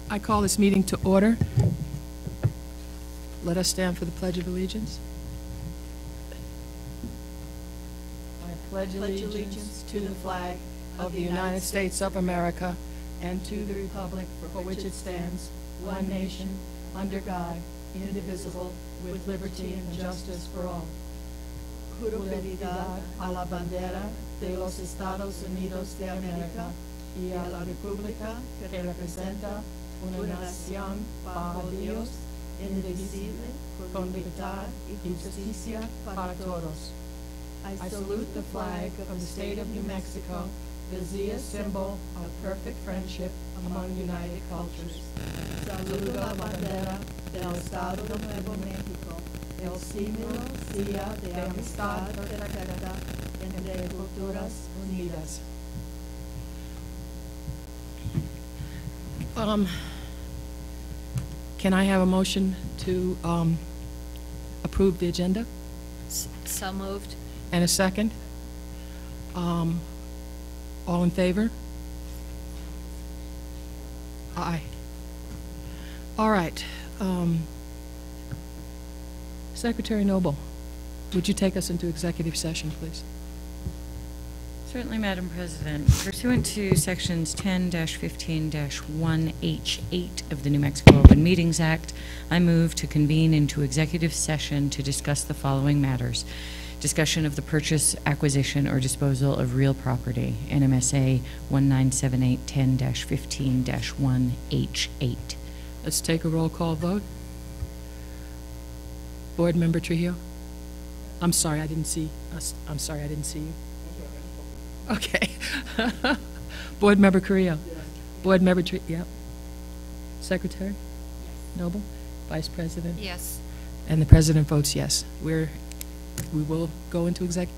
I call this meeting to order. Let us stand for the Pledge of Allegiance. I pledge allegiance to the flag of the United States of America and to the republic for which it stands, one nation, under God, indivisible, with liberty and justice for all. Juro fidelidad a la bandera de los Estados Unidos de América y a la república que representa una nación bajo Dios, indivisible, con libertad y justicia para todos. I salute the flag of the state of New Mexico, the symbol of perfect friendship among united cultures. Saludo la bandera del Estado de Nuevo México, el símbolo de amistad perfecta entre culturas unidas. Can I have a motion to approve the agenda? So moved. And a second? All in favor? Aye. All right. Secretary Noble, would you take us into executive session, please? Certainly, Madam President. Pursuant to Sections 10-15-1H8 of the New Mexico Open Meetings Act, I move to convene into executive session to discuss the following matters. Discussion of the purchase, acquisition, or disposal of real property, NMSA 1978-10-15-1H8. Let's take a roll call vote. Board Member Trujillo? I'm sorry, I didn't see us. I'm sorry, I didn't see you. Okay. Board Member Carrillo? Yes. Board Member yep. Secretary? Yes. Noble? Vice President? Yes. And the President votes yes. We will go into executive.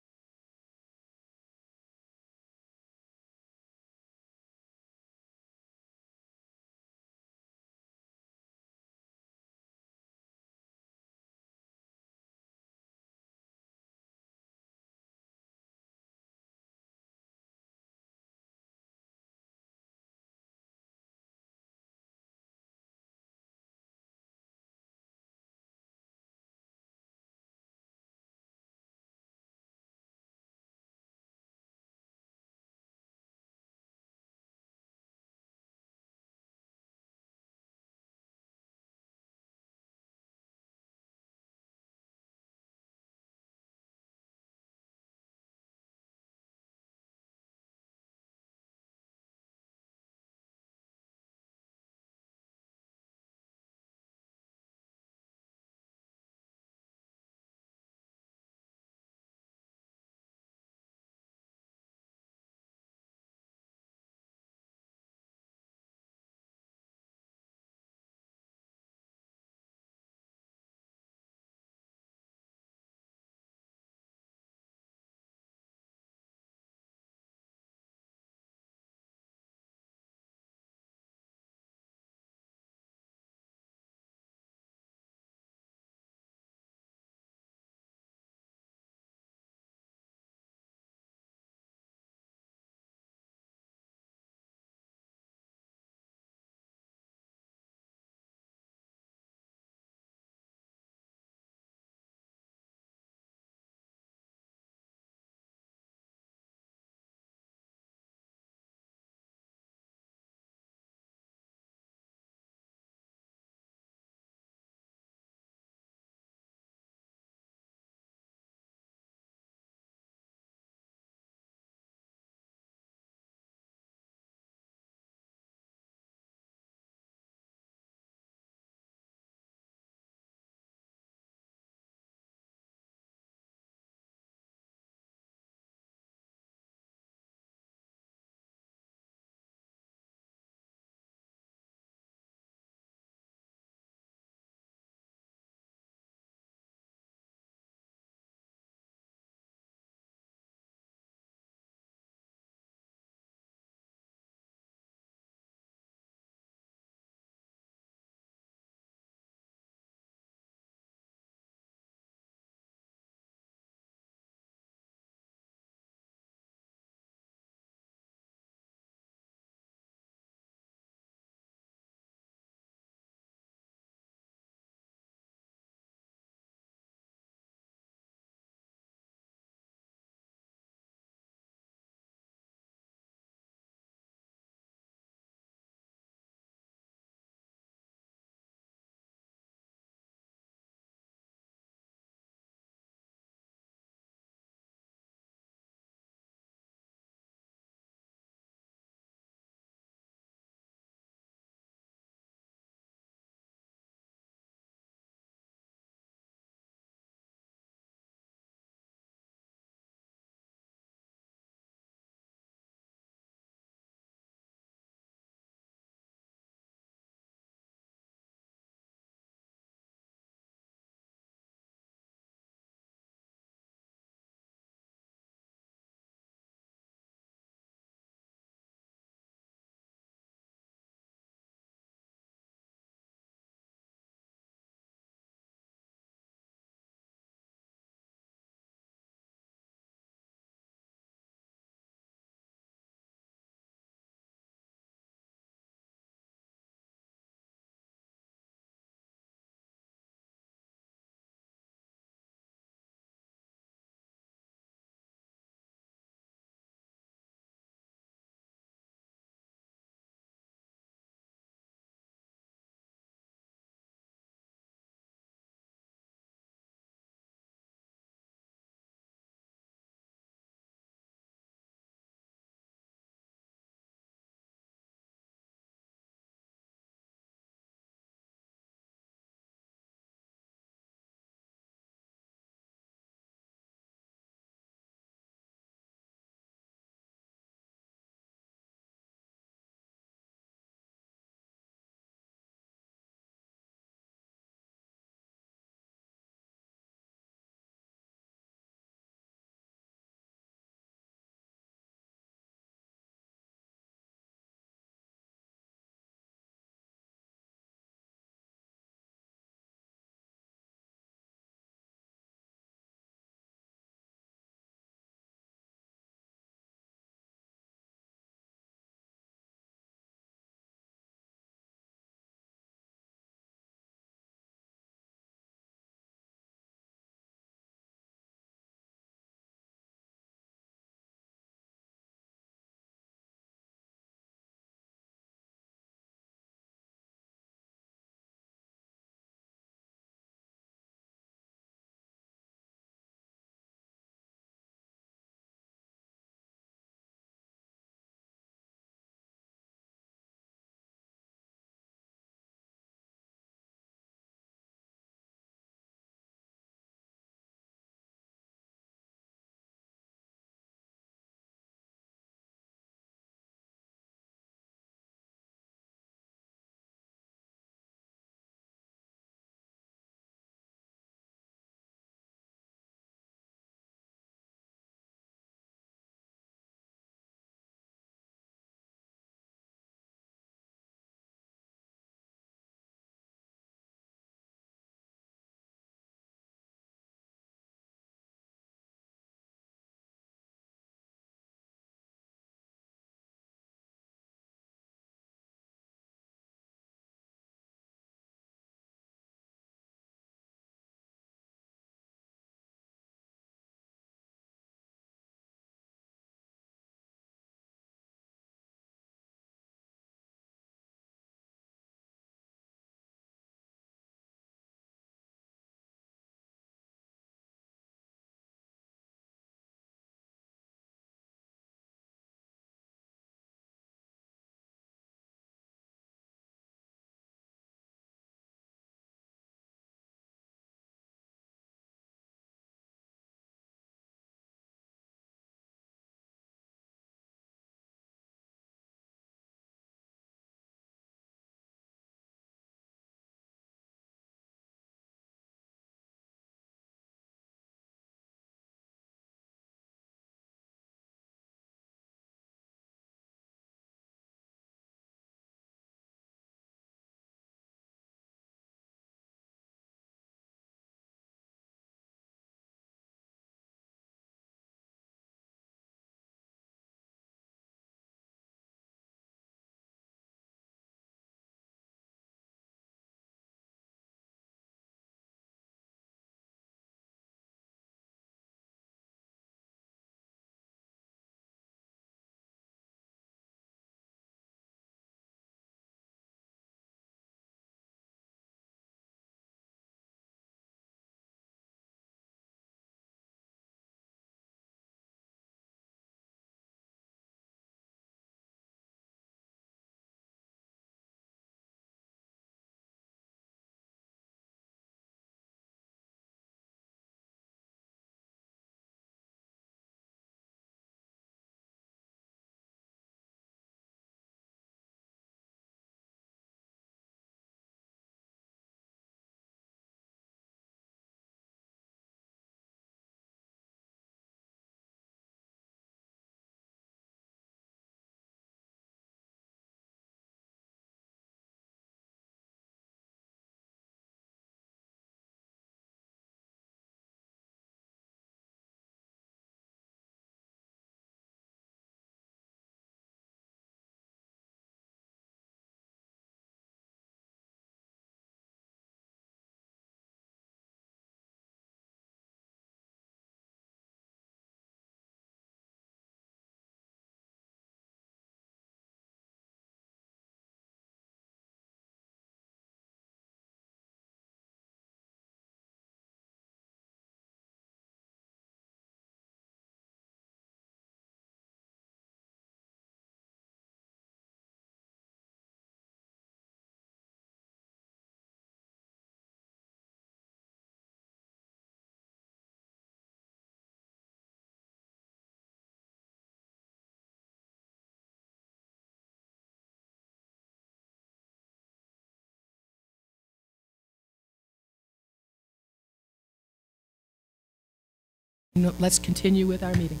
Let's continue with our meeting.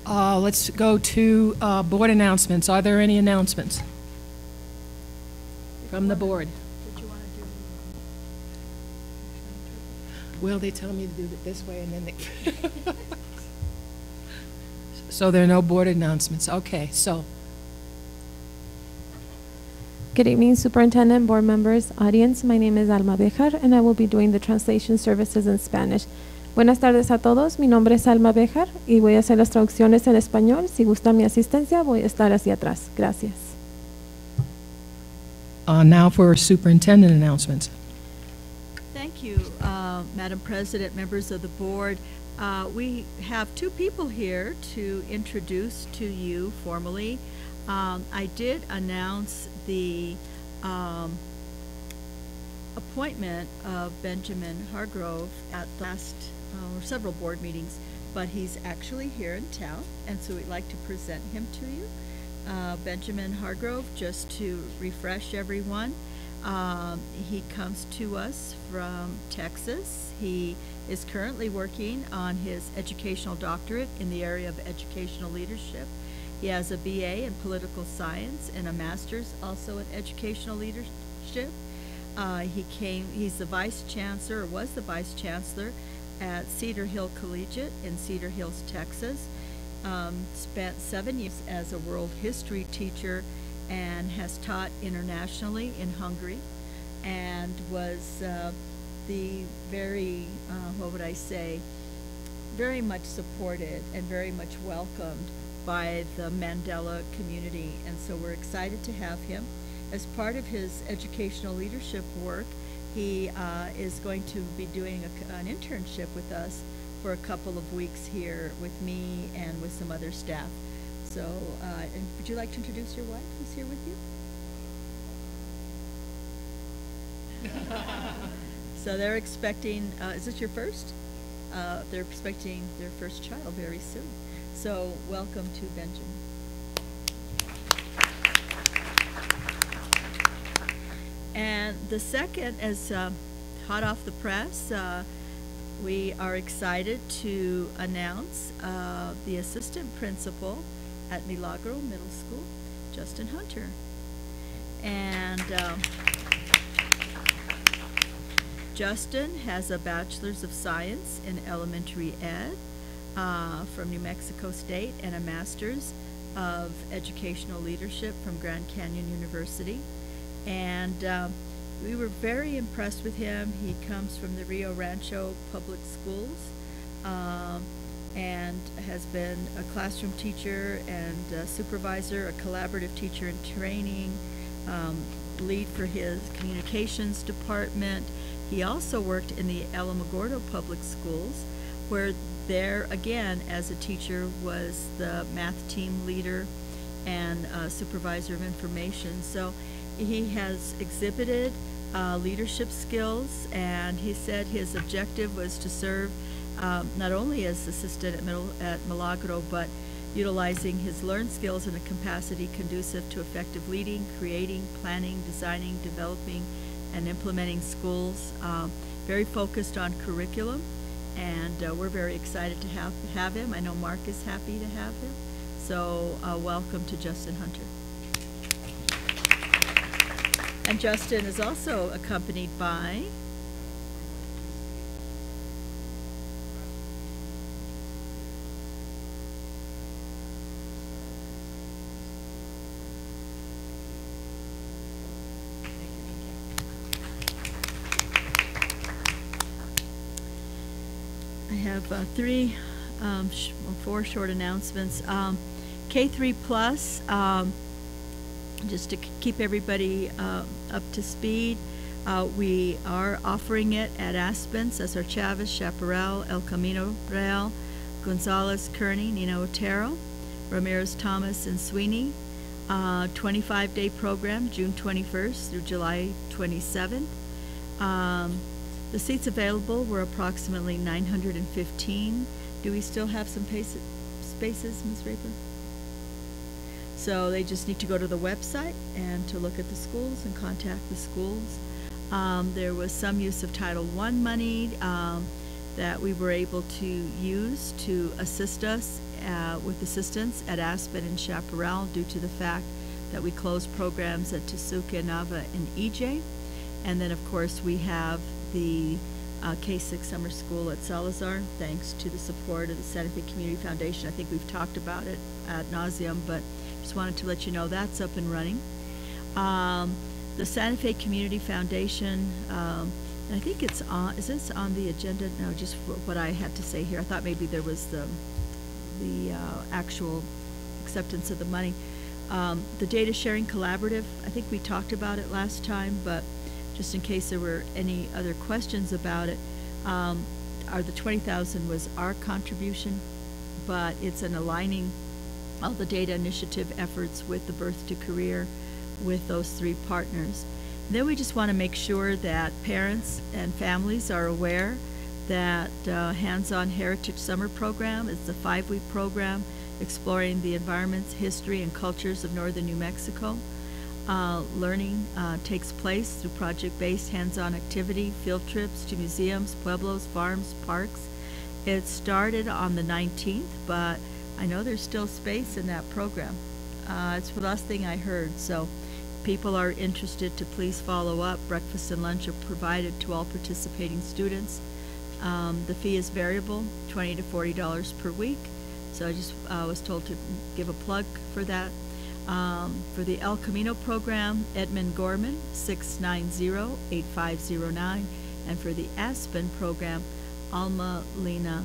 Let's go to board announcements. Are there any announcements from the board? Did you want to do? Well, they tell me to do it this way, and then they... So there are no board announcements. Okay, so... Good evening, Superintendent, board members, audience. My name is Alma Bejar, and I will be doing the translation services in Spanish. Buenas tardes a todos. Mi nombre es Alma Bejar y voy a hacer las traducciones en español. Si gusta mi asistencia, voy a estar hacia atrás. Gracias. Now for superintendent announcements. Thank you, Madam President, members of the board. We have two people here to introduce to you formally. I did announce the appointment of Benjamin Hargrove at the last several board meetings, but he's actually here in town, and so we'd like to present him to you. Benjamin Hargrove, just to refresh everyone, he comes to us from Texas. He is currently working on his educational doctorate in the area of educational leadership. He has a BA in political science and a master's also in educational leadership. He's the vice chancellor, or was the vice chancellor at Cedar Hill Collegiate in Cedar Hills, Texas. Spent 7 years as a world history teacher and has taught internationally in Hungary, and was the very, very much supported and very much welcomed by the Mandela community. And so we're excited to have him. As part of his educational leadership work, he is going to be doing an internship with us for a couple of weeks here with me and with some other staff. So, and would you like to introduce your wife who's here with you? So they're expecting, is this your first? They're expecting their first child very soon. So welcome to Benjamin. And the second is hot off the press. We are excited to announce the assistant principal at Milagro Middle School, Justin Hunter. And Justin has a Bachelor's of Science in Elementary Ed from New Mexico State and a Master's of Educational Leadership from Grand Canyon University. And we were very impressed with him. He comes from the Rio Rancho Public Schools and has been a classroom teacher and a supervisor, a collaborative teacher in training, lead for his communications department. He also worked in the Alamogordo Public Schools, where there, again, as a teacher, was the math team leader and supervisor of information. So he has exhibited leadership skills, and he said his objective was to serve not only as assistant at Milagro, but utilizing his learned skills in a capacity conducive to effective leading, creating, planning, designing, developing, and implementing schools. Very focused on curriculum, and we're very excited to have him. I know Mark is happy to have him. So welcome to Justin Hunter. And Justin is also accompanied by I have four short announcements. K3 Plus, just to keep everybody up to speed, we are offering it at Aspen, Cesar Chavez, Chaparral, El Camino Real, Gonzalez, Kearney, Nino Otero, Ramirez, Thomas, and Sweeney. 25-day program, June 21st through July 27th. The seats available were approximately 915. Do we still have some spaces, Ms. Raper? So they just need to go to the website and to look at the schools and contact the schools. There was some use of Title I money. that we were able to use to assist us with assistance at Aspen and Chaparral due to the fact that we closed programs at Tesuque, Nava, and EJ. And then, of course, we have the K-6 summer school at Salazar, thanks to the support of the Santa Fe Community Foundation. I think we've talked about it ad nauseum, but just wanted to let you know that's up and running. The Santa Fe Community Foundation, I think it's on, is this on the agenda? No, just what I had to say here. I thought maybe there was the actual acceptance of the money. The Data Sharing Collaborative, I think we talked about it last time, but just in case there were any other questions about it, the $20,000 was our contribution, but it's an aligning all the data initiative efforts with the Birth to Career with those 3 partners. And then we just want to make sure that parents and families are aware that Hands-On Heritage Summer Program is the 5-week program exploring the environments, history, and cultures of northern New Mexico. Learning takes place through project-based hands-on activity, field trips to museums, pueblos, farms, parks. It started on the 19th, but I know there's still space in that program. It's the last thing I heard, so people are interested to please follow up. Breakfast and lunch are provided to all participating students. The fee is variable, $20 to $40 per week. So I just was told to give a plug for that. For the El Camino program, Edmund Gorman, 690-8509. And for the Aspen program, Alma Lena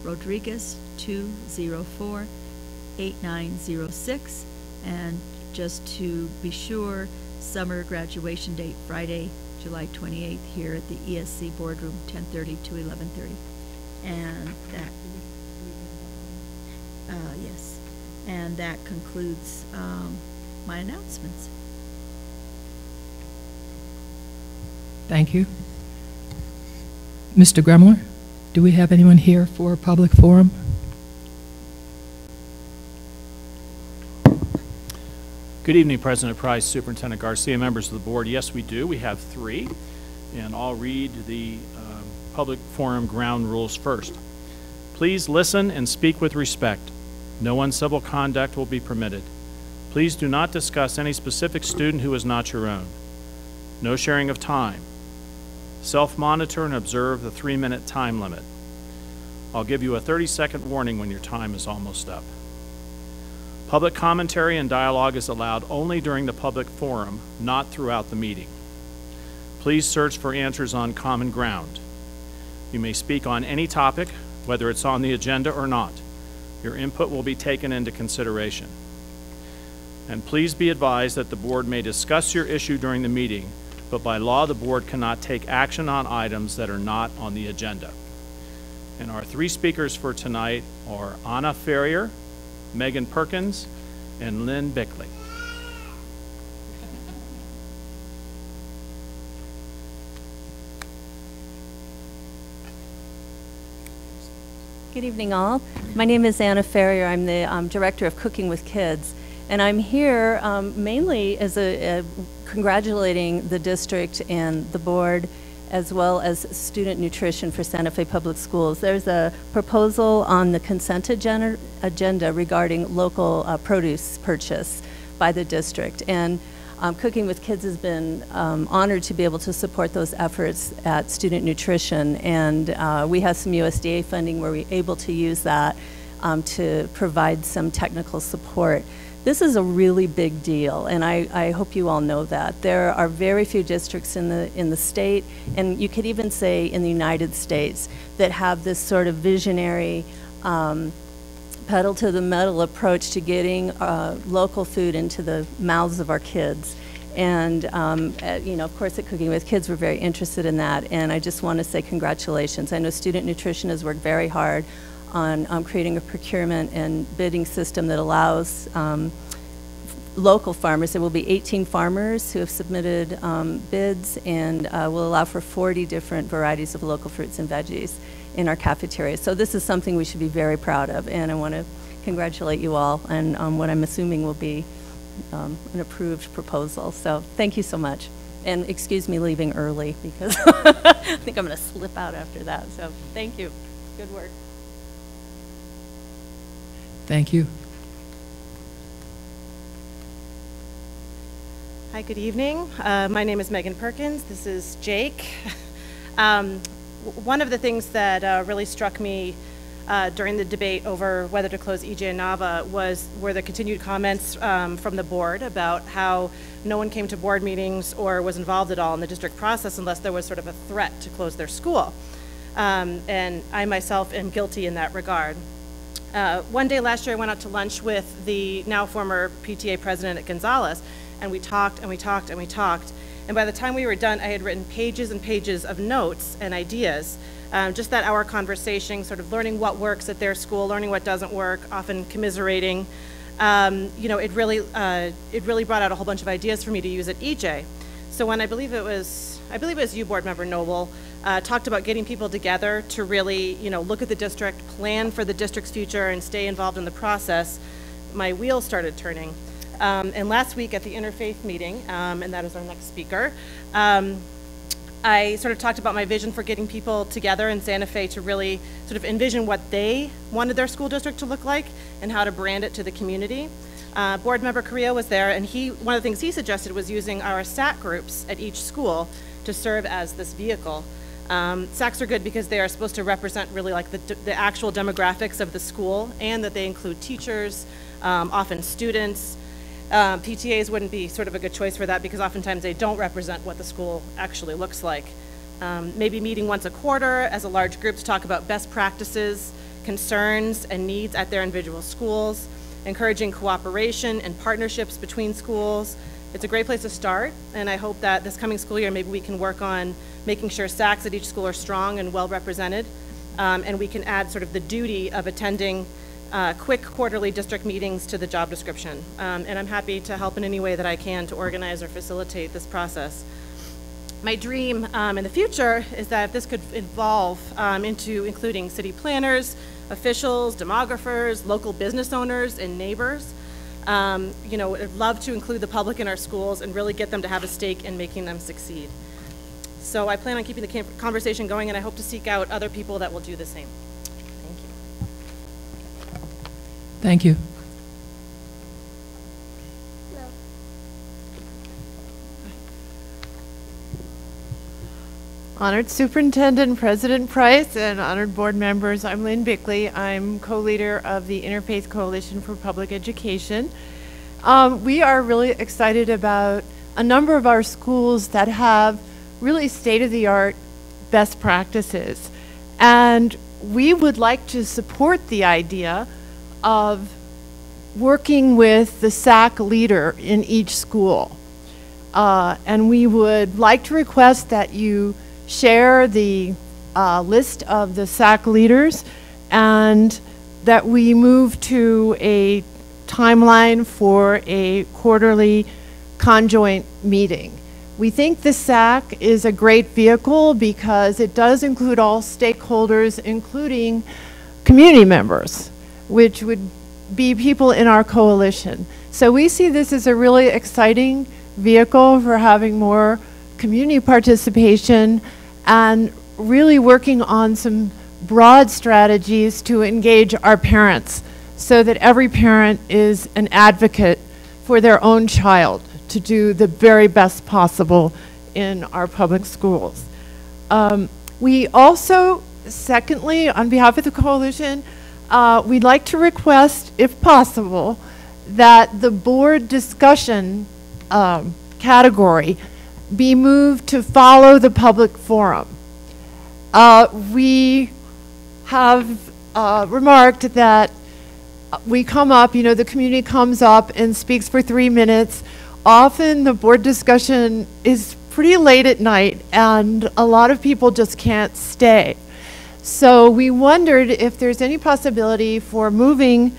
Rodriguez, 204-8906. And just to be sure, summer graduation date, Friday, July 28th, here at the ESC boardroom, 10:30 to 11:30. And that, yes, and that concludes my announcements. Thank you. Mr. Gremler, do we have anyone here for a public forum? Good evening, President Price, Superintendent Garcia, members of the board. Yes, we do. We have 3, and I'll read the public forum ground rules first. Please listen and speak with respect. No uncivil conduct will be permitted. Please do not discuss any specific student who is not your own. No sharing of time. Self-monitor and observe the 3-minute time limit. I'll give you a 30-second warning when your time is almost up. Public commentary and dialogue is allowed only during the public forum, not throughout the meeting. Please search for answers on common ground. You may speak on any topic, whether it's on the agenda or not. Your input will be taken into consideration. And please be advised that the board may discuss your issue during the meeting, but by law, the board cannot take action on items that are not on the agenda. And our 3 speakers for tonight are Anna Ferrier, Megan Perkins, and Lynn Bickley. Good evening, all. My name is Anna Ferrier. I'm the Director of Cooking with Kids, and I'm here mainly as congratulating the district and the board, as well as student nutrition for Santa Fe Public Schools. There's a proposal on the consent agenda regarding local produce purchase by the district, and Cooking with Kids has been honored to be able to support those efforts at student nutrition, and we have some USDA funding where we're able to use that to provide some technical support. This is a really big deal, and I hope you all know that. There are very few districts in the state, and you could even say in the United States, that have this sort of visionary pedal to the metal approach to getting local food into the mouths of our kids. And you know, of course, at Cooking with Kids, we're very interested in that, and I just want to say congratulations. I know Student Nutrition has worked very hard on creating a procurement and bidding system that allows local farmers. There will be 18 farmers who have submitted bids, and will allow for 40 different varieties of local fruits and veggies in our cafeteria. So this is something we should be very proud of, and I want to congratulate you all on what I'm assuming will be an approved proposal. So thank you so much. And excuse me leaving early because I think I'm going to slip out after that. So thank you. Good work. Thank you. Hi, good evening. My name is Megan Perkins. This is Jake. One of the things that really struck me during the debate over whether to close EJ and Nava were the continued comments from the board about how no one came to board meetings or was involved at all in the district process unless there was sort of a threat to close their school. And I myself am guilty in that regard. One day last year I went out to lunch with the now former PTA president at Gonzales, and we talked and we talked and we talked. And by the time we were done, I had written pages and pages of notes and ideas. Just that hour conversation, sort of learning what works at their school, learning what doesn't work, often commiserating. You know, it really brought out a whole bunch of ideas for me to use at EJ. So when I believe it was you, Board Member Noble, talked about getting people together to really, you know, look at the district, plan for the district's future, and stay involved in the process, my wheels started turning. And last week at the interfaith meeting, and that is our next speaker, I sort of talked about my vision for getting people together in Santa Fe to really sort of envision what they wanted their school district to look like and how to brand it to the community. Board Member Carrillo was there, and one of the things he suggested was using our SAC groups at each school to serve as this vehicle. SACs are good because they are supposed to represent really like the actual demographics of the school, and that they include teachers, often students. PTAs wouldn't be sort of a good choice for that because oftentimes they don't represent what the school actually looks like. Maybe meeting once a quarter as a large group to talk about best practices, concerns, and needs at their individual schools, encouraging cooperation and partnerships between schools. It's a great place to start, and I hope that this coming school year maybe we can work on making sure SACs at each school are strong and well represented, and we can add sort of the duty of attending quick quarterly district meetings to the job description. And I'm happy to help in any way that I can to organize or facilitate this process. My dream in the future is that this could evolve into including city planners, officials, demographers, local business owners, and neighbors. You know, I'd love to include the public in our schools and really get them to have a stake in making them succeed. So I plan on keeping the conversation going, and I hope to seek out other people that will do the same. Thank you. Thank you. Honored Superintendent President Price and honored board members, I'm Lynn Bickley. I'm co-leader of the Interfaith Coalition for Public Education. We are really excited about a number of our schools that have really state-of-the-art best practices. And we would like to support the idea of working with the SAC leader in each school. And we would like to request that you share the list of the SAC leaders and that we move to a timeline for a quarterly conjoint meeting. We think the SAC is a great vehicle because it does include all stakeholders, including community members, which would be people in our coalition. So we see this as a really exciting vehicle for having more community participation and really working on some broad strategies to engage our parents so that every parent is an advocate for their own child to do the very best possible in our public schools. We also, secondly, on behalf of the coalition, we'd like to request, if possible, that the board discussion category be moved to follow the public forum. We have remarked that we come up, you know, the community comes up and speaks for 3 minutes. Often the board discussion is pretty late at night and a lot of people just can't stay. So we wondered if there's any possibility for moving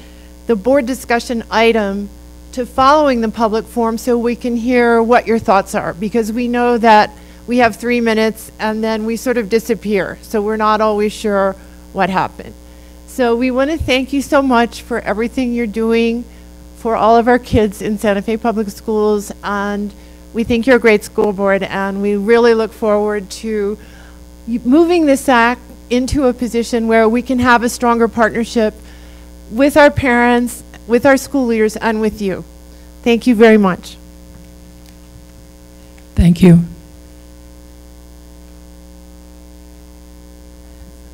the board discussion item to following the public forum so we can hear what your thoughts are, because we know that we have 3 minutes and then we sort of disappear, so we're not always sure what happened. So we want to thank you so much for everything you're doing for all of our kids in Santa Fe Public Schools, and We think you're a great school board, and we really look forward to moving this act into a position where we can have a stronger partnership with our parents, with our school leaders, and with you. Thank you very much. Thank you.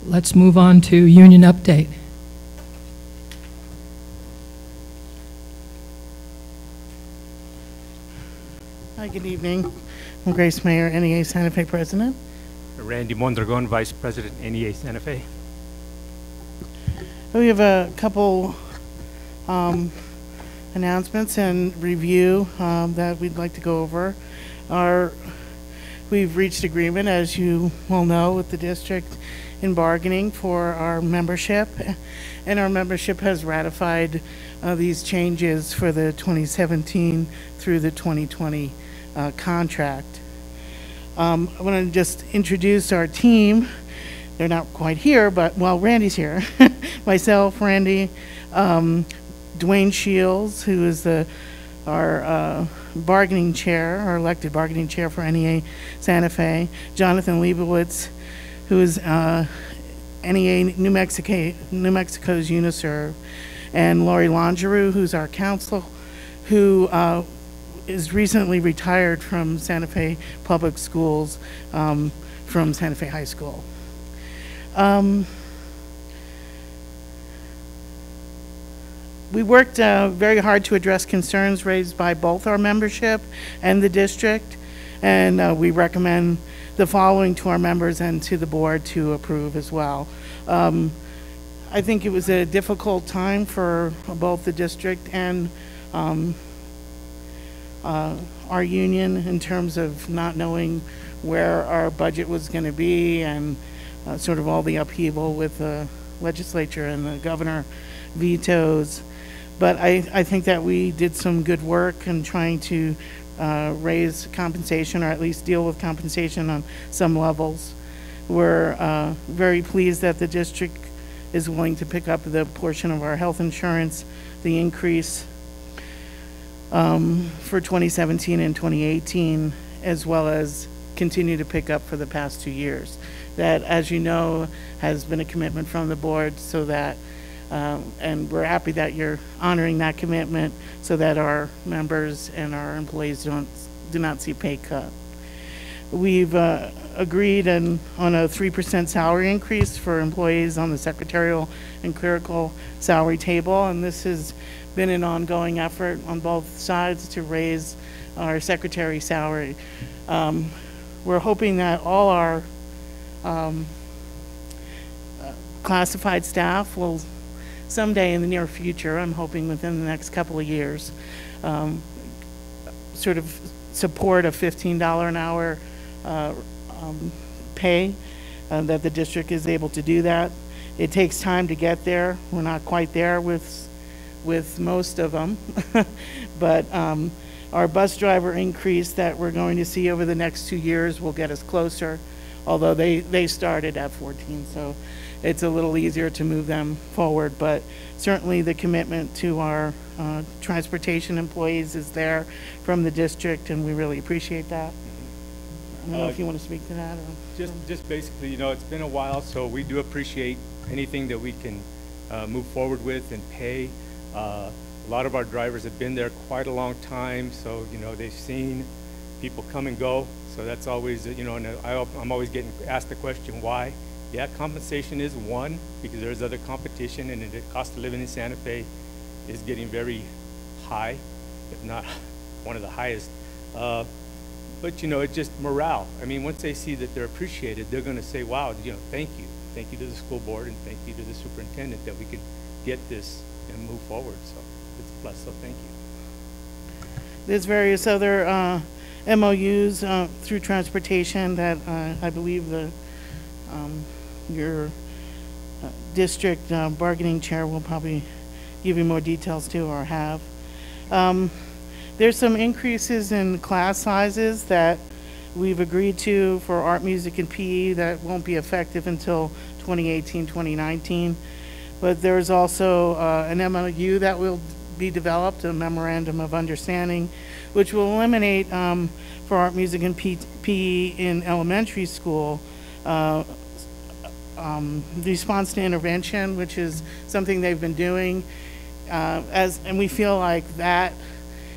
Let's move on to union update. Hi, good evening. I'm Grace Mayer, NEA Santa Fe President. Randy Mondragon, Vice President, NEA Santa Fe. We have a couple announcements and review that we'd like to go over. We've reached agreement, as you will know, with the district in bargaining for our membership, and our membership has ratified these changes for the 2017 through the 2020 contract. I want to just introduce our team. They're not quite here, but, well, Randy's here. Myself, Randy, Dwayne Shields, who is our bargaining chair, our elected bargaining chair for NEA Santa Fe, Jonathan Leibowitz, who is NEA New Mexico's UNISERV, and Lori Longeroux, who's our counsel, who is recently retired from Santa Fe Public Schools, from Santa Fe High School. We worked very hard to address concerns raised by both our membership and the district, and we recommend the following to our members and to the board to approve as well. I think it was a difficult time for both the district and our union in terms of not knowing where our budget was going to be, and sort of all the upheaval with the legislature and the governor vetoes. But I think that we did some good work in trying to raise compensation, or at least deal with compensation on some levels. We're very pleased that the district is willing to pick up the portion of our health insurance, the increase for 2017 and 2018, as well as continue to pick up for the past 2 years. That, as you know, has been a commitment from the board, so that and we're happy that you're honoring that commitment, so that our members and our employees do not see pay cut. We've agreed on a 3% salary increase for employees on the secretarial and clerical salary table, and this has been an ongoing effort on both sides to raise our secretary salary. We're hoping that all our classified staff will someday in the near future, I'm hoping within the next couple of years, sort of support a $15 an hour pay, that the district is able to do that. It takes time to get there. We're not quite there with most of them, but our bus driver increase that we're going to see over the next 2 years will get us closer, although they started at 14, so it's a little easier to move them forward. But certainly the commitment to our transportation employees is there from the district, and we really appreciate that. I don't know if you want to speak to that. Or Just basically, you know, it's been a while, so we do appreciate anything that we can move forward with and pay. A lot of our drivers have been there quite a long time, so, you know, they've seen people come and go, so that's always, you know, and I'm always getting asked the question, why? Yeah, compensation is one, because there's other competition, and the cost of living in Santa Fe is getting very high, if not one of the highest. But, you know, it's just morale. I mean, once they see that they're appreciated, they're going to say, wow, you know, thank you. Thank you to the school board, and thank you to the superintendent that we could get this and move forward. So it's a plus, so thank you. There's various other MOUs through transportation that I believe your district bargaining chair will probably give you more details to, or have. There's some increases in class sizes that we've agreed to for art, music, and PE that won't be effective until 2018, 2019. But there's also an MOU that will be developed, a memorandum of understanding, which will eliminate for art, music, and PE in elementary school response to intervention, which is something they've been doing. And we feel like that,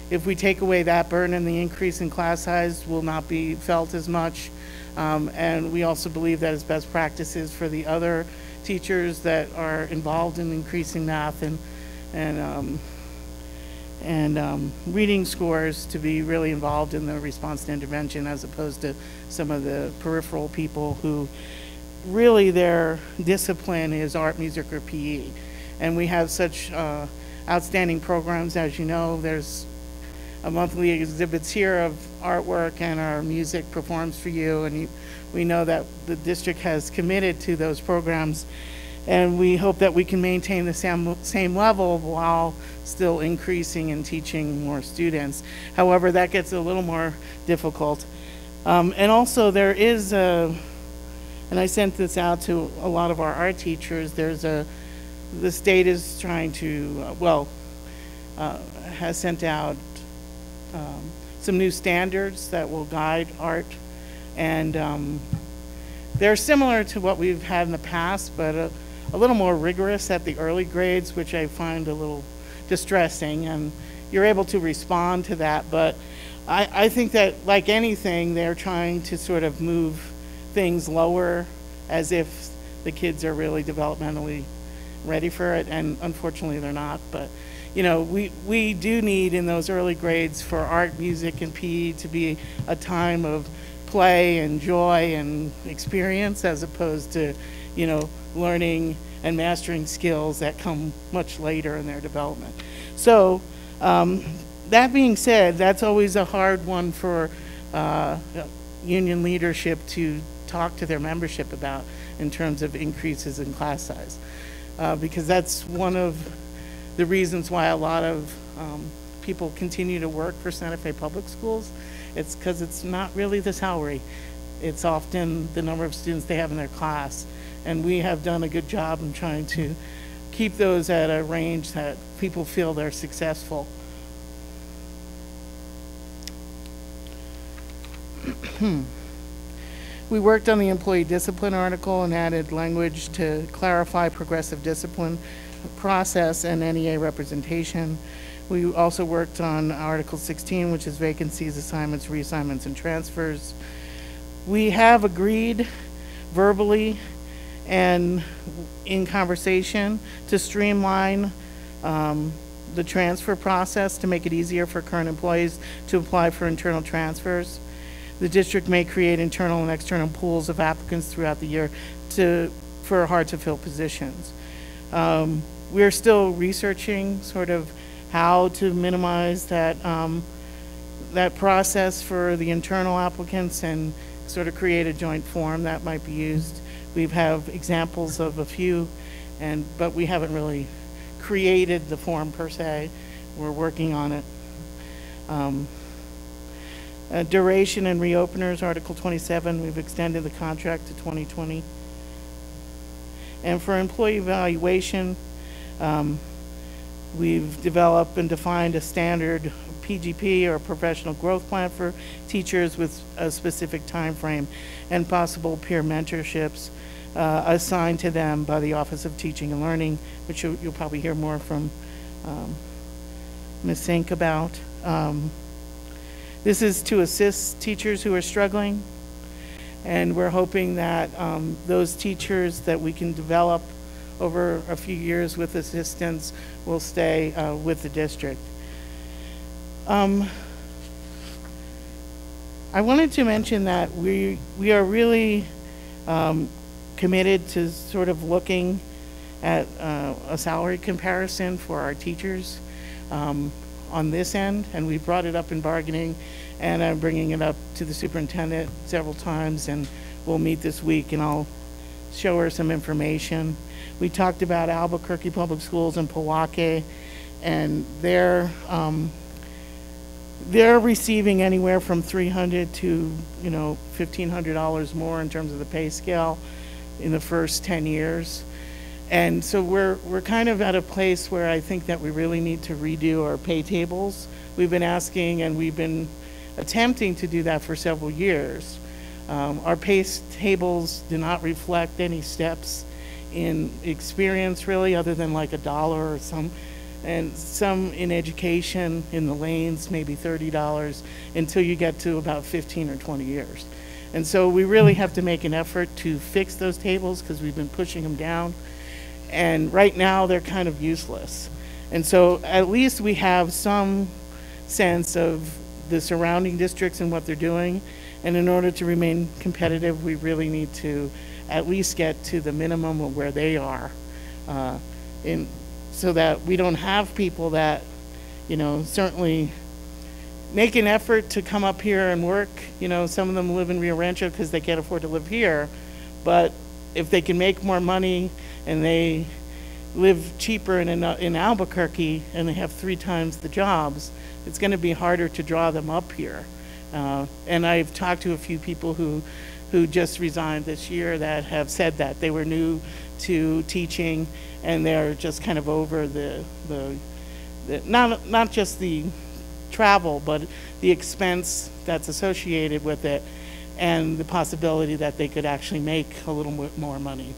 if we take away that burden, the increase in class size will not be felt as much. And we also believe that it's best practices for the other teachers that are involved in increasing math and reading scores to be really involved in the response to intervention, as opposed to some of the peripheral people who really their discipline is art, music, or PE. And we have such outstanding programs. As you know, there's a monthly exhibits here of artwork, and our music performs for you, and we know that the district has committed to those programs, and we hope that we can maintain the same level while still increasing and teaching more students. However, that gets a little more difficult. And also there is and I sent this out to a lot of our art teachers, the state is trying to, has sent out some new standards that will guide art, and they're similar to what we've had in the past, but a little more rigorous at the early grades, which I find a little distressing, and you're able to respond to that. But I think that, like anything, they're trying to sort of move things lower as if the kids are really developmentally ready for it, and unfortunately they're not. But you know, we do need in those early grades for art, music, and PE to be a time of play and joy and experience, as opposed to, you know, learning and mastering skills that come much later in their development. So that being said, that's always a hard one for union leadership to talk to their membership about in terms of increases in class size, because that's one of the reasons why a lot of people continue to work for Santa Fe Public Schools. It's because it's not really the salary. It's often the number of students they have in their class. And we have done a good job in trying to keep those at a range that people feel they're successful. We worked on the employee discipline article and added language to clarify progressive discipline process and NEA representation. We also worked on Article 16, which is vacancies, assignments, reassignments, and transfers. We have agreed verbally and in conversation to streamline the transfer process to make it easier for current employees to apply for internal transfers. The district may create internal and external pools of applicants throughout the year for hard to fill positions. We're still researching sort of how to minimize that that process for the internal applicants and sort of create a joint form that might be used. We have examples of a few, but we haven't really created the form per se. We're working on it. Duration and reopeners, Article 27, we've extended the contract to 2020. And for employee evaluation, we've developed and defined a standard PGP, or professional growth plan, for teachers with a specific time frame, and possible peer mentorships assigned to them by the Office of Teaching and Learning, which you'll probably hear more from Ms. Sink about. This is to assist teachers who are struggling, and we're hoping that those teachers that we can develop over a few years with assistance will stay with the district. I wanted to mention that we are really committed to sort of looking at a salary comparison for our teachers on this end, and we brought it up in bargaining, and I'm bringing it up to the superintendent several times, and we'll meet this week and I'll show her some information. We talked about Albuquerque Public Schools and Powake, and they're receiving anywhere from $300 to $1,500 more in terms of the pay scale in the first 10 years. And so we're kind of at a place where I think that we really need to redo our pay tables. We've been asking and we've been attempting to do that for several years. Our pay tables do not reflect any steps in experience really, other than like $1 or some in education in the lanes, maybe $30, until you get to about 15 or 20 years. And so we really have to make an effort to fix those tables because we've been pushing them down. And right now they're kind of useless. And so at least we have some sense of the surrounding districts and what they're doing. And in order to remain competitive, we really need to at least get to the minimum of where they are, so that we don't have people that, you know, certainly make an effort to come up here and work. You know, some of them live in Rio Rancho because they can't afford to live here. But if they can make more money and they live cheaper in Albuquerque and they have 3 times the jobs, it's going to be harder to draw them up here. And I've talked to a few people who just resigned this year that have said that they were new to teaching and they're just kind of over the not just the travel, but the expense that's associated with it and the possibility that they could actually make a little more money.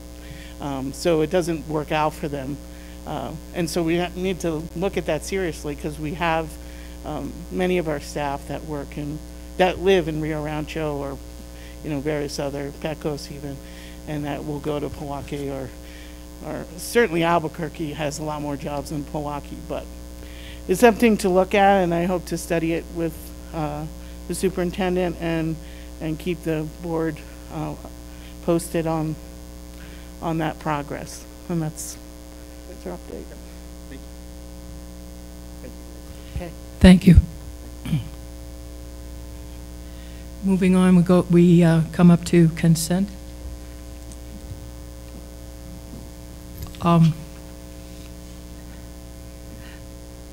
So it doesn't work out for them. And so we need to look at that seriously because we have many of our staff that that live in Rio Rancho or, you know, various other, Pecos even, and that will go to Milwaukee or certainly Albuquerque has a lot more jobs than Milwaukee, but it's something to look at, and I hope to study it with the superintendent and keep the board posted on that progress. And that's our update. Okay. Thank you. Moving on, we come up to consent.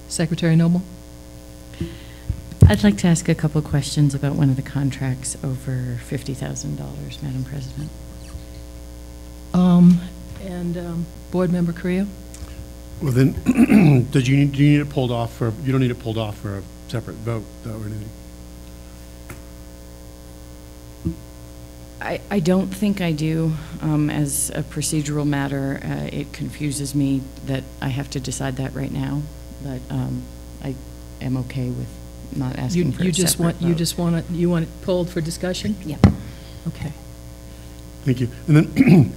Secretary Noble. I'd like to ask a couple questions about one of the contracts over $50,000, Madam President. Board Member Carrillo. Well, then, do you need it pulled off for? You don't need it pulled off for a separate vote, though, or anything. I don't think I do. As a procedural matter, it confuses me that I have to decide that right now, but I am okay with not asking for a separate vote. You want it pulled for discussion? Yeah. Okay. Thank you. And then,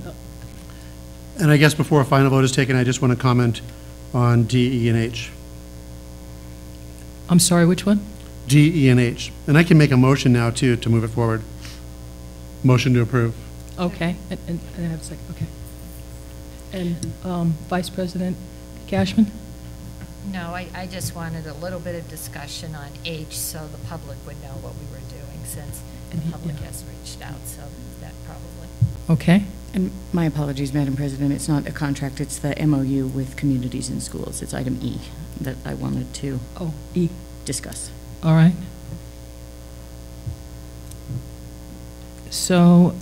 and I guess before a final vote is taken, I just want to comment on D, E, and H. I'm sorry, which one? D, E, and H. And I can make a motion now, too, to move it forward. Motion to approve. Okay, and I have a second, okay. And Vice President Cashman? No, I just wanted a little bit of discussion on H so the public would know what we were doing since the public has reached out, so that probably. Okay. And my apologies, Madam President, it's not a contract, it's the MOU with communities and schools. It's item E that I wanted to discuss. All right. So,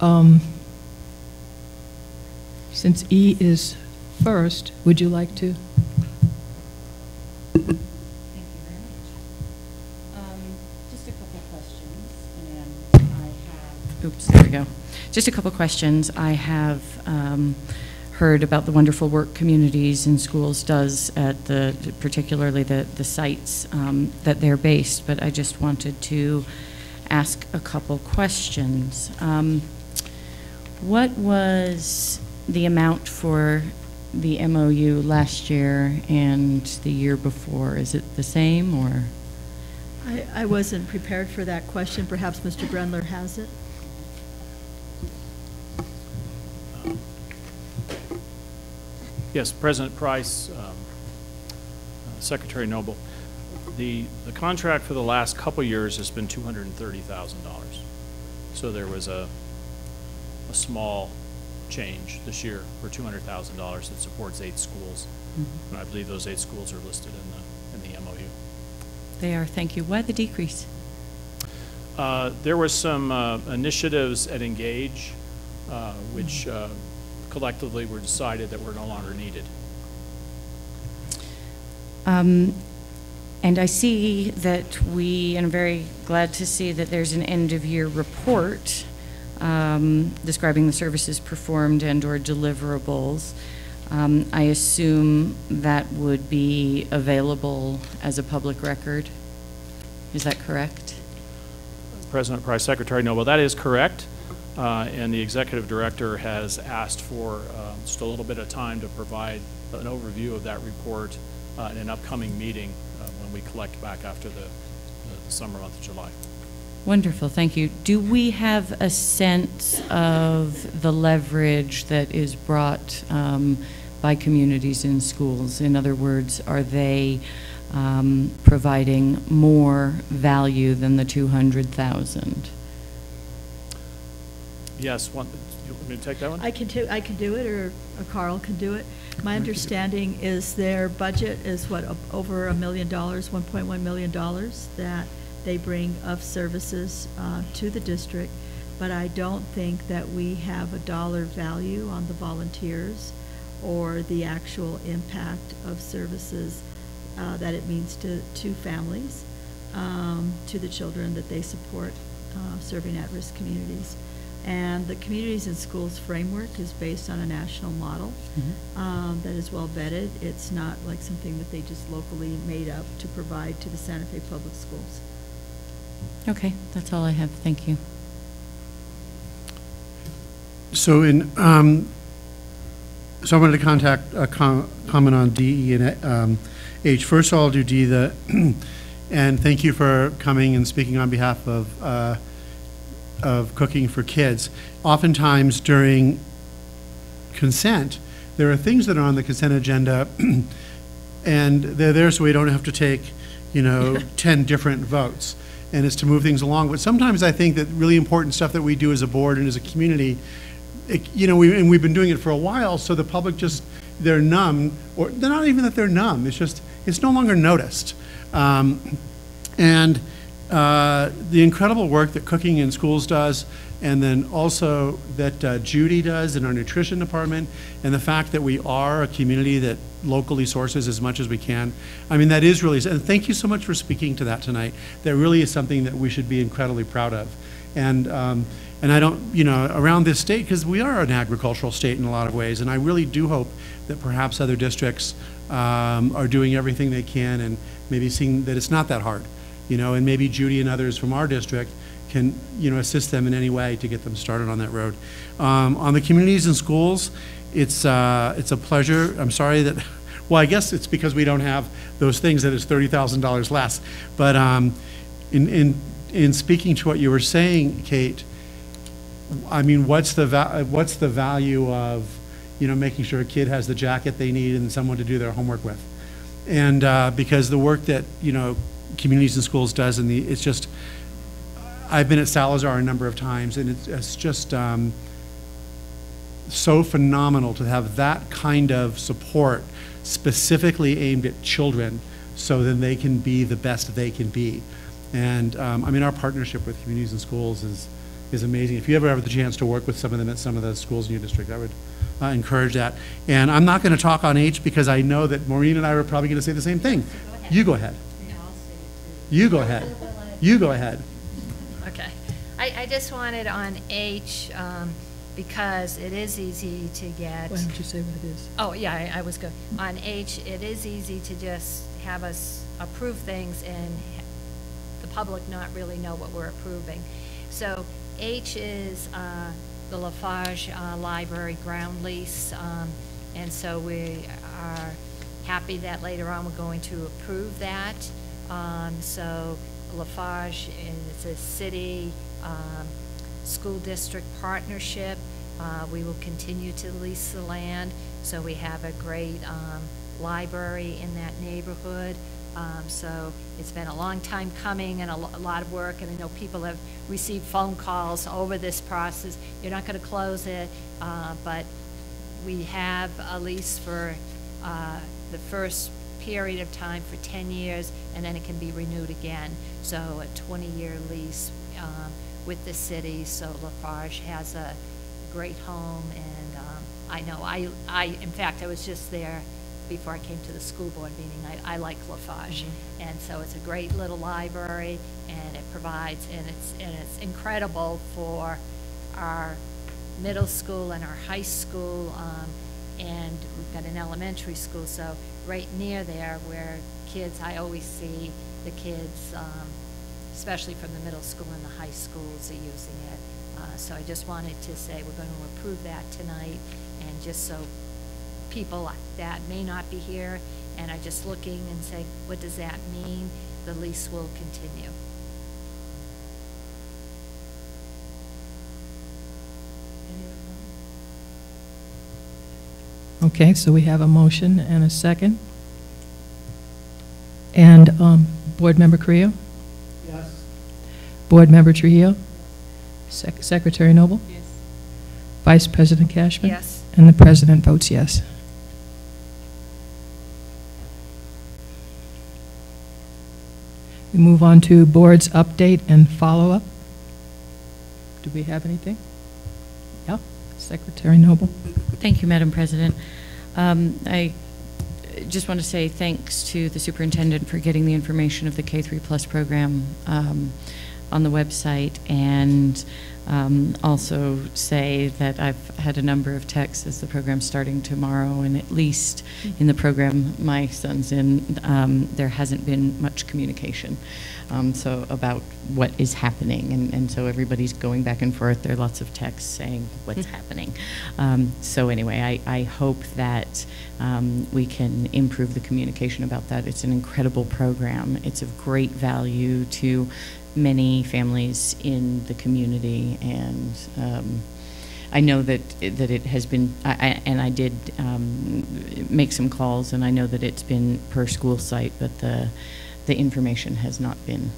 since E is first, would you like to? Thank you very much. Just a couple questions, and I have... Oops, there we go. Just a couple questions. I have heard about the wonderful work communities and schools does at particularly the sites that they're based, but I just wanted to ask a couple questions. What was the amount for the MOU last year and the year before? Is it the same, or? I wasn't prepared for that question. Perhaps Mr. Brendler has it. Yes, President Price, Secretary Noble. The contract for the last couple years has been $230,000. So there was a small change this year for $200,000 that supports 8 schools. Mm-hmm. And I believe those 8 schools are listed in the MOU. They are, thank you. Why the decrease? There were some initiatives at Engage, which collectively were decided that were no longer needed. And I see that and I'm very glad to see that there's an end-of-year report describing the services performed and/or deliverables. I assume that would be available as a public record. Is that correct? President Price, Secretary Noble, that is correct. And the executive director has asked for just a little bit of time to provide an overview of that report in an upcoming meeting when we collect back after the summer month of July. Wonderful, thank you. Do we have a sense of the leverage that is brought by communities in schools? In other words, are they providing more value than the 200,000? Yes, you want me to take that one? I can do it, or Carl can do it. My understanding is their budget is what, over $1 million, $1.1 million that they bring of services to the district, but I don't think that we have a dollar value on the volunteers or the actual impact of services that it means to families, to the children that they support serving at-risk communities. And the Communities in Schools framework is based on a national model that is well vetted. It's not like something that they just locally made up to provide to the Santa Fe Public Schools. Okay, that's all I have. Thank you. So so I wanted to comment on D, E, and H. First of all, I'll do D. And thank you for coming and speaking on behalf of Cooking for Kids. Oftentimes during consent, there are things that are on the consent agenda, and they're there so we don't have to take, 10 different votes. And it's to move things along. But sometimes I think that really important stuff that we do as a board and as a community, we've been doing it for a while, so the public they're numb, or they're not even that they're numb, it's no longer noticed. The incredible work that Cooking in Schools does, and then also that Judy does in our nutrition department, and the fact that we are a community that locally sources as much as we can. I mean, that is really, and thank you so much for speaking to that tonight. That really is something that we should be incredibly proud of. And I don't, around this state, because we are an agricultural state in a lot of ways, and I really do hope that perhaps other districts are doing everything they can and maybe seeing that it's not that hard. And maybe Judy and others from our district can, assist them in any way to get them started on that road. On the Communities in Schools, it's a pleasure. I'm sorry that, well, I guess it's because we don't have those things that it's $30,000 less. But in speaking to what you were saying, Kate, I mean, what's the value of, making sure a kid has the jacket they need and someone to do their homework with? And because the work that, Communities in Schools does, and it's just, I've been at Salazar a number of times, and it's just so phenomenal to have that kind of support specifically aimed at children so then they can be the best they can be. And I mean, our partnership with Communities in Schools is amazing. If you ever have the chance to work with some of them at some of the schools in your district, I would encourage that. And I'm not going to talk on H because I know that Maureen and I are probably going to say the same thing. You go ahead. You go ahead. You go ahead. Okay. I just wanted on H, because it is easy to get. Why don't you say what it is? Oh, yeah, I was good. On H, it is easy to just have us approve things and the public not really know what we're approving. So H is the Lafarge Library ground lease, and so we are happy that later on we're going to approve that. So Lafarge, and it's a city school district partnership. We will continue to lease the land, so we have a great library in that neighborhood. So it's been a long time coming and a lot of work, and I know people have received phone calls over this process. You're not going to close it, but we have a lease for the first period of time for 10 years, and then it can be renewed again. So a 20-year lease with the city. So Lafarge has a great home, and I know, in fact, I was just there before I came to the school board meeting. I like Lafarge. And so it's a great little library, and it provides, and it's incredible for our middle school and our high school, and we've got an elementary school, so right near there where kids, I always see the kids, especially from the middle school and the high schools are using it. So I just wanted to say we're going to approve that tonight, and just so people that may not be here and are just looking and say, what does that mean? The lease will continue. Okay, so we have a motion and a second. And Board Member Carrillo? Yes. Board Member Trujillo? Secretary Noble? Yes. Vice President Cashman? Yes. And the President votes yes. We move on to Board's update and follow-up. Do we have anything? Yeah, Secretary Noble. Thank you, Madam President. I just want to say thanks to the superintendent for getting the information of the K3 Plus program on the website, and also say that I've had a number of texts as the program's starting tomorrow, and at least in the program my son's in, there hasn't been much communication so about what is happening, and so everybody's going back and forth. There are lots of texts saying what's happening. So anyway, I hope that we can improve the communication about that. It's an incredible program. It's of great value to many families in the community, and I know that it has been, and I did make some calls, and I know that it's been per school site, but the information has not been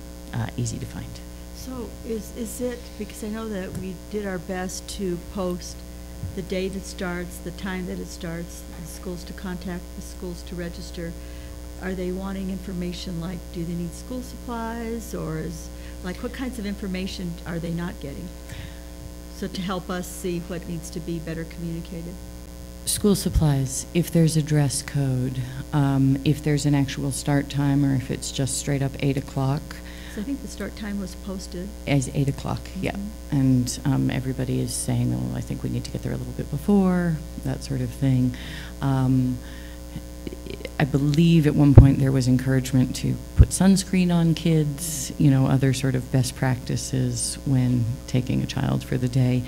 easy to find. So is it, because I know that we did our best to post the date it starts, the time that it starts, the schools to contact, the schools to register. Are they wanting information like, do they need school supplies, or like what kinds of information are they not getting? So to help us see what needs to be better communicated. School supplies, if there's a dress code, if there's an actual start time, or if it's just straight up 8 o'clock. So I think the start time was posted. As 8 o'clock, yeah. And everybody is saying, oh, I think we need to get there a little bit before, that sort of thing. I believe at one point there was encouragement to put sunscreen on kids, you know, other sort of best practices when taking a child for the day.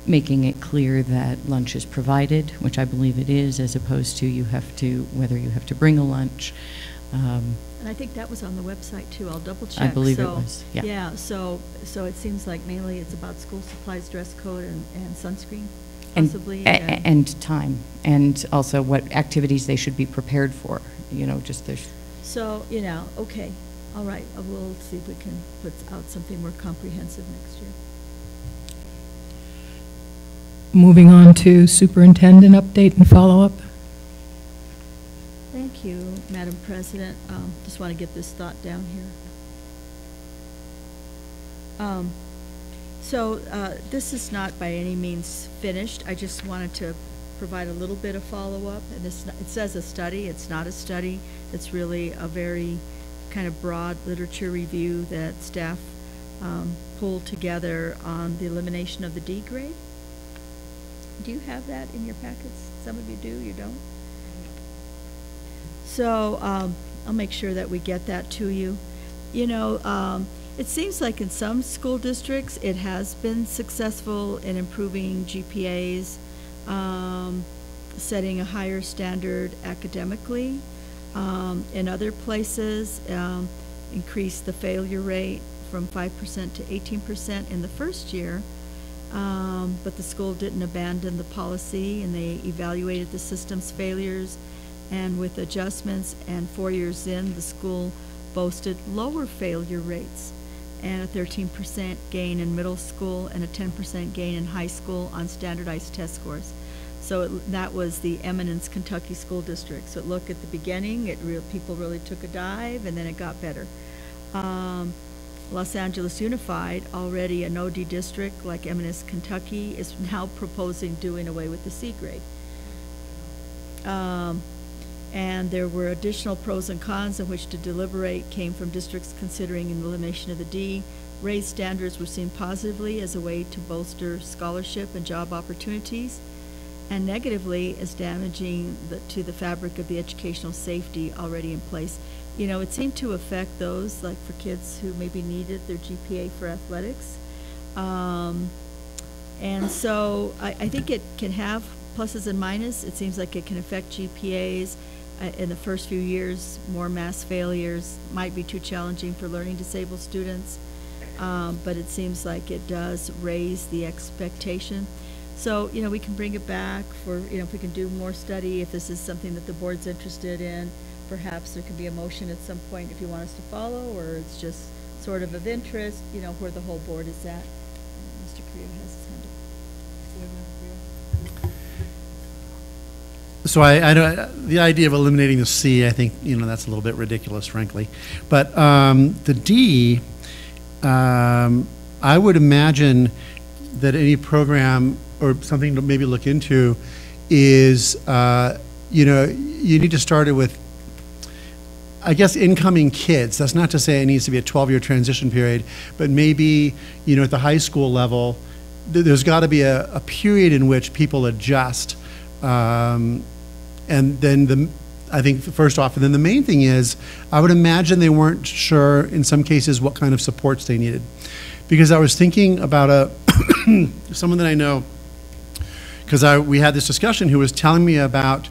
Making it clear that lunch is provided, which I believe it is, as opposed to whether you have to bring a lunch. And I think that was on the website too. I'll double check. I believe it was, yeah. Yeah, so it seems like mainly it's about school supplies, dress code, and sunscreen, possibly. And time, and also what activities they should be prepared for, you know, just there's. So, you know, okay, all right, we'll see if we can put out something more comprehensive next year. Moving on to superintendent update and follow-up. Thank you, Madam President. Just want to get this thought down here. So this is not by any means finished. I just wanted to provide a little bit of follow-up. And it says a study. It's not a study. It's really a very kind of broad literature review that staff pulled together on the elimination of the D grade. Do you have that in your packets? Some of you do, you don't? So I'll make sure that we get that to you. You know, it seems like in some school districts it has been successful in improving GPAs, setting a higher standard academically. In other places, increase the failure rate from 5% to 18% in the first year. But the school didn't abandon the policy, and they evaluated the system's failures, and with adjustments and 4 years in, the school boasted lower failure rates and a 13% gain in middle school and a 10% gain in high school on standardized test scores. So that was the Eminence Kentucky School District. So look, at the beginning, people really took a dive, and then it got better. Los Angeles Unified, already a no D district like M&S Kentucky, is now proposing doing away with the C grade. And there were additional pros and cons in which to deliberate came from districts considering an elimination of the D. Raised standards were seen positively as a way to bolster scholarship and job opportunities, and negatively as damaging to the fabric of the educational safety already in place. You know, it seemed to affect those, like for kids who maybe needed their GPA for athletics. And so I think it can have pluses and minuses. It seems like it can affect GPAs. In the first few years, more mass failures might be too challenging for learning disabled students, but it seems like it does raise the expectation. So, you know, we can bring it back for, you know, if we can do more study, if this is something that the board's interested in, perhaps there could be a motion at some point if you want us to follow, or it's just sort of interest, you know, where the whole board is at. Mr. Creo has his hand up. So I don't, the idea of eliminating the C, I think, you know, that's a little bit ridiculous, frankly. But the D, I would imagine that any program or something to maybe look into is, you know, you need to start it with, I guess, incoming kids. That's not to say it needs to be a 12-year transition period, but maybe, you know, at the high school level, there's got to be a period in which people adjust. And then I think first off, and then the main thing is, I would imagine they weren't sure in some cases what kind of supports they needed. Because I was thinking about someone that I know, because we had this discussion, who was telling me about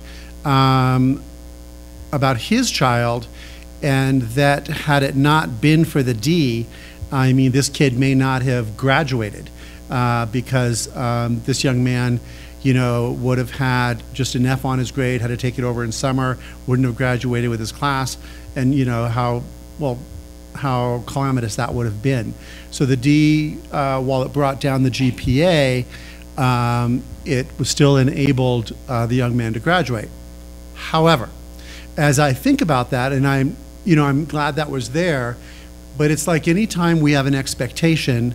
his child, and that had it not been for the D, I mean, this kid may not have graduated, because this young man, you know, would have had just an F on his grade, had to take it over in summer, wouldn't have graduated with his class, and you know how calamitous that would have been. So the D, while it brought down the GPA, it was still enabled the young man to graduate. However, as I think about that, and I'm glad that was there, but it's like any time we have an expectation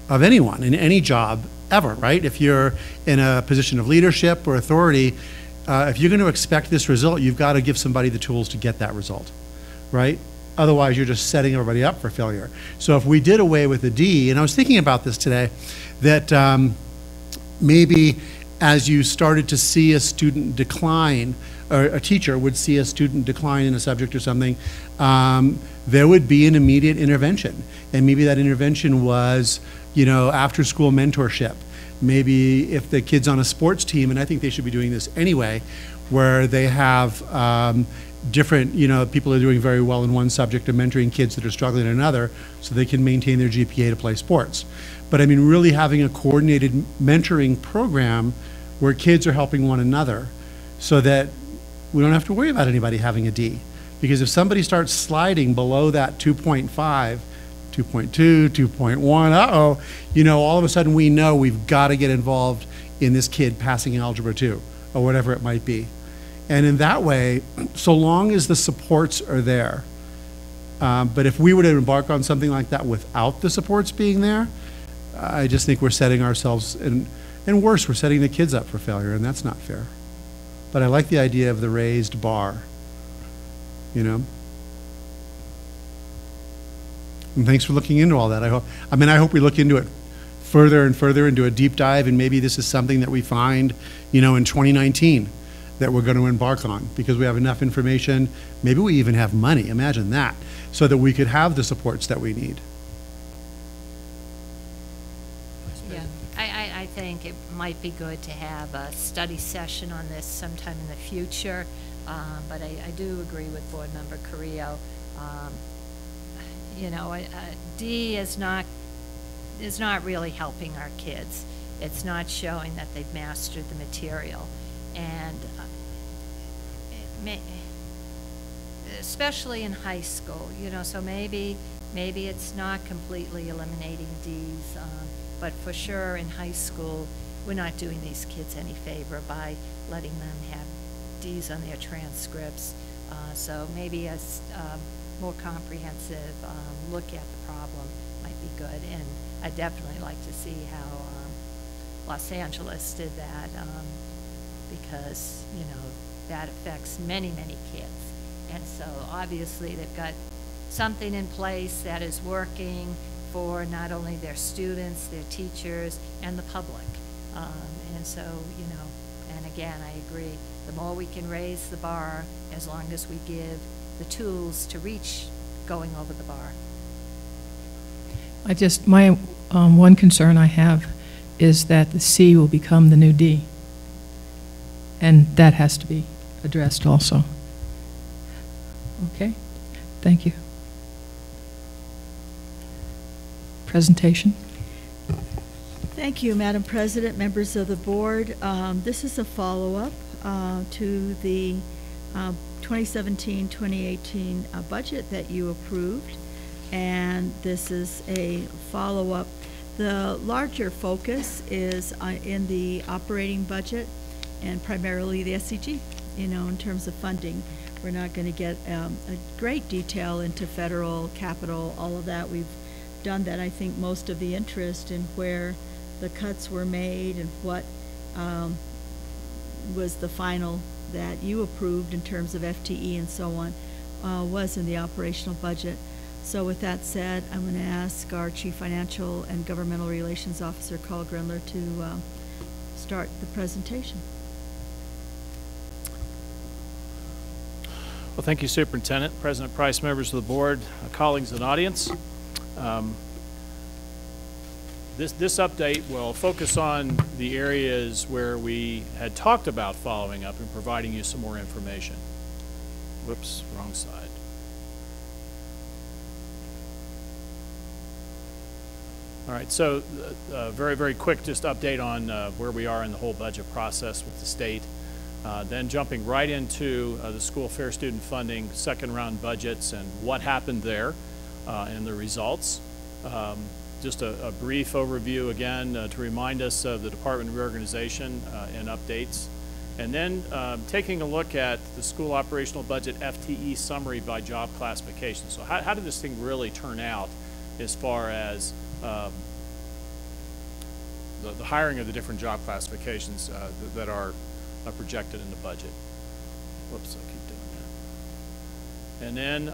of anyone in any job ever, right? If you're in a position of leadership or authority, if you're going to expect this result, you've got to give somebody the tools to get that result, right? Otherwise, you're just setting everybody up for failure. So if we did away with the D, and I was thinking about this today, that maybe as you started to see a student decline, or a teacher would see a student decline in a subject or something, there would be an immediate intervention. And maybe that intervention was, you know, after school mentorship. Maybe if the kid's on a sports team, and I think they should be doing this anyway, where they have different, you know, people are doing very well in one subject and mentoring kids that are struggling in another, so they can maintain their GPA to play sports. But I mean, really having a coordinated mentoring program where kids are helping one another, so that we don't have to worry about anybody having a D. Because if somebody starts sliding below that 2.5, 2.2, 2.1, uh-oh, you know, all of a sudden we know we've got to get involved in this kid passing Algebra 2, or whatever it might be. And in that way, so long as the supports are there, but if we were to embark on something like that without the supports being there, I just think we're setting ourselves, and worse, we're setting the kids up for failure, and that's not fair. But I like the idea of the raised bar, you know? And thanks for looking into all that. I hope we look into it further and further, and do a deep dive, and maybe this is something that we find, you know, in 2019 that we're going to embark on, because we have enough information, maybe we even have money, imagine that, so that we could have the supports that we need. Yeah, I think it might be good to have a study session on this sometime in the future, but I do agree with Board Member Carrillo. You know, D is not really helping our kids. It's not showing that they've mastered the material, and especially in high school, you know. So maybe it's not completely eliminating D's, but for sure in high school, we're not doing these kids any favor by letting them have D's on their transcripts. So maybe a more comprehensive look at the problem might be good. And I'd definitely like to see how Los Angeles did that, because, you know, that affects many, many kids. And so obviously they've got something in place that is working for not only their students, their teachers, and the public. And so, you know, and again, I agree, the more we can raise the bar, as long as we give the tools to reach going over the bar. My one concern I have is that the C will become the new D. And that has to be addressed also. Okay, thank you. Presentation. Thank you, Madam President, members of the board. This is a follow-up to the 2017-2018 budget that you approved, and this is a follow-up. The larger focus is in the operating budget and primarily the SCG, you know, in terms of funding. We're not going to get a great detail into federal capital, all of that. We've done that. I think most of the interest in where the cuts were made and what was the final that you approved in terms of FTE and so on was in the operational budget. So with that said, I'm going to ask our Chief Financial and Governmental Relations Officer, Carl Grindler, to start the presentation. Well, thank you, Superintendent, President Price, members of the board, colleagues and audience. This update will focus on the areas where we had talked about following up and providing you some more information. Whoops, wrong side. All right, so very, very quick just update on where we are in the whole budget process with the state. Then jumping right into the school fair student funding second round budgets and what happened there and the results. Just a brief overview again to remind us of the Department of Reorganization and updates. And then taking a look at the school operational budget FTE summary by job classification. So how did this thing really turn out as far as the hiring of the different job classifications that are projected in the budget. Whoops, I keep doing that. And then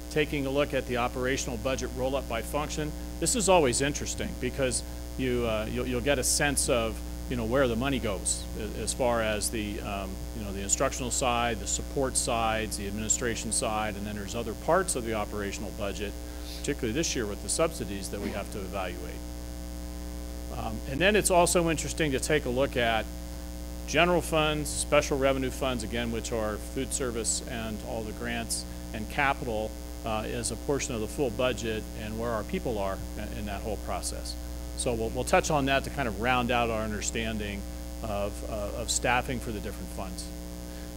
taking a look at the operational budget roll-up by function. This is always interesting because you'll get a sense of where the money goes as far as the the instructional side, the support sides, the administration side, and then there's other parts of the operational budget, particularly this year with the subsidies that we have to evaluate. And then it's also interesting to take a look at general funds, special revenue funds, again, which are food service and all the grants, and capital as a portion of the full budget and where our people are in that whole process. So we'll touch on that to kind of round out our understanding of staffing for the different funds.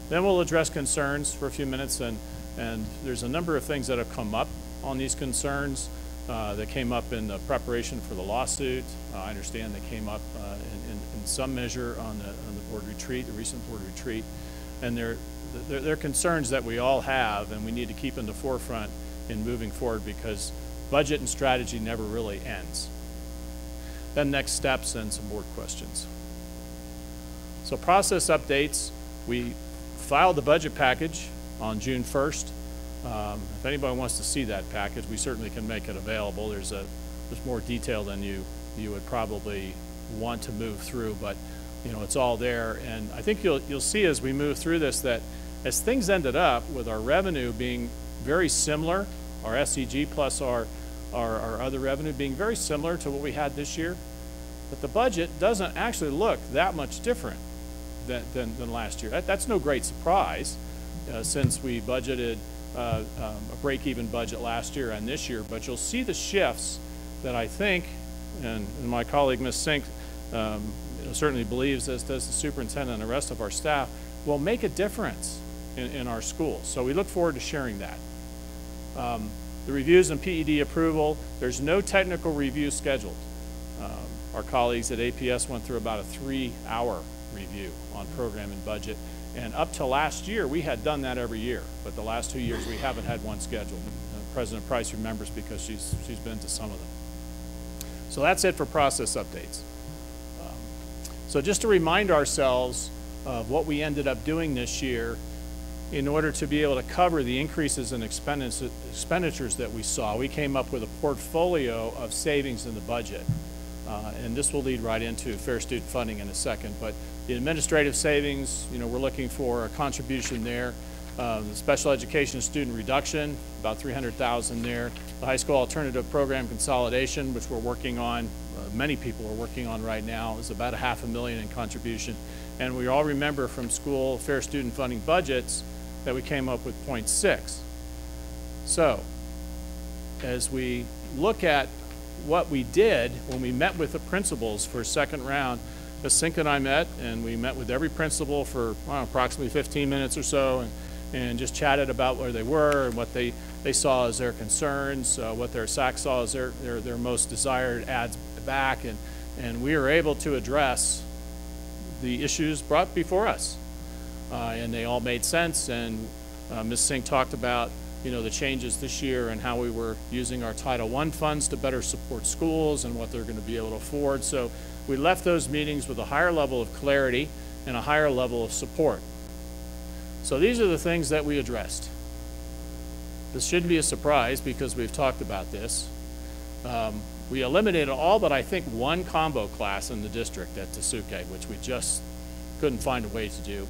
Then we'll address concerns for a few minutes, and there's a number of things that have come up on these concerns that came up in the preparation for the lawsuit. I understand they came up in some measure on the board retreat, the recent board retreat, and they're concerns that we all have and we need to keep in the forefront in moving forward because budget and strategy never really ends. Then next steps and some board questions. So process updates, we filed the budget package on June 1st. If anybody wants to see that package, we certainly can make it available. There's more detail than you would probably want to move through, but it's all there. And I think you'll see as we move through this that as things ended up with our revenue being very similar, our SCG plus our other revenue being very similar to what we had this year, but the budget doesn't actually look that much different than last year. That's no great surprise since we budgeted a break-even budget last year and this year, but you'll see the shifts that I think, and my colleague Ms. Sink certainly believes, as does the superintendent and the rest of our staff, will make a difference in our schools. So we look forward to sharing that. The reviews and PED approval, there's no technical review scheduled. Our colleagues at APS went through about a 3-hour review on program and budget, And up till last year, we had done that every year, but the last 2 years, we haven't had one scheduled. President Price remembers because she's been to some of them. So that's it for process updates. So just to remind ourselves of what we ended up doing this year in order to be able to cover the increases in expenditures that we saw, we came up with a portfolio of savings in the budget. And this will lead right into fair student funding in a second. But the administrative savings, we're looking for a contribution there. The special education student reduction, about $300,000 there. The high school alternative program consolidation, which we're working on, many people are working on right now, is about $500,000 in contribution. And we all remember from school fair student funding budgets that we came up with 0.6. So, as we look at what we did when we met with the principals for a second round, Ms. Sink and I met, and we met with every principal for approximately 15 minutes or so, and just chatted about where they were and what they saw as their concerns, what their SAC saw as their most desired adds back, and we were able to address the issues brought before us. And they all made sense, and Ms. Sink talked about the changes this year and how we were using our Title I funds to better support schools and what they're going to be able to afford. So we left those meetings with a higher level of clarity and a higher level of support. So these are the things that we addressed. This shouldn't be a surprise because we've talked about this. We eliminated all but I think one combo class in the district at Tasuke, which we just couldn't find a way to do.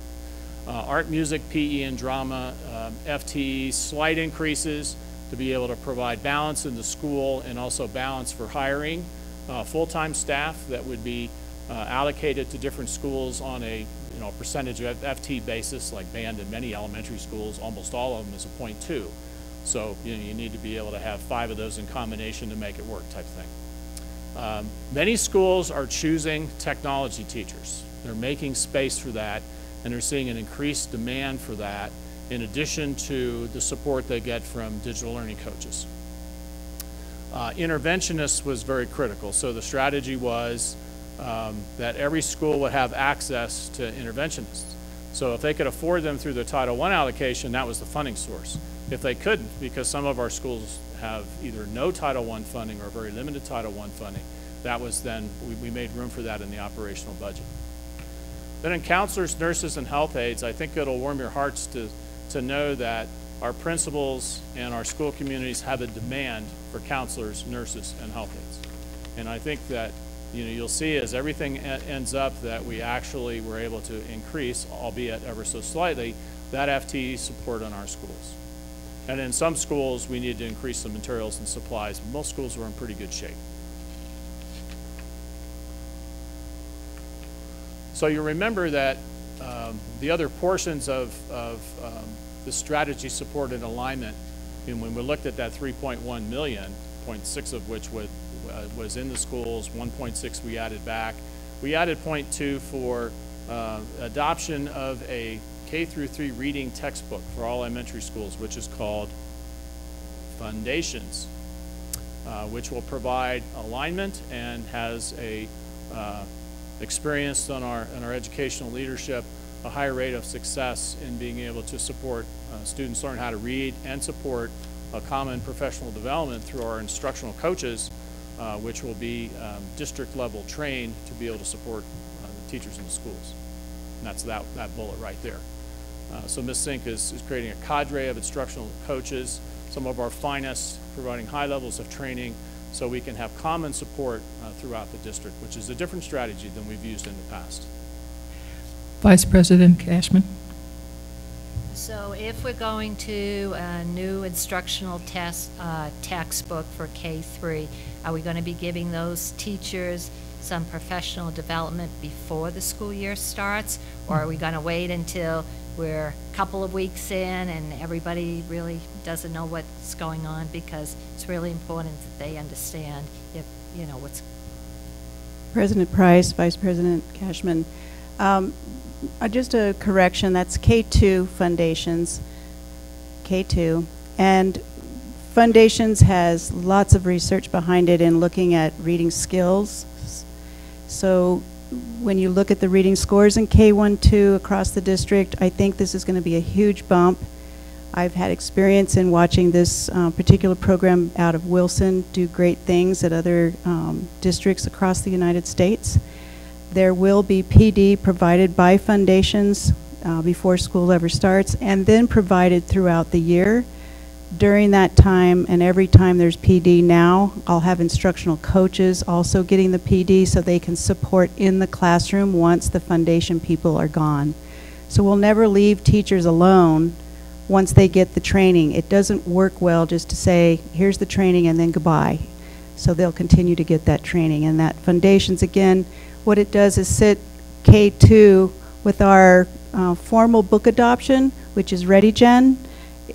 Art, music, PE, and drama, FTE, slight increases to be able to provide balance in the school and also balance for hiring full-time staff that would be allocated to different schools on a percentage of FT basis, like band in many elementary schools, almost all of them is a 0.2. So you need to be able to have 5 of those in combination to make it work type thing. Many schools are choosing technology teachers. They're making space for that, and they're seeing an increased demand for that in addition to the support they get from digital learning coaches. Interventionists was very critical. So the strategy was that every school would have access to interventionists. So if they could afford them through the Title I allocation, that was the funding source. If they couldn't, because some of our schools have either no Title I funding or very limited Title I funding, that was then, we made room for that in the operational budget. Then in counselors, nurses, and health aides, I think it'll warm your hearts to know that our principals and our school communities have a demand for counselors, nurses, and health aides. And I think that you'll see as everything ends up that we actually were able to increase, albeit ever so slightly, that FTE support on our schools. And in some schools, we need to increase the materials and supplies, but most schools were in pretty good shape. So you remember that the other portions of the strategy support and alignment, and when we looked at that 3.1 million, 0.6 of which was in the schools, 1.6 we added back. We added 0.2 for adoption of a K-3 reading textbook for all elementary schools, which is called Foundations, which will provide alignment and has a experienced on our educational leadership a higher rate of success in being able to support students learn how to read and support a common professional development through our instructional coaches, which will be district level trained to be able to support the teachers in the schools. And that's that bullet right there. So Ms. Sink is creating a cadre of instructional coaches, some of our finest, providing high levels of training so we can have common support throughout the district, which is a different strategy than we've used in the past. Vice President Cashman. So if we're going to a new instructional textbook for K-3, are we going to be giving those teachers some professional development before the school year starts, or are we going to wait until we're a couple of weeks in and everybody really doesn't know what's going on, because it's really important that they understand what's. President Price, Vice President Cashman, just a correction, that's K2 Foundations, K2, and Foundations has lots of research behind it in looking at reading skills. So when you look at the reading scores in K-1-2 across the district, I think this is going to be a huge bump. I've had experience in watching this particular program out of Wilson do great things at other districts across the United States. There will be PD provided by foundations before school ever starts, and then provided throughout the year. During that time, and every time there's PD now, I'll have instructional coaches also getting the PD so they can support in the classroom once the foundation people are gone. So we'll never leave teachers alone once they get the training. It doesn't work well just to say, here's the training and then goodbye. So they'll continue to get that training. And that foundations, again, what it does is sit K-2 with our formal book adoption, which is ReadyGen.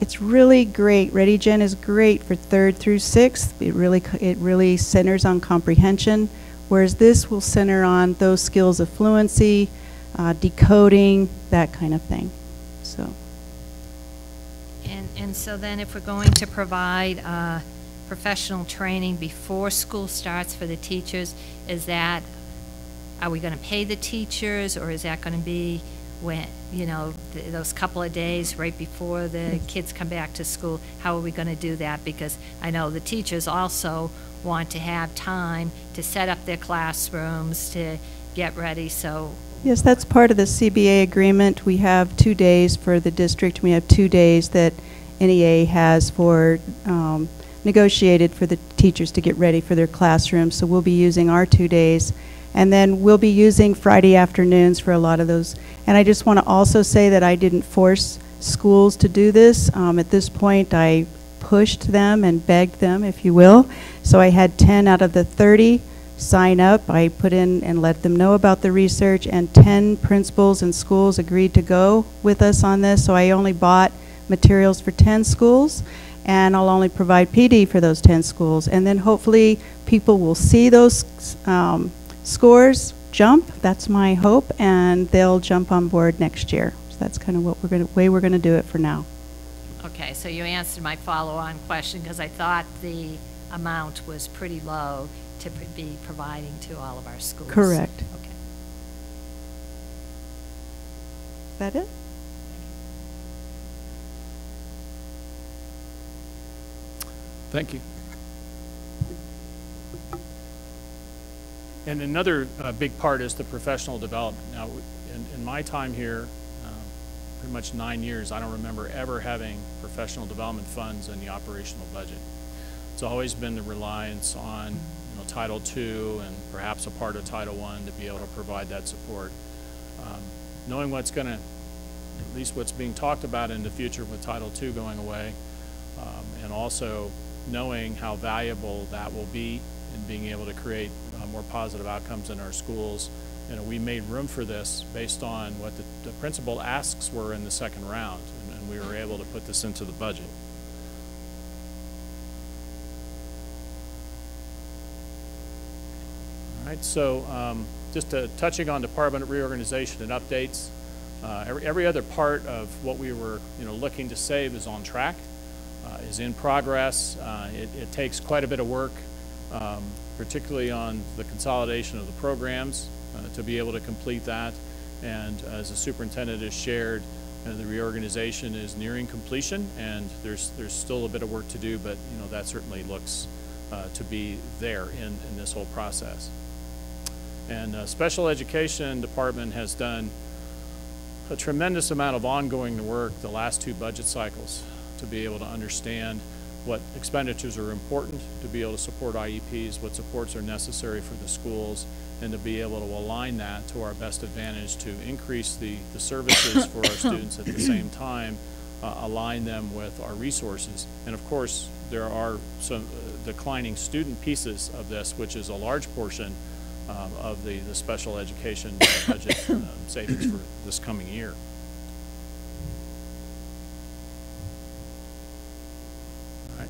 It's really great. ReadyGen is great for 3rd through 6th. It really centers on comprehension, whereas this will center on those skills of fluency, decoding, that kind of thing. So. And so then if we're going to provide professional training before school starts for the teachers, are we going to pay the teachers, or is that going to be when, you know, those couple of days right before the kids come back to school? How are we going to do that? Because I know the teachers also want to have time to set up their classrooms, to get ready, so. Yes, that's part of the CBA agreement. We have 2 days for the district. We have 2 days that NEA has for negotiated for the teachers to get ready for their classrooms. So we'll be using our 2 days. And then we'll be using Friday afternoons for a lot of those. And I just want to also say that I didn't force schools to do this. At this point, I pushed them and begged them, if you will. So I had 10 out of the 30 sign up. I put in and let them know about the research, and 10 principals and schools agreed to go with us on this. So I only bought materials for 10 schools, and I'll only provide PD for those 10 schools. And then hopefully people will see those scores jump. That's my hope, and they'll jump on board next year. So that's kind of what way we're going to do it for now. Okay, so you answered my follow-on question, because I thought the amount was pretty low to be providing to all of our schools. Correct. Okay. Is that it? Thank you. And another big part is the professional development. Now, in my time here, pretty much 9 years, I don't remember ever having professional development funds in the operational budget. It's always been the reliance on, you know, Title II and perhaps a part of Title I to be able to provide that support. Knowing what's going to, at least what's being talked about in the future with Title II going away, and also knowing how valuable that will be in being able to create more positive outcomes in our schools. You know, we made room for this based on what the principal asks were in the second round, and we were able to put this into the budget. All right, so just touching on department reorganization and updates. Every other part of what we were, you know, looking to save is on track, is in progress. It takes quite a bit of work, particularly on the consolidation of the programs, to be able to complete that. And as the superintendent has shared, the reorganization is nearing completion, and there's still a bit of work to do, but you know, that certainly looks to be there in this whole process. And special education department has done a tremendous amount of ongoing work the last 2 budget cycles to be able to understand what expenditures are important to be able to support IEPs, what supports are necessary for the schools, and to be able to align that to our best advantage to increase the services for our students at the same time, align them with our resources. And of course, there are some declining student pieces of this, which is a large portion of the special education budget savings for this coming year. All right,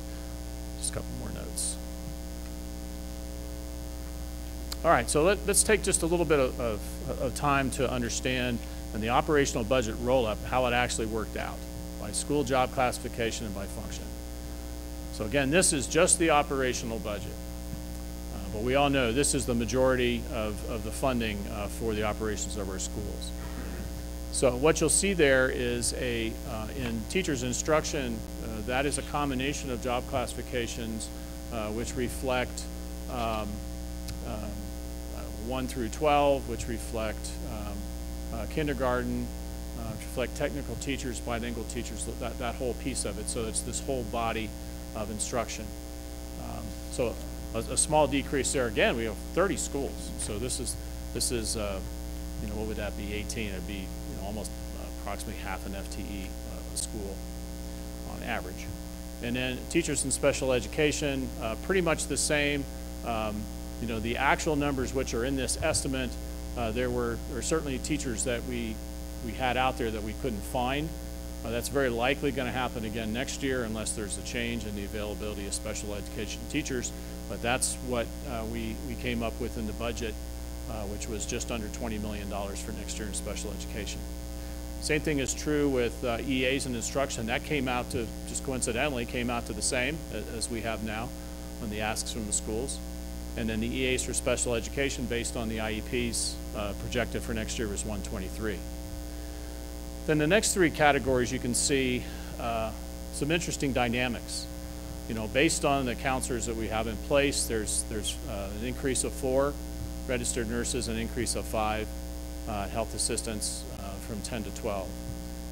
just a couple more notes. All right, so let's take just a little bit of time to understand in the operational budget roll-up how it actually worked out by school job classification and by function. So again, this is just the operational budget. But we all know this is the majority of the funding for the operations of our schools. So what you'll see there is in teachers instruction, that is a combination of job classifications which reflect 1 through 12, which reflect kindergarten, reflect technical teachers, bilingual teachers, that whole piece of it. So it's this whole body of instruction. So a small decrease there. Again, we have 30 schools. So this is you know, what would that be? 18. It'd be, you know, almost approximately half an FTE a school on average. And then teachers in special education, pretty much the same. You know, the actual numbers which are in this estimate, there were certainly teachers that we had out there that we couldn't find. That's very likely going to happen again next year unless there's a change in the availability of special education teachers. But that's what we came up with in the budget, which was just under $20 million for next year in special education. Same thing is true with EAs and instruction. That came out to, just coincidentally, came out to the same as we have now on the asks from the schools. And then the EAs for special education based on the IEPs projected for next year was 123. Then the next three categories you can see some interesting dynamics. You know, based on the counselors that we have in place, there's an increase of 4 registered nurses, an increase of 5 health assistants from 10 to 12.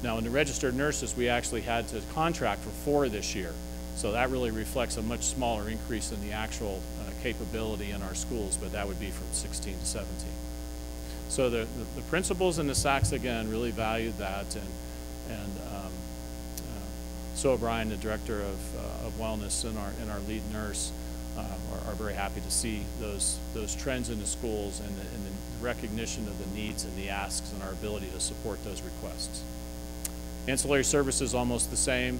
Now in the registered nurses, we actually had to contract for 4 this year. So that really reflects a much smaller increase in the actual capability in our schools, but that would be from 16 to 17. So the principals and the SACs, again, really valued that, and Sue O'Brien, the director of wellness, and our lead nurse are very happy to see those trends in the schools and the recognition of the needs and the asks and our ability to support those requests. Ancillary services almost the same.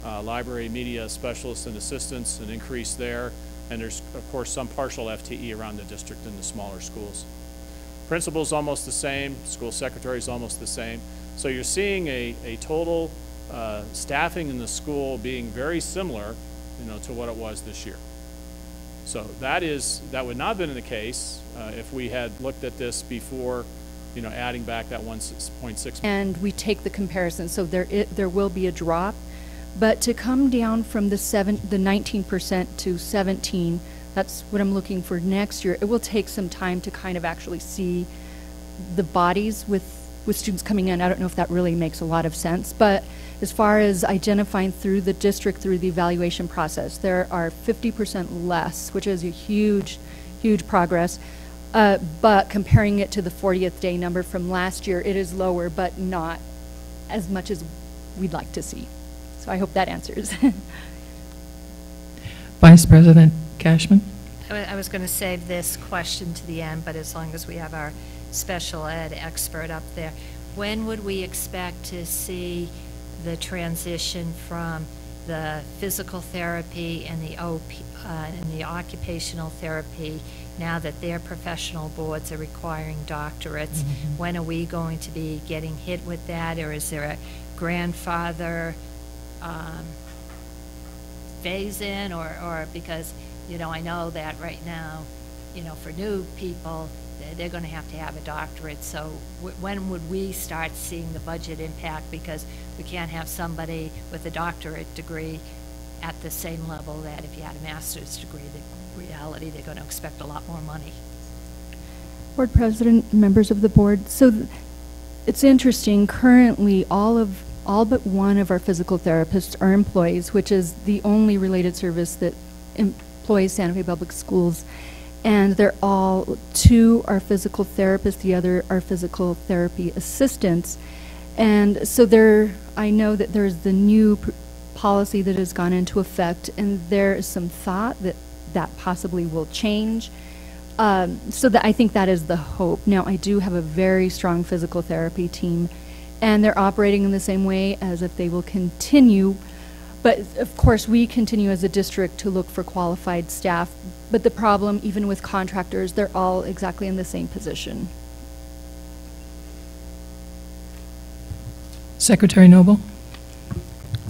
Library, media specialists and assistants, an increase there, and there's of course some partial FTE around the district in the smaller schools. Principals almost the same, school secretaries almost the same. So you're seeing a total staffing in the school being very similar, you know, to what it was this year. So that would not have been the case if we had looked at this before, you know, adding back that 1.6. And we take the comparison, so there will be a drop, but to come down from the 19% to 17%, that's what I'm looking for next year. It will take some time to kind of actually see the bodies with students coming in. I don't know if that really makes a lot of sense, but as far as identifying through the district, through the evaluation process, there are 50% less, which is a huge, huge progress. But comparing it to the 40th day number from last year, it is lower, but not as much as we'd like to see. So I hope that answers. Vice President Cashman? I was going to save this question to the end, but as long as we have our special ed expert up there, when would we expect to see the transition from the physical therapy and the occupational therapy, now that their professional boards are requiring doctorates? Mm-hmm. When are we going to be getting hit with that, or is there a grandfather phase in, or because, you know, I know that right now, you know, for new people, they're going to have a doctorate. So when would we start seeing the budget impact? Because we can't have somebody with a doctorate degree at the same level that if you had a master's degree. The reality, they're going to expect a lot more money. Board President, members of the board, so it's interesting. Currently, all but one of our physical therapists are employees, which is the only related service that employs Santa Fe Public Schools. And they're all, 2 are physical therapists, the other are physical therapy assistants. And so I know that there's the new policy that has gone into effect, and there is some thought that possibly will change. So that I think that is the hope. Now, I do have a very strong physical therapy team, and they're operating in the same way as if they will continue. But of course, we continue as a district to look for qualified staff. But the problem, even with contractors, they're all exactly in the same position. Secretary Noble?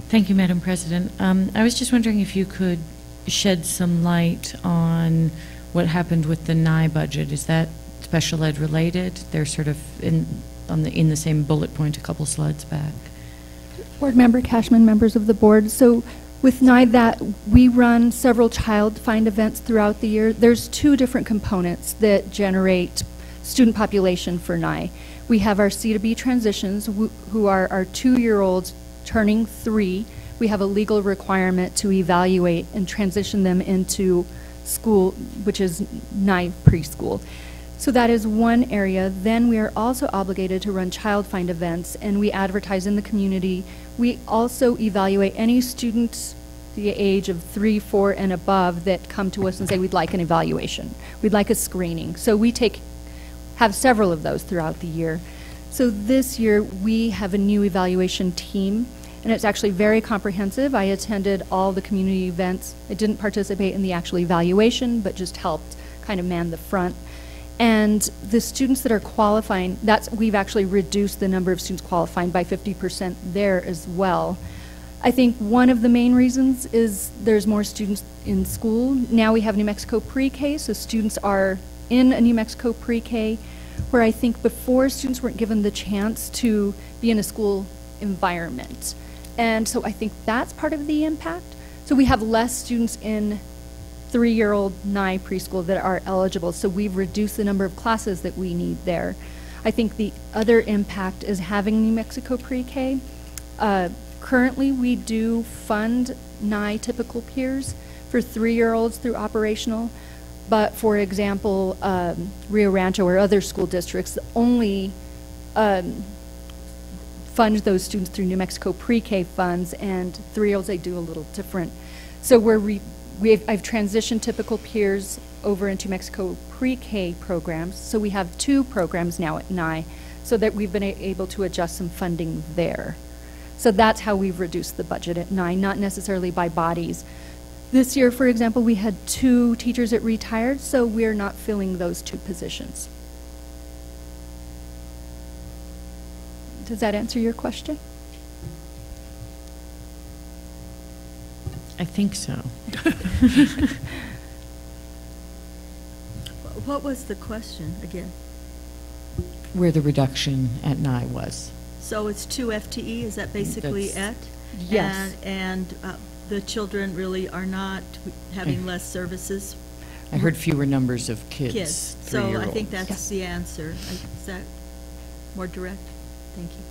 Thank you, Madam President. I was just wondering if you could shed some light on What happened with the NIE budget? Is that special ed related? They're sort of in the same bullet point a couple slides back. Board Member Cashman, members of the board. So with NIE, that we run several child find events throughout the year. There's two different components that generate student population for NIE. We have our C2B transitions, who are our 2-year-olds turning 3. We have a legal requirement to evaluate and transition them into school, which is NIE preschool. So that is one area. Then we are also obligated to run child find events, and we advertise in the community. We also evaluate any students the age of 3, 4, and above that come to us and say, we'd like an evaluation. We'd like a screening. So we have several of those throughout the year. So this year we have a new evaluation team, and it's actually very comprehensive. I attended all the community events. I didn't participate in the actual evaluation, but just helped kind of man the front. And the students that are qualifying, we've actually reduced the number of students qualifying by 50% there as well. I think one of the main reasons is there's more students in school. Now we have New Mexico pre-K, so students are in a New Mexico pre-K, where I think before students weren't given the chance to be in a school environment. And so I think that's part of the impact. So we have less students in 3-year-old NIE preschool that are eligible, so we've reduced the number of classes that we need there. I think the other impact is having New Mexico pre-K. Currently, we do fund NIE typical peers for 3-year-olds through operational, but for example, Rio Rancho or other school districts only fund those students through New Mexico pre-K funds, and 3-year-olds, they do a little different. So I've transitioned typical peers over into Mexico pre-K programs, so we have 2 programs now at NIE, so that we've been able to adjust some funding there. So that's how we've reduced the budget at NIE, not necessarily by bodies. This year, for example, we had 2 teachers that retired, so we're not filling those 2 positions. Does that answer your question? I think so. What was the question again? Where the reduction at NIE was. So it's 2 FTE, is that basically it? Yes. And the children really are not having less services? I heard fewer numbers of kids. So I think that's the answer. Is that more direct? Thank you.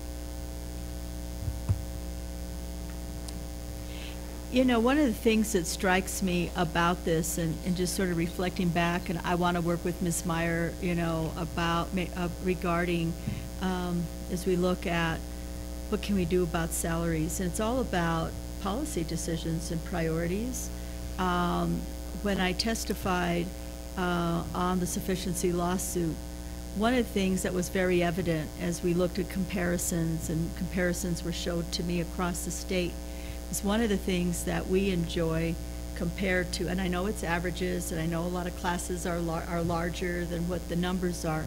You know, one of the things that strikes me about this, and just sort of reflecting back, and I want to work with Ms. Meyer, you know, about regarding as we look at what can we do about salaries, and it's all about policy decisions and priorities. When I testified on the sufficiency lawsuit, one of the things that was very evident as we looked at comparisons, and comparisons were showed to me across the state, is one of the things that we enjoy compared to, and I know it's averages, and I know a lot of classes are larger than what the numbers are,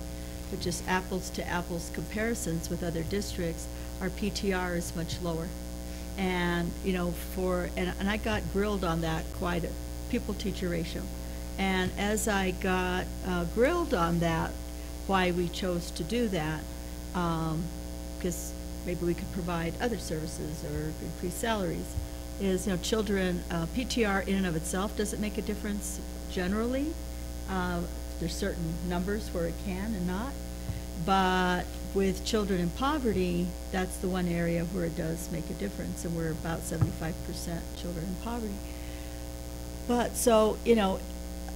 but just apples to apples comparisons with other districts, our PTR is much lower. And, you know, and I got grilled on that quite a pupil-teacher ratio. And as I got grilled on that, why we chose to do that, because maybe we could provide other services or increase salaries, is, you know, children, PTR in and of itself doesn't make a difference generally. There's certain numbers where it can and not. But with children in poverty, that's the one area where it does make a difference, and we're about 75% children in poverty. But so, you know,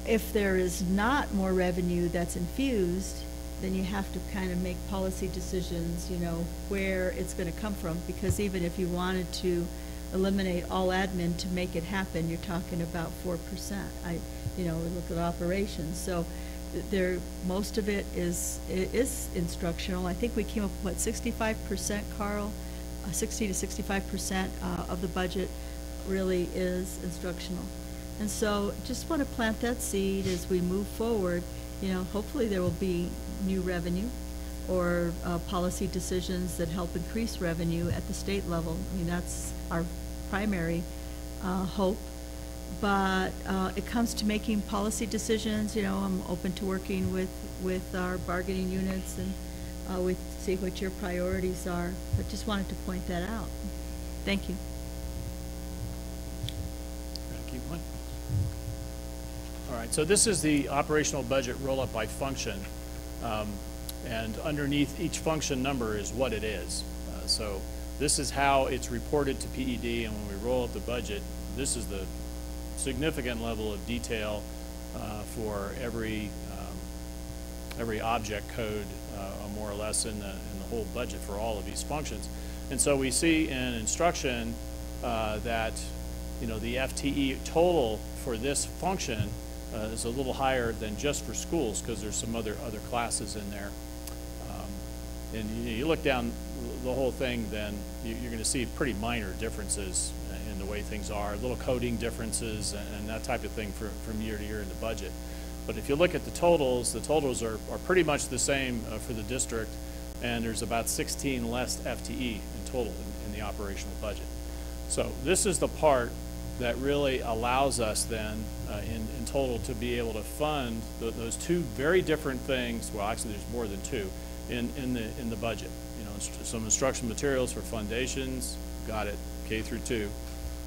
if there is not more revenue that's infused, then you have to kind of make policy decisions, you know, where it's going to come from, because even if you wanted to eliminate all admin to make it happen, you're talking about 4%. You know, we look at operations. So most of it is instructional. I think we came up with, what, 65%, Carl? 60 to 65% of the budget really is instructional. And so just want to plant that seed as we move forward. You know, hopefully there will be new revenue or policy decisions that help increase revenue at the state level. I mean, that's our primary hope. but it comes to making policy decisions, you know, I'm open to working with our bargaining units and see what your priorities are, but just wanted to point that out. Thank you. Thank you, Mike. All right, so this is the operational budget roll-up by function, and underneath each function number is what it is. So this is how it's reported to PED, and when we roll up the budget, this is the significant level of detail for every object code, more or less in the whole budget for all of these functions. And so we see in instruction that, you know, the FTE total for this function is a little higher than just for schools, because there's some other classes in there. And you look down the whole thing, then you're going to see pretty minor differences in the way things are, little coding differences and that type of thing from year to year in the budget. But if you look at the totals are pretty much the same for the district, and there's about 16 less FTE in total in the operational budget. So this is the part that really allows us then in total to be able to fund those two very different things. Well, actually there's more than two in the budget. You know, some instructional materials for foundations, got it, K through 2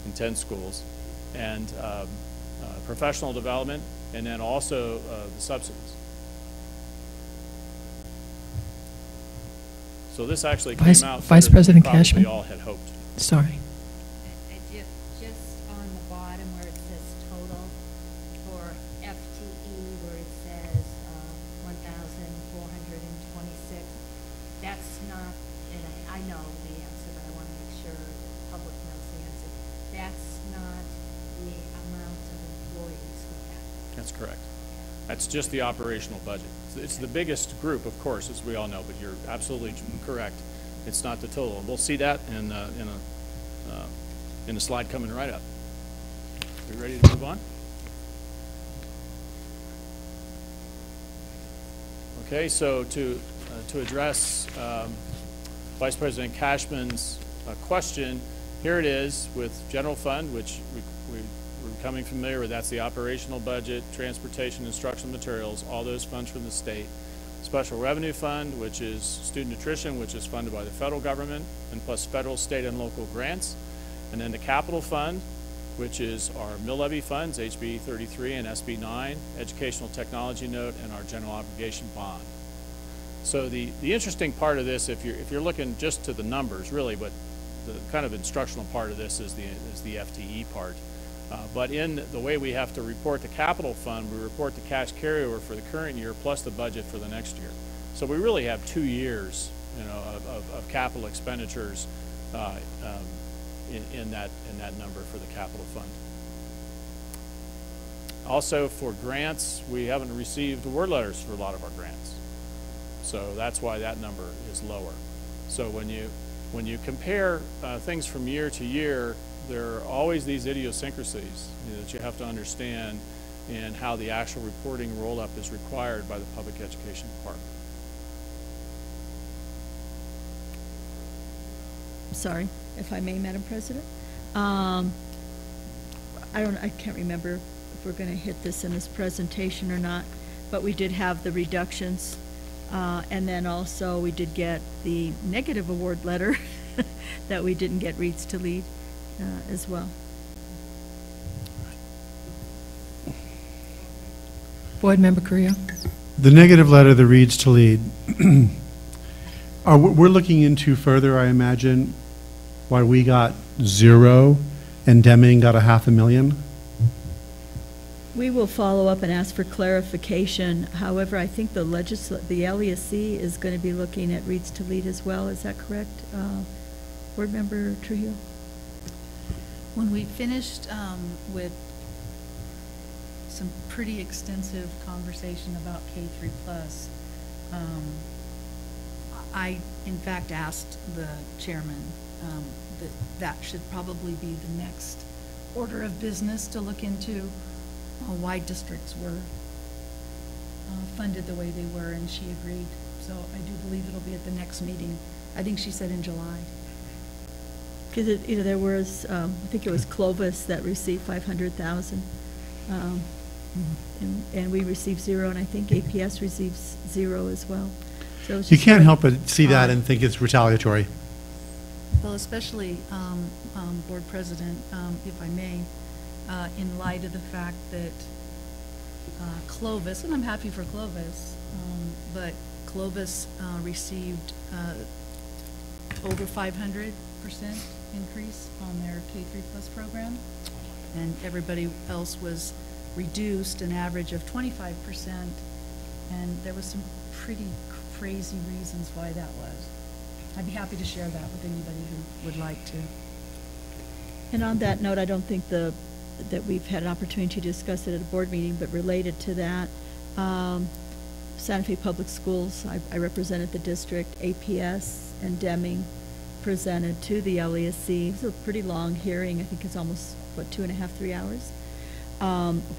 in 10 schools, and professional development, and then also the subsidies. So this actually came out Vice better President than probably Cashman. all had hoped. Sorry. Just on the bottom where it says total for FTE, where it says 1,426, that's not, and I know the answer, but I want to make sure the public knows the answer. That's not the amount of employees we have. That's correct. That's just the operational budget. It's the biggest group, of course, as we all know, but you're absolutely correct. It's not the total. And we'll see that in a slide coming right up. Are we ready to move on? Okay, so to address Vice President Cashman's question, here it is with general fund, which we're becoming familiar with. That's the operational budget, transportation, instructional materials, all those funds from the state. Special revenue fund, which is student nutrition, which is funded by the federal government, and plus federal, state, and local grants. And then the capital fund, which is our mill levy funds, HB 33 and SB 9, educational technology note, and our general obligation bond. So the interesting part of this, if you're looking just to the numbers, really, but the kind of instructional part of this is the FTE part. But in the way we have to report the capital fund, we report the cash carryover for the current year plus the budget for the next year. So we really have 2 years, you know, of capital expenditures in that number for the capital fund. Also for grants, we haven't received award letters for a lot of our grants. So that's why that number is lower. So when you compare things from year to year, there are always these idiosyncrasies, you know, that you have to understand in how the actual reporting roll-up is required by the Public Education Department. Sorry, if I may, Madam President. I can't remember if we're going to hit this in this presentation or not, but we did have the reductions, and then also we did get the negative award letter that we didn't get Reads to Lead as well. Board Member Carrillo. The negative letter that reads to lead, we're looking into further, I imagine, why we got 0 and Deming got $500,000. We will follow up and ask for clarification. However, I think the LESC is going to be looking at Reads to Lead as well. Is that correct, Board Member Trujillo? When we finished with some pretty extensive conversation about K3+, I in fact asked the chairman that should probably be the next order of business to look into why districts were funded the way they were, and she agreed. So I do believe it'll be at the next meeting. I think she said in July. Because there was, I think it was Clovis that received 500,000, and we received 0, and I think APS receives 0 as well. So it's You just can't sort help of but see that odd. and think it's retaliatory. Well, especially, Board President, if I may, in light of the fact that Clovis, and I'm happy for Clovis, but Clovis received over 500% increase on their K3+ program, and everybody else was reduced an average of 25%, and there was some pretty crazy reasons why that was. I'd be happy to share that with anybody who would like to. And on that note, I don't think that we've had an opportunity to discuss it at a board meeting, but related to that, Santa Fe Public Schools, I represented the district, APS and Deming presented to the LESC. It was a pretty long hearing. I think it's almost, 2.5, 3 hours,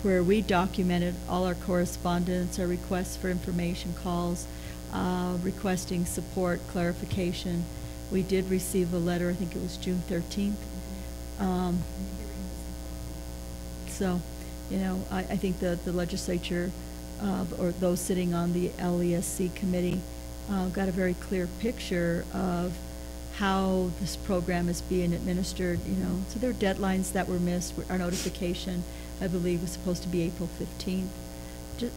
where we documented all our correspondence, our requests for information, calls, requesting support, clarification. We did receive a letter, I think it was June 13th. So, I think the legislature, or those sitting on the LESC committee, got a very clear picture of how this program is being administered, So there are deadlines that were missed. Our notification, I believe, was supposed to be April 15th.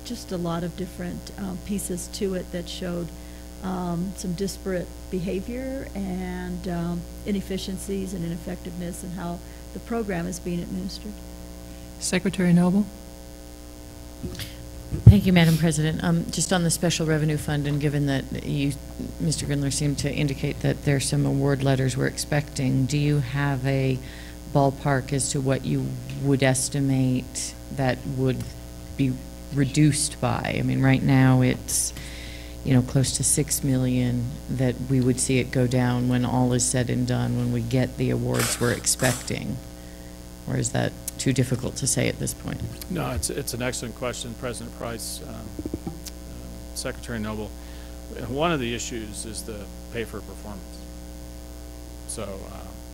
Just a lot of different pieces to it that showed some disparate behavior and inefficiencies and ineffectiveness in how the program is being administered. Secretary Noble? Thank you, Madam President. Just on the special revenue fund, and given that you, Mr. Grindler, seemed to indicate that there's some award letters we're expecting, do you have a ballpark as to what you would estimate that would be reduced by? I mean, right now it's, close to $6 million that we would see it go down when all is said and done, when we get the awards we're expecting. Or is that too difficult to say at this point? No, it's an excellent question, President Price, Secretary Noble. One of the issues is the pay for performance. So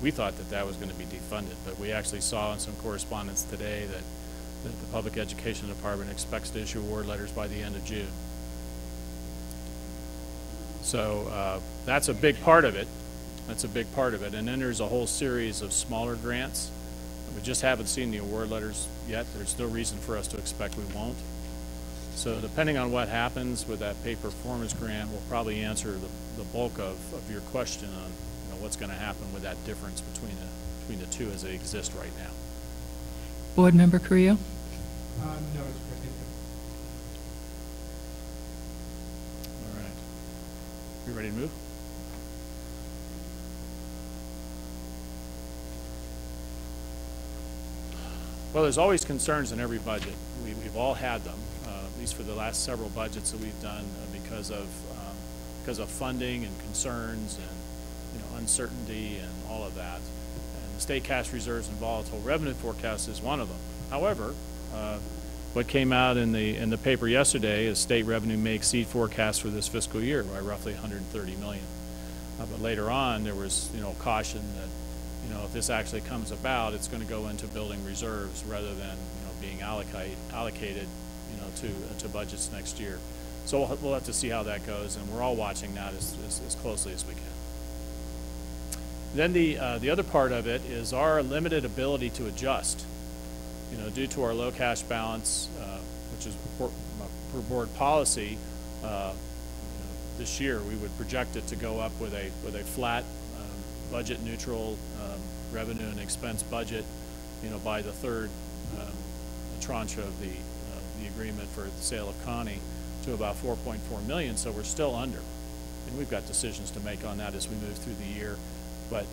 we thought that was going to be defunded, but we actually saw in some correspondence today that the Public Education Department expects to issue award letters by the end of June. So that's a big part of it. That's a big part of it. And then there's a whole series of smaller grants. We just haven't seen the award letters yet. There's no reason for us to expect we won't. So depending on what happens with that pay performance grant, we'll probably answer the bulk of your question on what's going to happen with that difference between the two as they exist right now. Board Member Carrillo? No, it's President. All right. You ready to move? Well, there's always concerns in every budget. We've all had them, at least for the last several budgets that we've done, because of funding and concerns and uncertainty and all of that. And the state cash reserves and volatile revenue forecast is one of them. However, what came out in the paper yesterday is state revenue may exceed forecast for this fiscal year by roughly $130 million. But later on, there was caution that if this actually comes about, it's going to go into building reserves rather than being allocated to budgets next year. So we'll have to see how that goes, and we're all watching that as closely as we can. Then the other part of it is our limited ability to adjust. Due to our low cash balance, which is per board policy, this year we would project it to go up with a flat budget neutral revenue and expense budget, by the third tranche of the agreement for the sale of Connie to about 4.4 million. So we're still under, and we've got decisions to make on that as we move through the year. But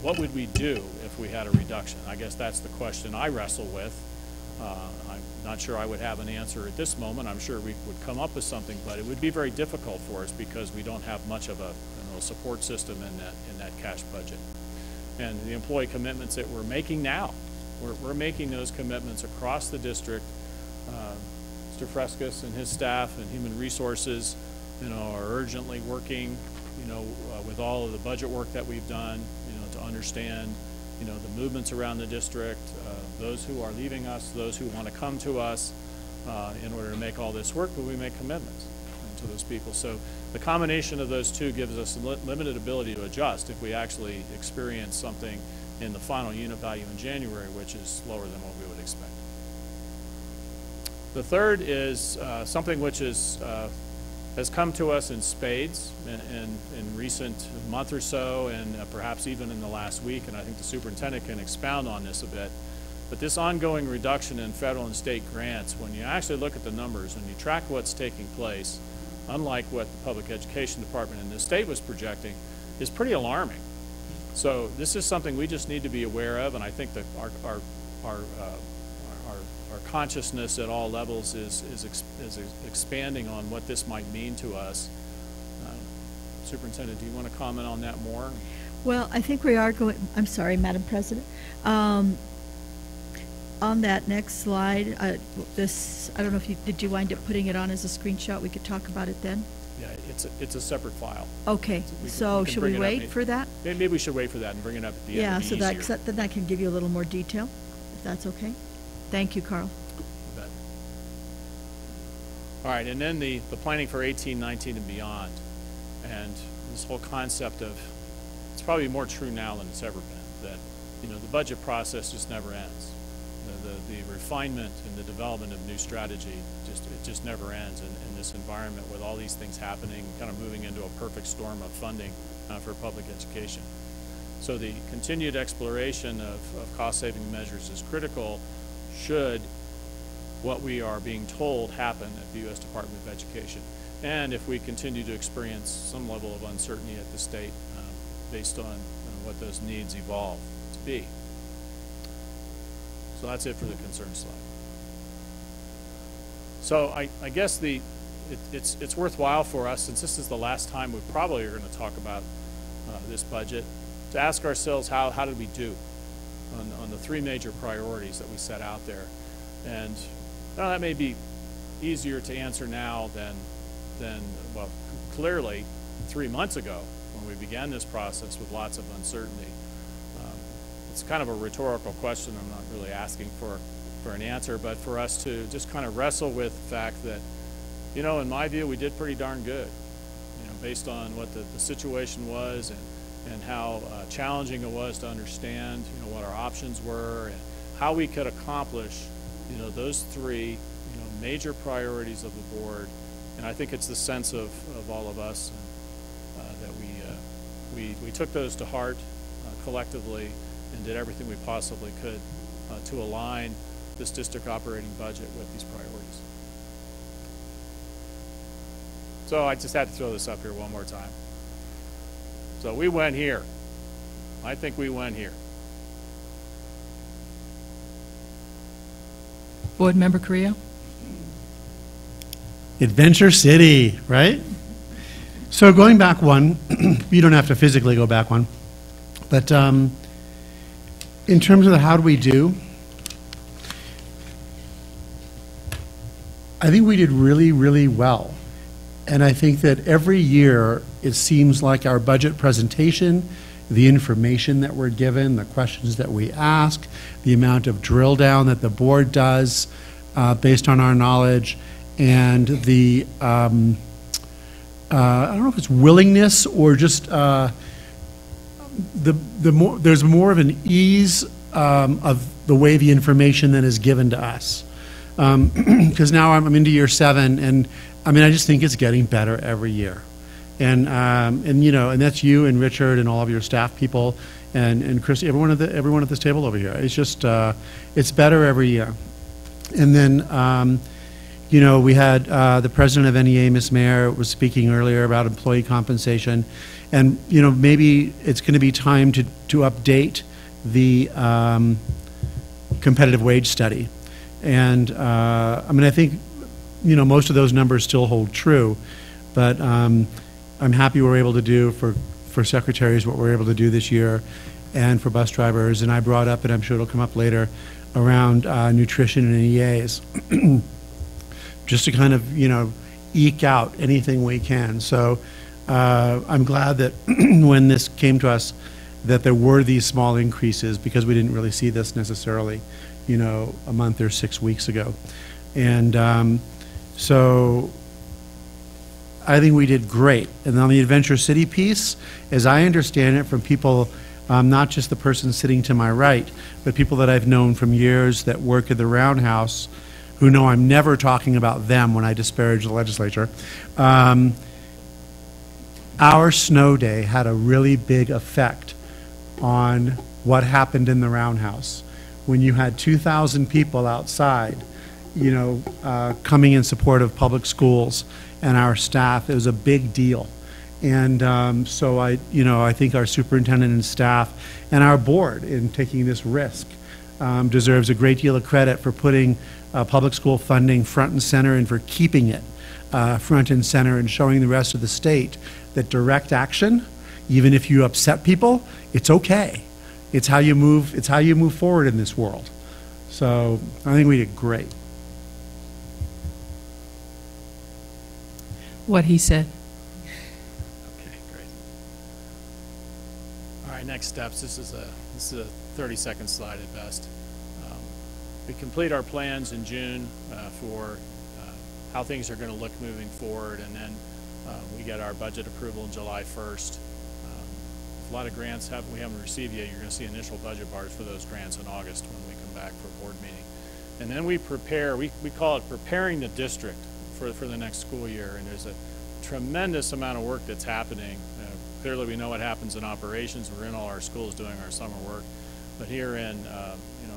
what would we do if we had a reduction? I guess that's the question I wrestle with. I'm not sure I would have an answer at this moment. I'm sure we would come up with something, but it would be very difficult for us because we don't have much of a support system in that cash budget. And the employee commitments that we're making now, we're making those commitments across the district. Mr. Frescus and his staff and Human Resources, are urgently working, with all of the budget work that we've done, to understand, you know, the movements around the district, those who are leaving us, those who want to come to us in order to make all this work, but we make commitments to those people. So the combination of those two gives us limited ability to adjust if we actually experience something in the final unit value in January, which is lower than what we would expect. The third is something which is has come to us in spades in recent month or so, and perhaps even in the last week, and I think the superintendent can expound on this a bit. But this ongoing reduction in federal and state grants, when you actually look at the numbers and you track what's taking place, unlike what the public education department in the state was projecting, is pretty alarming. So this is something we just need to be aware of, and I think that our consciousness at all levels is expanding on what this might mean to us. Superintendent, do you want to comment on that more? Well, I think we are going, I'm sorry, Madam President. On that next slide, this, I don't know if you, did you wind up putting it on as a screenshot? We could talk about it then? Yeah, it's a separate file. Okay, so should we wait for that? Maybe we should wait for that and bring it up at the end. Yeah, so then I can give you a little more detail, if that's okay. Thank you, Carl. You bet. All right, and then the planning for 18, 19, and beyond. And this whole concept of, it's probably more true now than it's ever been, that, you know, the budget process just never ends. The refinement and the development of new strategy, it just never ends in this environment with all these things happening, kind of moving into a perfect storm of funding for public education. So the continued exploration of cost-saving measures is critical should what we are being told happen at the U.S. Department of Education. And if we continue to experience some level of uncertainty at the state based on what those needs evolve to be. So that's it for the concern slide. So I guess it's worthwhile for us, since this is the last time we probably are going to talk about this budget, to ask ourselves how did we do on the three major priorities that we set out there. And that may be easier to answer now than well, clearly 3 months ago when we began this process with lots of uncertainty. It's kind of a rhetorical question. I'm not really asking for an answer, but for us to just kind of wrestle with the fact that, you know, in my view, we did pretty darn good, you know, based on what the situation was and how challenging it was to understand, you know, what our options were and how we could accomplish, you know, those three, you know, major priorities of the board. And I think it's the sense of all of us that we took those to heart collectively and did everything we possibly could to align this district operating budget with these priorities. So I just had to throw this up here one more time. So we went here. I think we went here. Board Member Carrillo? Adventure City, right? So going back one, you don't have to physically go back one, but in terms of the how do we do, I think we did really, really well. And I think that every year it seems like our budget presentation, the information that we're given, the questions that we ask, the amount of drill down that the board does based on our knowledge, and the, I don't know if it's willingness or just there's more of an ease of the way the information then is given to us. Because now I'm into year 7, and I mean, I just think it's getting better every year. And you know, and that's you and Richard and all of your staff people and Chris, everyone at this table over here. It's just, it's better every year. And then, you know, we had the president of NEA, Ms. Mayer, was speaking earlier about employee compensation. And, you know, maybe it's going to be time to update the competitive wage study. And, I mean, I think, you know, most of those numbers still hold true. But I'm happy we're able to do for secretaries what we're able to do this year and for bus drivers. And I brought up, and I'm sure it'll come up later, around nutrition and EAs. Just to kind of, you know, eke out anything we can. So I'm glad that when this came to us that there were these small increases because we didn't really see this necessarily, you know, a month or 6 weeks ago. And so I think we did great. And on the Adventure City piece, as I understand it from people, not just the person sitting to my right, but people that I've known from years that work at the Roundhouse, who know I'm never talking about them when I disparage the legislature. Our snow day had a really big effect on what happened in the Roundhouse. When you had 2,000 people outside, you know, coming in support of public schools and our staff, it was a big deal. And so I think our superintendent and staff and our board in taking this risk deserves a great deal of credit for putting public school funding front and center and for keeping it front and center and showing the rest of the state that direct action, even if you upset people, it's okay. It's how you move. It's how you move forward in this world. So I think we did great. What he said. Okay, great. All right, next steps. This is a 30-second slide at best. We complete our plans in June for how things are going to look moving forward, and then we get our budget approval on July 1st. A lot of grants we haven't received yet. You're going to see initial budget bars for those grants in August when we come back for a board meeting. And then we prepare, we call it preparing the district for the next school year, and there's a tremendous amount of work that's happening. Clearly we know what happens in operations. We're in all our schools doing our summer work. But here in,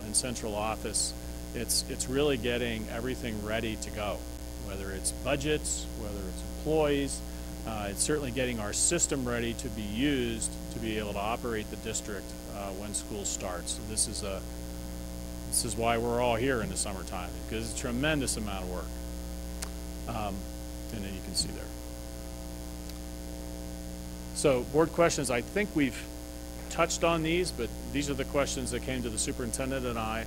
in central office, it's really getting everything ready to go, whether it's budgets, whether it's employees. It's certainly getting our system ready to be used to be able to operate the district when school starts. So this is why we're all here in the summertime, because it's a tremendous amount of work. And then you can see there. So board questions, I think we've touched on these, but these are the questions that came to the superintendent and I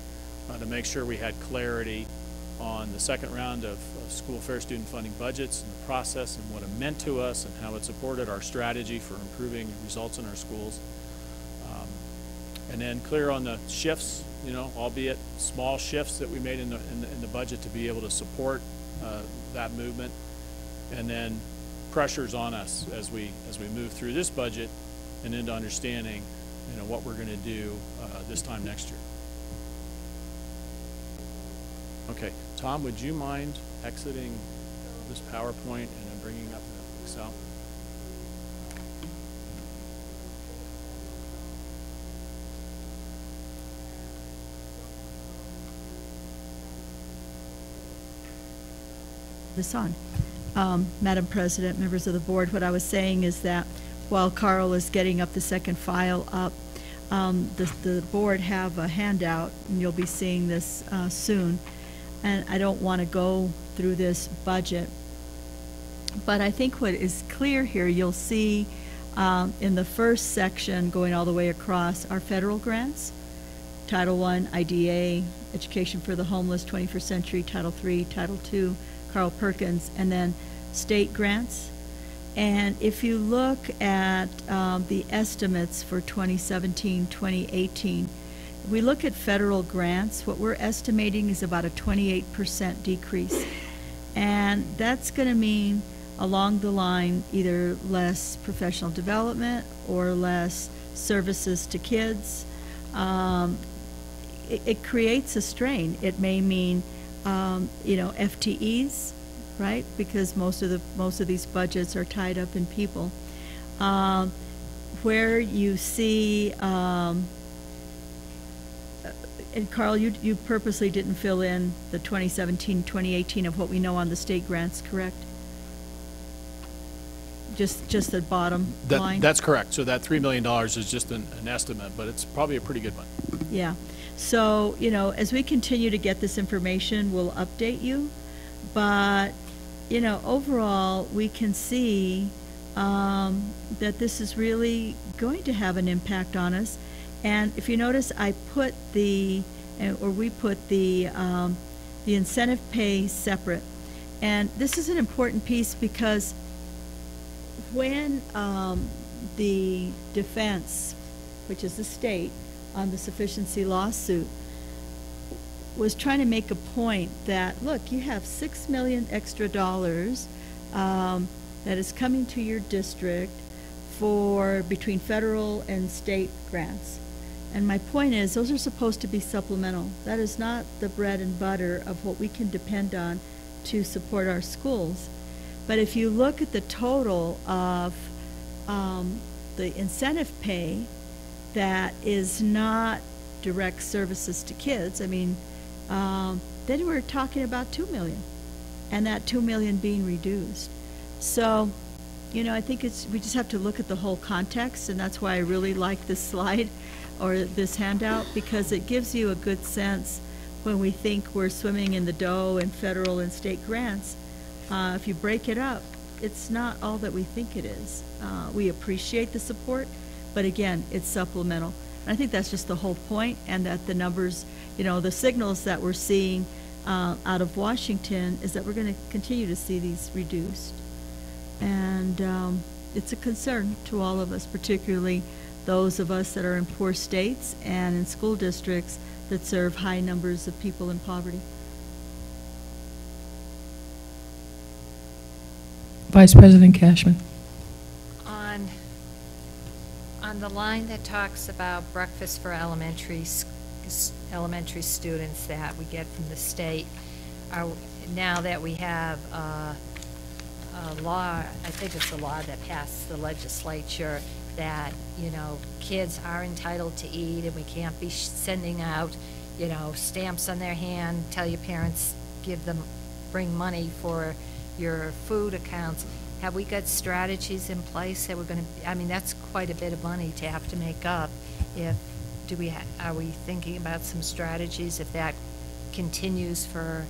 to make sure we had clarity on the second round of school fair student funding budgets and the process and what it meant to us and how it supported our strategy for improving results in our schools. And then clear on the shifts, albeit small shifts that we made in the budget to be able to support that movement. And then pressures on us as we move through this budget and into understanding what we're going to do this time next year. Okay, Tom, would you mind exiting this PowerPoint and then bringing up the Excel? This on. Madam President, members of the board, what I was saying is that while Carl is getting up the second file up, the board have a handout, and you'll be seeing this soon. And I don't want to go through this budget, but I think what is clear here, you'll see in the first section going all the way across our federal grants, Title I, IDA, Education for the Homeless, 21st Century, Title III, Title II, Carl Perkins, and then state grants. And if you look at the estimates for 2017, 2018, we look at federal grants, what we're estimating is about a 28% decrease. And that's going to mean along the line either less professional development or less services to kids. It creates a strain. It may mean FTEs, right? Because most of these budgets are tied up in people. Where you see and Carl, you purposely didn't fill in the 2017, 2018 of what we know on the state grants, correct? Just the bottom line? That's correct. So that $3 million is just an estimate, but it's probably a pretty good one. Yeah. So, as we continue to get this information, we'll update you. But, overall, we can see that this is really going to have an impact on us. And if you notice, we put the incentive pay separate. And this is an important piece because when the defense which is the state, on the sufficiency lawsuit, was trying to make a point that, look, you have $6 million extra dollars that is coming to your district for between federal and state grants. And my point is, those are supposed to be supplemental. That is not the bread and butter of what we can depend on to support our schools. But if you look at the total of the incentive pay that is not direct services to kids, I mean, then we're talking about $2 million, and that $2 million being reduced. So, you know, I think we just have to look at the whole context, and that's why I really like this slide or this handout, because it gives you a good sense when we think we're swimming in the dough and federal and state grants. If you break it up, it's not all that we think it is. We appreciate the support, but again, it's supplemental. And I think that's just the whole point, and that the numbers, you know, the signals that we're seeing out of Washington is that we're going to continue to see these reduced. And it's a concern to all of us, particularly those of us that are in poor states and in school districts that serve high numbers of people in poverty. Vice President Cashman. On the line that talks about breakfast for elementary students that we get from the state, now that we have a law, I think it's a law that passed the legislature, that, you know, kids are entitled to eat, and we can't be sending out, you know, stamps on their hand, tell your parents, bring money for your food accounts. Have we got strategies in place that we're going to, I mean, that's quite a bit of money to have to make up. Are we thinking about some strategies if that continues for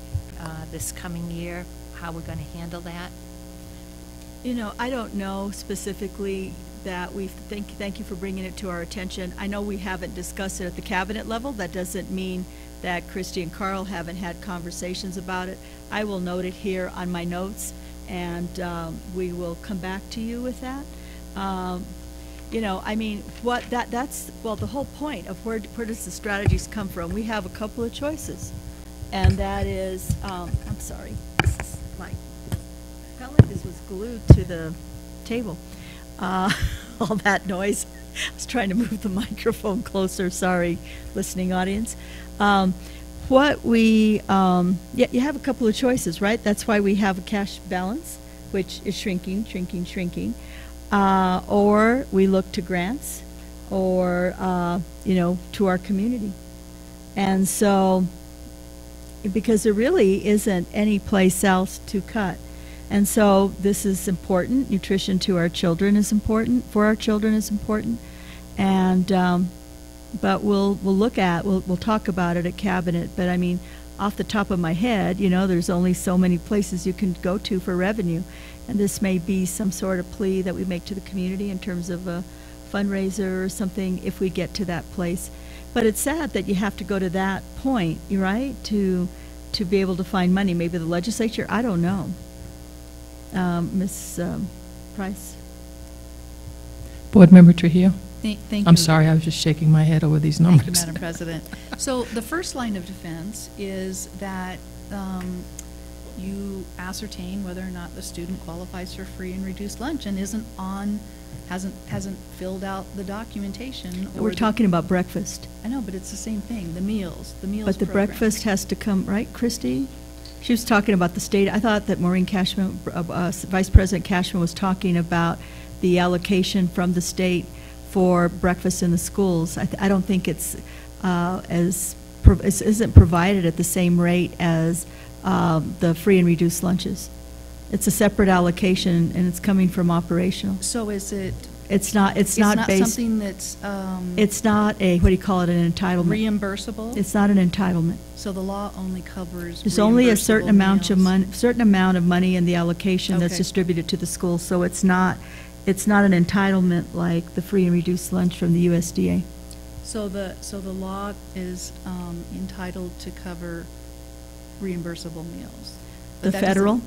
this coming year, how we're going to handle that? You know, I don't know specifically that thank you for bringing it to our attention. I know we haven't discussed it at the cabinet level. That doesn't mean that Christy and Carl haven't had conversations about it. I will note it here on my notes, and we will come back to you with that. You know, I mean, that's well, the whole point of where does the strategies come from? We have a couple of choices, and that is, I'm sorry, this is like, I felt like this was glued to the table. All that noise. I was trying to move the microphone closer. Sorry, listening audience. You have a couple of choices, right? That's why we have a cash balance, which is shrinking. Or we look to grants, or, you know, to our community. And so, because there really isn't any place else to cut. And so this is important. Nutrition to our children is important, for our children is important. And, but we'll talk about it at cabinet. But I mean, off the top of my head, you know, there's only so many places you can go to for revenue. And this may be some sort of plea that we make to the community in terms of a fundraiser or something if we get to that place. But it's sad that you have to go to that point, right, to be able to find money. Maybe the legislature, I don't know. Ms. Price. Board Member Trujillo. Thank you. I'm sorry, I was just shaking my head over these numbers. Thank you, Madam President. So the first line of defense is that you ascertain whether or not the student qualifies for free and reduced lunch and hasn't filled out the documentation. We're talking about breakfast. I know, but it's the same thing, the meals But the program. breakfast has to come, right, Christy? She was talking about the state. I thought that Maureen Cashman, Vice President Cashman, was talking about the allocation from the state for breakfast in the schools. I don't think it's isn't provided at the same rate as the free and reduced lunches. It's a separate allocation, and it's coming from operational. So is it? It's not based. Something that's. It's not a, what do you call it, an entitlement? Reimbursable. It's not an entitlement. So the law only covers. There's only a certain amount of money in the allocation that's Okay. distributed to the school. So it's not an entitlement like the free and reduced lunch from the USDA. So the law is entitled to cover reimbursable meals. The federal?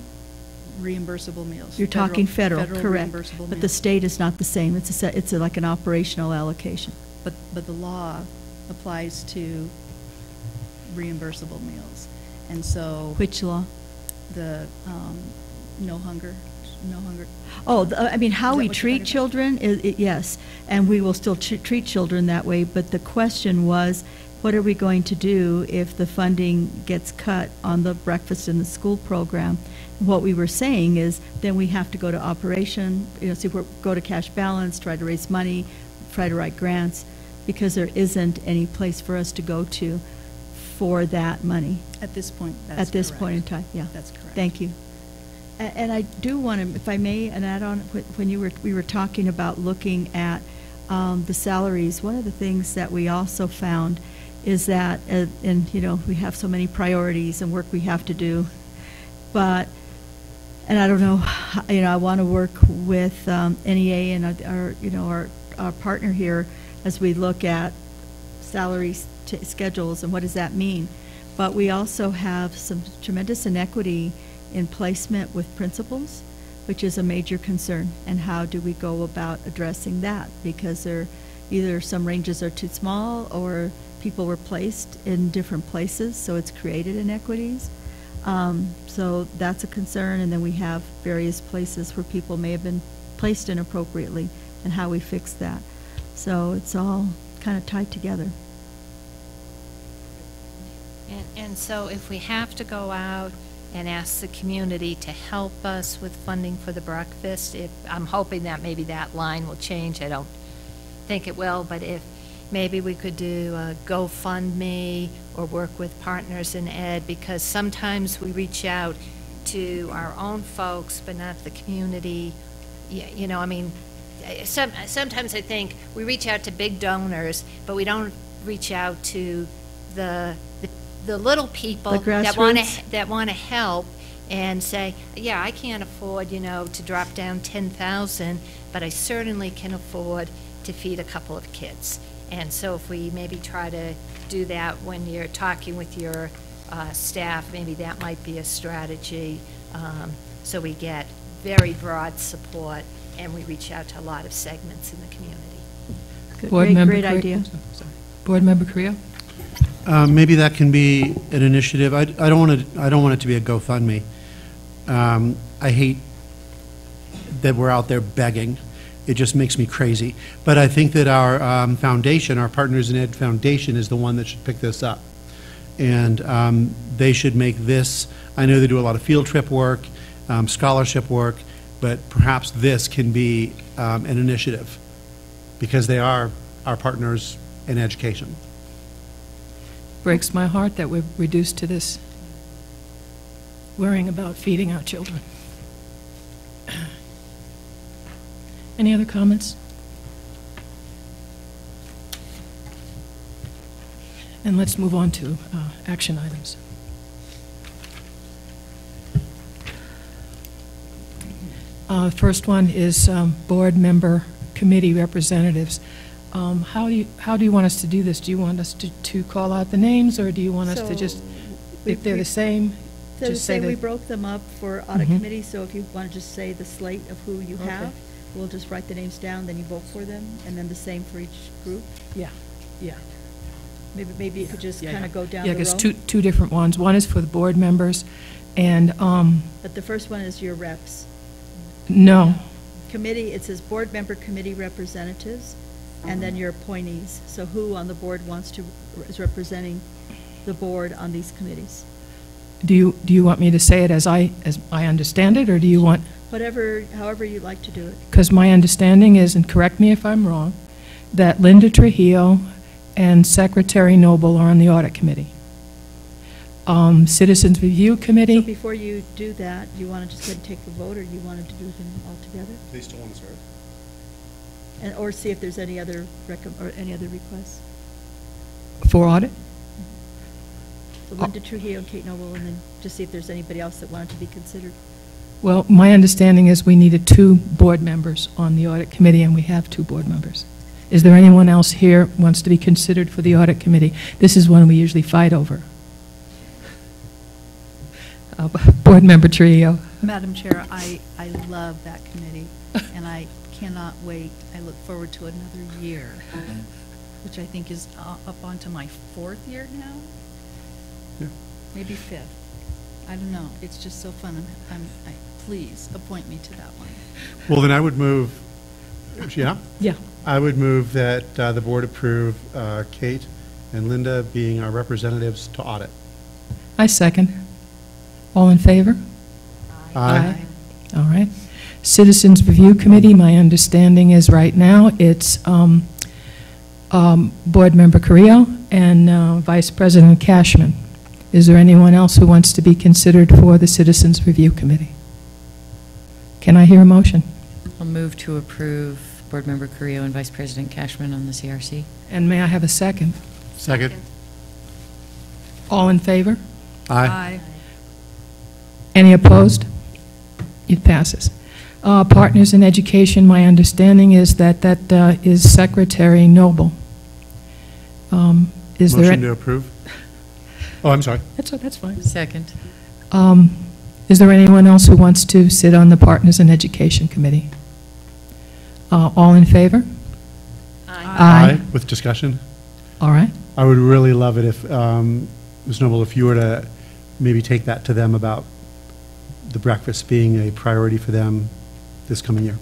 Reimbursable meals. You're talking federal, correct. Reimbursable But the meals. state is not the same. It's like an operational allocation. but the law applies to reimbursable meals. And so. Which law? The no hunger. Oh, I mean, how Is that we what you're treat talking children, yes, and we will still treat children that way, but the question was, what are we going to do if the funding gets cut on the breakfast in the school program? What we were saying is, then we have to go to operation, see if we go to cash balance, try to raise money, try to write grants, because there isn't any place for us to go to for that money. At this point, that's At this correct. point in time, yeah. That's correct. Thank you. And I do want to, if I may, and add on, when we were talking about looking at the salaries, one of the things that we also found is that, and we have so many priorities and work we have to do, but, and I don't know, I want to work with NEA and our partner here as we look at salary schedules and what does that mean. But we also have some tremendous inequity in placement with principals, which is a major concern. And how do we go about addressing that? Because either some ranges are too small or people were placed in different places, so it's created inequities. So that's a concern. And then we have various places where people may have been placed inappropriately and how we fix that. So it's all kind of tied together. And so if we have to go out and ask the community to help us with funding for the breakfast, I'm hoping that maybe that line will change. I don't think it will, but if maybe we could do a GoFundMe or work with Partners in Ed, because sometimes we reach out to our own folks, but not the community. Sometimes I think we reach out to big donors, but we don't reach out to the little people that want to help and say, yeah, I can't afford, to drop down 10,000, but I certainly can afford to feed a couple of kids. And so if we maybe try to do that when you're talking with your staff, maybe that might be a strategy, so we get very broad support and we reach out to a lot of segments in the community. Great idea. Board Member Carrillo? Maybe that can be an initiative. I don't want it to be a GoFundMe. I hate that we're out there begging. It just makes me crazy. But I think that our foundation, our Partners in Ed Foundation, is the one that should pick this up. And they should make this, I know they do a lot of field trip work, scholarship work, but perhaps this can be an initiative because they are our partners in education. Breaks my heart that we're reduced to this, worrying about feeding our children. Any other comments? And let's move on to action items. First one is board member committee representatives. How do you want us to do this? Do you want us to call out the names, or do you want us to just, if they're the same, So just say we that? broke them up for audit committee, so if you want to just say the slate of who you have, we'll just write the names down, then you vote for them, and then the same for each group? Yeah. Maybe you could just kind of go down the Yeah, row? because two different ones. One is for the board members, and, But the first one is your reps. no. Committee, it says board member committee representatives, and then your appointees. So who on the board is representing the board on these committees? Do you want me to say it as I understand it, or do you want? However you'd like to do it. Because my understanding is, and correct me if I'm wrong, that Linda Trujillo and Secretary Noble are on the audit committee. Citizens Review Committee. So before you do that, you want to just go and take the vote, or you wanted to do them all together? They still want to serve. Or see if there's any other requests? For audit? So Linda Trujillo and Kate Noble, and then just see if there's anybody else that wanted to be considered. Well, my understanding is we needed 2 board members on the audit committee, and we have 2 board members. Is there anyone else here who wants to be considered for the audit committee? This is one we usually fight over. Board Member Trujillo. Madam Chair, I love that committee, and I cannot wait. I look forward to another year. which I think is up onto my 4th year now. Yeah. Maybe 5th. I don't know. It's just so fun. Please appoint me to that one. Well, then I would move, yeah? Yeah. I would move that the board approve Kate and Linda being our representatives to audit. I second. All in favor? Aye. All right. Citizens Review Committee, my understanding is right now it's Board Member Carrillo and Vice President Cashman. Is there anyone else who wants to be considered for the Citizens Review Committee? Can I hear a motion? I'll move to approve Board Member Carrillo and Vice President Cashman on the CRC. And may I have a second? Second. All in favor? Aye. Any opposed? It passes. Partners in Education, my understanding is that is Secretary Noble. Is there Motion to approve? Oh, I'm sorry. That's fine. Second. Is there anyone else who wants to sit on the Partners in Education Committee? All in favor? Aye. With discussion? All right. I would really love it if, Ms. Noble, if you were to maybe take that to them about the breakfast being a priority for them this coming year.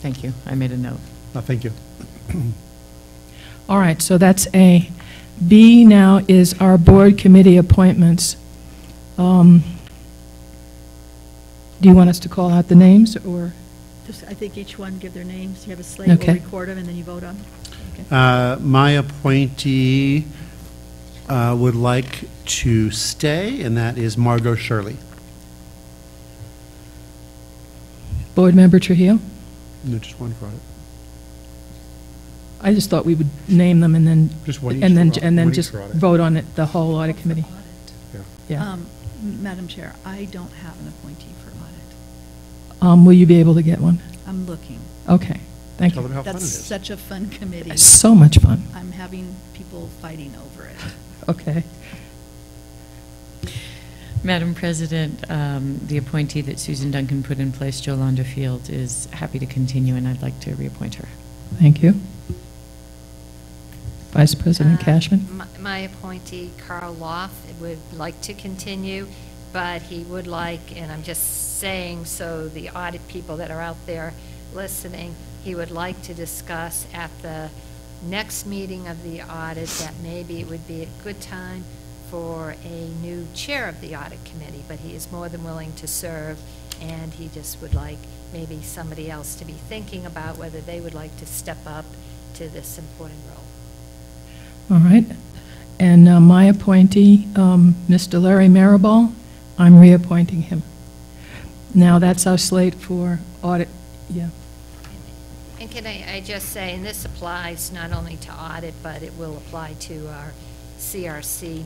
Thank you. I made a note. Thank you. All right, so that's A. B now is our board committee appointments. Do you want us to call out the names, or? Just, I think each one give their names. You have a slate, Okay. we'll record them, and then you vote on them. Okay. My appointee would like to stay, and that is Margot Shirley. Board Member Trujillo? No, just one for it. I just thought we would name them and then, Just one each and then, for audit. and then One each just for audit. vote on it, the whole audit committee. Yeah. Madam Chair, I don't have an appointee for audit. Will you be able to get one? I'm looking. Okay, thank Tell you. them how fun it That's is. such a fun committee. It's so much fun. I'm having people fighting over it. Okay. Madam President, the appointee that Susan Duncan put in place, Yolanda Field, is happy to continue, and I'd like to reappoint her. Thank you. Vice President Cashman? My appointee, Carl Loth, would like to continue, but he would like, and I'm just saying so the audit people that are out there listening, he would like to discuss at the next meeting of the audit that maybe it would be a good time for a new chair of the audit committee, but he is more than willing to serve, and he just would like maybe somebody else to be thinking about whether they would like to step up to this important role. All right. And my appointee, Mr. Larry Maribal, I'm reappointing him. Now, that's our slate for audit. Yeah. And can I just say, and this applies not only to audit, but it will apply to our CRC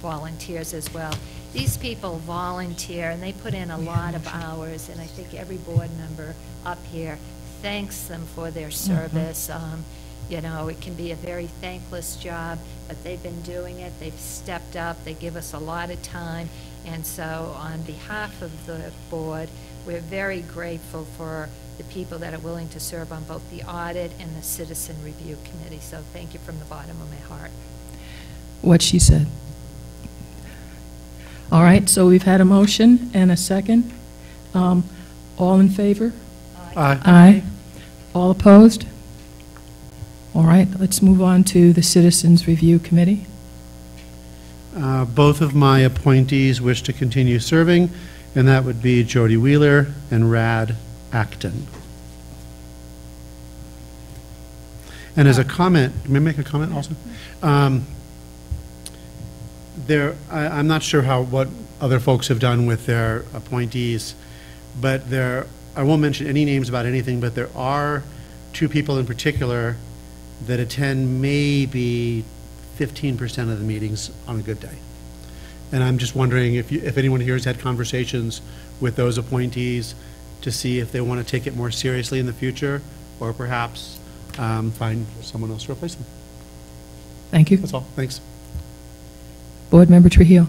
volunteers as well. These people volunteer, and they put in a lot of hours, and I think every board member up here thanks them for their service. You know, it can be a very thankless job, but they've been doing it. They've stepped up. They give us a lot of time. And so on behalf of the board, we're very grateful for the people that are willing to serve on both the audit and the citizen review committee. So thank you from the bottom of my heart. What she said. All right, so we've had a motion and a second. All in favor? Aye. Aye. All opposed? All right, let's move on to the Citizens Review Committee. Both of my appointees wish to continue serving, and that would be Jody Wheeler and Rad Acton. And as a comment, may I make a comment also? I'm not sure what other folks have done with their appointees, but I won't mention any names about anything, but there are two people in particular that attend maybe 15% of the meetings on a good day. And I'm just wondering if anyone here has had conversations with those appointees to see if they want to take it more seriously in the future, or perhaps find someone else to replace them. Thank you. That's all. Thanks. Board Member Trujillo.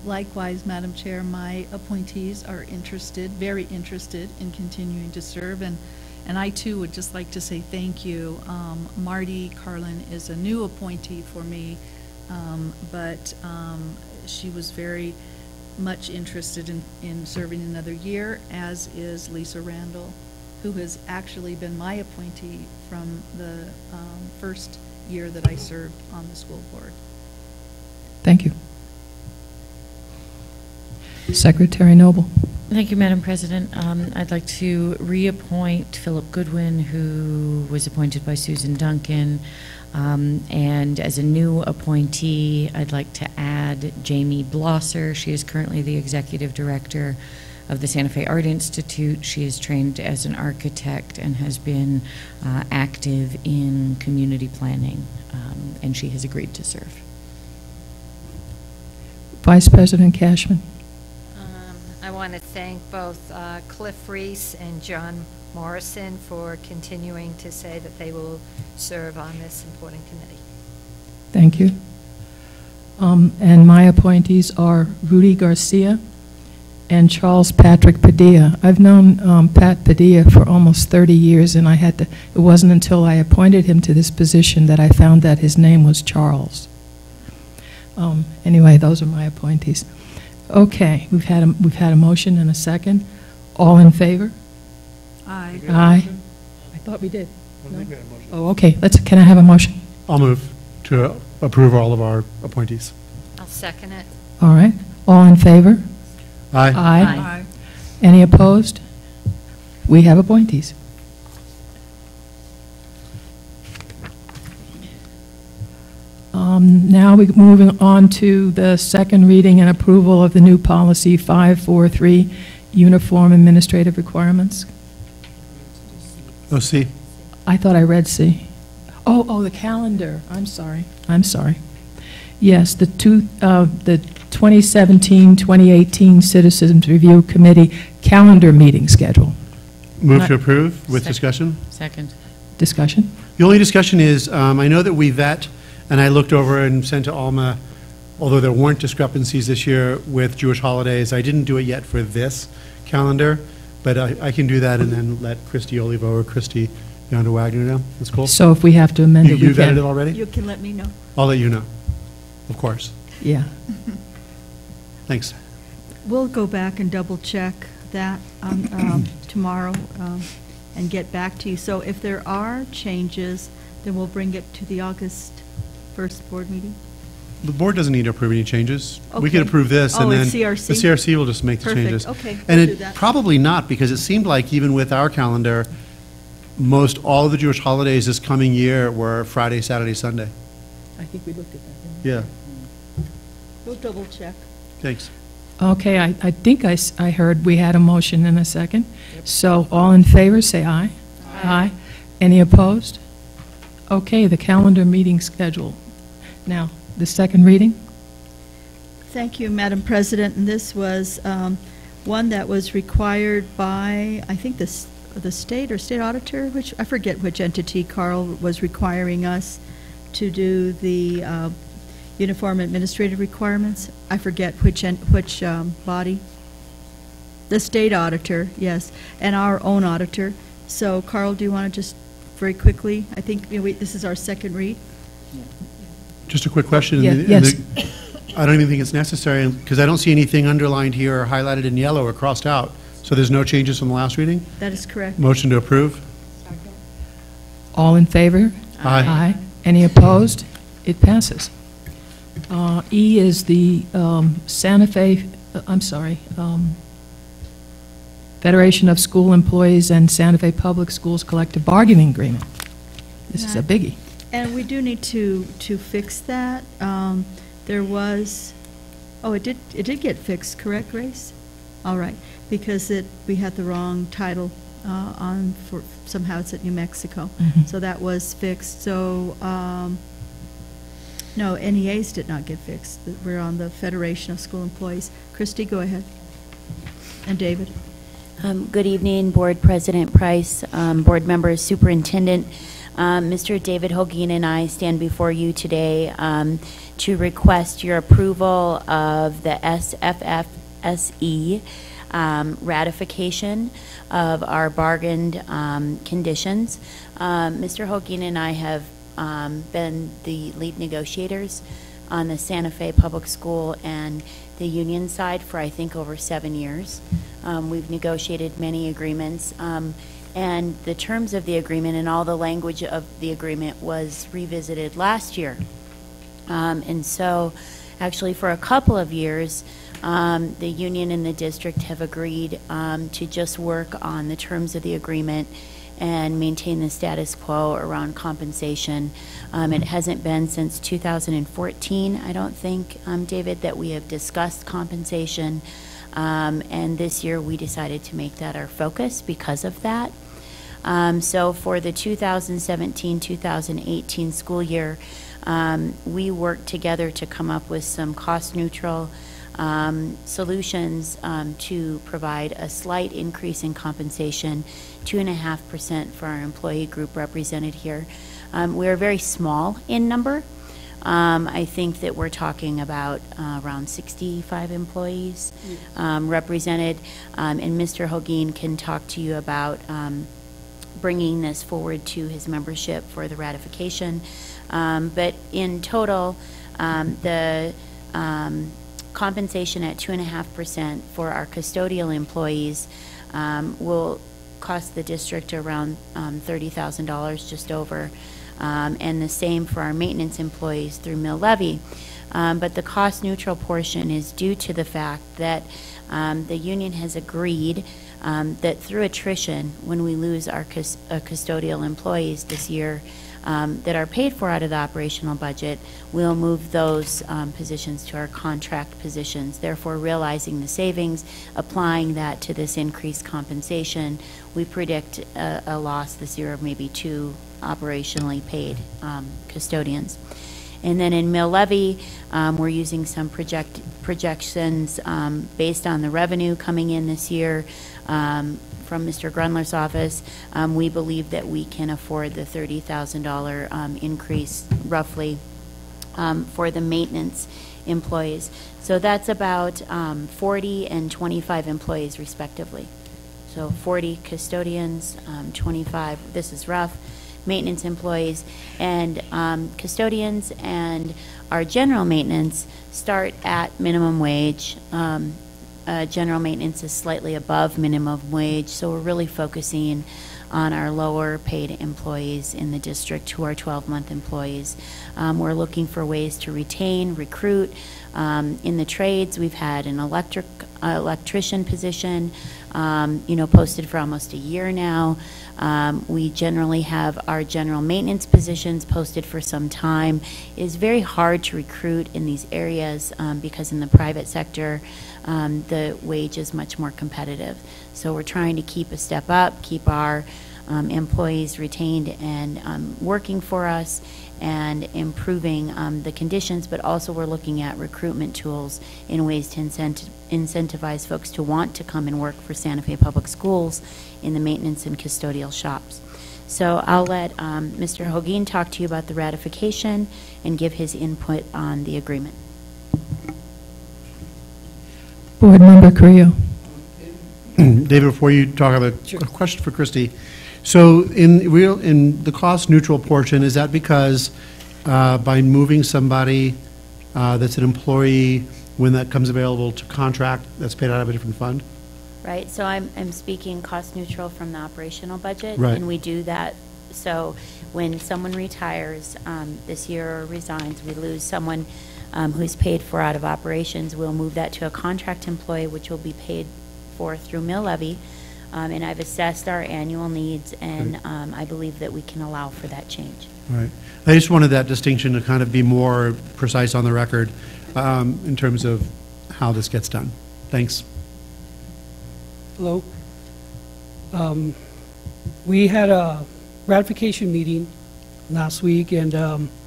Likewise, Madam Chair, my appointees are interested, very interested in continuing to serve, and And I too would just like to say thank you. Marty Carlin is a new appointee for me, but she was very much interested in serving another year, as is Lisa Randall, who has actually been my appointee from the first year that I served on the school board. Thank you. Secretary Noble. Thank you, Madam President. I'd like to reappoint Philip Goodwin, who was appointed by Susan Duncan. And as a new appointee, I'd like to add Jamie Blosser. She is currently the Executive Director of the Santa Fe Art Institute. She is trained as an architect and has been active in community planning, and she has agreed to serve. Vice President Cashman. I want to thank both Cliff Reese and John Morrison for continuing to say that they will serve on this important committee. Thank you. And my appointees are Rudy Garcia and Charles Patrick Padilla. I've known Pat Padilla for almost 30 years, and it wasn't until I appointed him to this position that I found that his name was Charles. Anyway, those are my appointees. Okay, we've had a motion and a second. All in favor? Aye. Aye. I thought we did. No? Oh, okay. Can I have a motion? I'll move to approve all of our appointees. I'll second it. All right. All in favor? Aye. Aye. Aye. Any opposed? We have appointees. Now we're moving on to the second reading and approval of the new policy 543, uniform administrative requirements. Oh, C. I thought I read C. Oh, the calendar. I'm sorry. Yes, the 2017-2018 Citizens Review Committee calendar meeting schedule. Move to approve with discussion. Second. Discussion? The only discussion is, I know that we vet, and I looked over and sent to Alma, although there weren't discrepancies this year with Jewish holidays. I didn't do it yet for this calendar, but I can do that and then let Christy Olivo or Christy Yonder Wagner know. That's cool. So if we have to amend it, we can. You vetted it already? You can let me know. I'll let you know, of course. Yeah. Thanks. We'll go back and double check that tomorrow and get back to you. So if there are changes, then we'll bring it to the August 1st board meeting. The board doesn't need to approve any changes. We Okay. can approve this, and Oh, then it's CRC? the CRC will just make the Perfect. changes. Okay, And we'll do it that. probably not, because it seemed like even with our calendar, most all of the Jewish holidays this coming year were Friday, Saturday, Sunday. I think we looked at that. Didn't we? Yeah. We'll double check. Thanks. Okay, I think I heard we had a motion and a second. So all in favor, say aye. Aye. Any opposed? Okay, the calendar meeting schedule. Now, the second reading? Thank you, Madam President. And this was one that was required by, I think, the state or state auditor, which I forget which entity Carl was requiring us to do the uniform administrative requirements. I forget which body. The state auditor, yes, and our own auditor. So, Carl, do you want to just very quickly? I think this is our second read. Just a quick question. Yeah, yes. I don't even think it's necessary, because I don't see anything underlined here or highlighted in yellow or crossed out. So there's no changes from the last reading? That is correct. Motion to approve? All in favor? Aye. Aye. Any opposed? It passes. E is the Santa Fe, Federation of School Employees and Santa Fe Public Schools Collective Bargaining Agreement. This is a biggie. And we do need to fix that. There was, it did get fixed, correct, Grace? All right, because we had the wrong title somehow it's at New Mexico. Mhm. So that was fixed. So, no, NEAs did not get fixed. We're on the Federation of School Employees. Christy, go ahead. And David. Good evening, Board President Price, board members, Superintendent. Mr. David Holguin and I stand before you today to request your approval of the SFPS ratification of our bargained conditions. Mr. Hogan and I have been the lead negotiators on the Santa Fe Public School and the union side for, I think, over 7 years. We've negotiated many agreements, and the terms of the agreement and all the language of the agreement was revisited last year. And so, actually, for a couple of years, the union and the district have agreed to just work on the terms of the agreement and maintain the status quo around compensation. It hasn't been since 2014, I don't think, David, that we have discussed compensation. And this year we decided to make that our focus because of that. So for the 2017-2018 school year, we worked together to come up with some cost-neutral solutions to provide a slight increase in compensation, 2.5% for our employee group represented here. We're very small in number. I think that we're talking about around 65 employees represented, and Mr. Hogan can talk to you about bringing this forward to his membership for the ratification. But in total, the compensation at 2.5% for our custodial employees will cost the district around $30,000, just over, and the same for our maintenance employees through mill levy. But the cost neutral portion is due to the fact that the union has agreed that through attrition, when we lose our custodial employees this year, that are paid for out of the operational budget, we'll move those positions to our contract positions, therefore realizing the savings, applying that to this increased compensation. We predict a loss this year of maybe 2 operationally paid custodians. And then in mill levy, we're using some projections based on the revenue coming in this year from Mr. Grunler's office. We believe that we can afford the $30,000 increase roughly for the maintenance employees. So that's about 40 and 25 employees respectively. So 40 custodians, 25, this is rough, maintenance employees, and custodians and our general maintenance start at minimum wage. General maintenance is slightly above minimum wage, so we're really focusing on our lower paid employees in the district who are 12-month employees. We're looking for ways to retain, recruit. In the trades, we've had an electrician position, posted for almost a year now. We generally have our general maintenance positions posted for some time. It is very hard to recruit in these areas because in the private sector, the wage is much more competitive. So we're trying to keep a step up, keep our employees retained and working for us and improving the conditions, but also we're looking at recruitment tools in ways to incentivize folks to want to come and work for Santa Fe Public Schools in the maintenance and custodial shops. So I'll let Mr. Hogan talk to you about the ratification and give his input on the agreement. Board Member Carrillo. David, before you talk about a question for Christy. So in the cost neutral portion, is that because by moving somebody that's an employee, when that comes available to contract, that's paid out of a different fund? Right, so I'm speaking cost neutral from the operational budget, right. And we do that. So when someone retires this year or resigns, we lose someone who's paid for out of operations. We'll move that to a contract employee, which will be paid for through mill levy. And I've assessed our annual needs, and I believe that we can allow for that change. Right. I just wanted that distinction to kind of be more precise on the record in terms of how this gets done. Thanks. Hello. We had a ratification meeting last week, and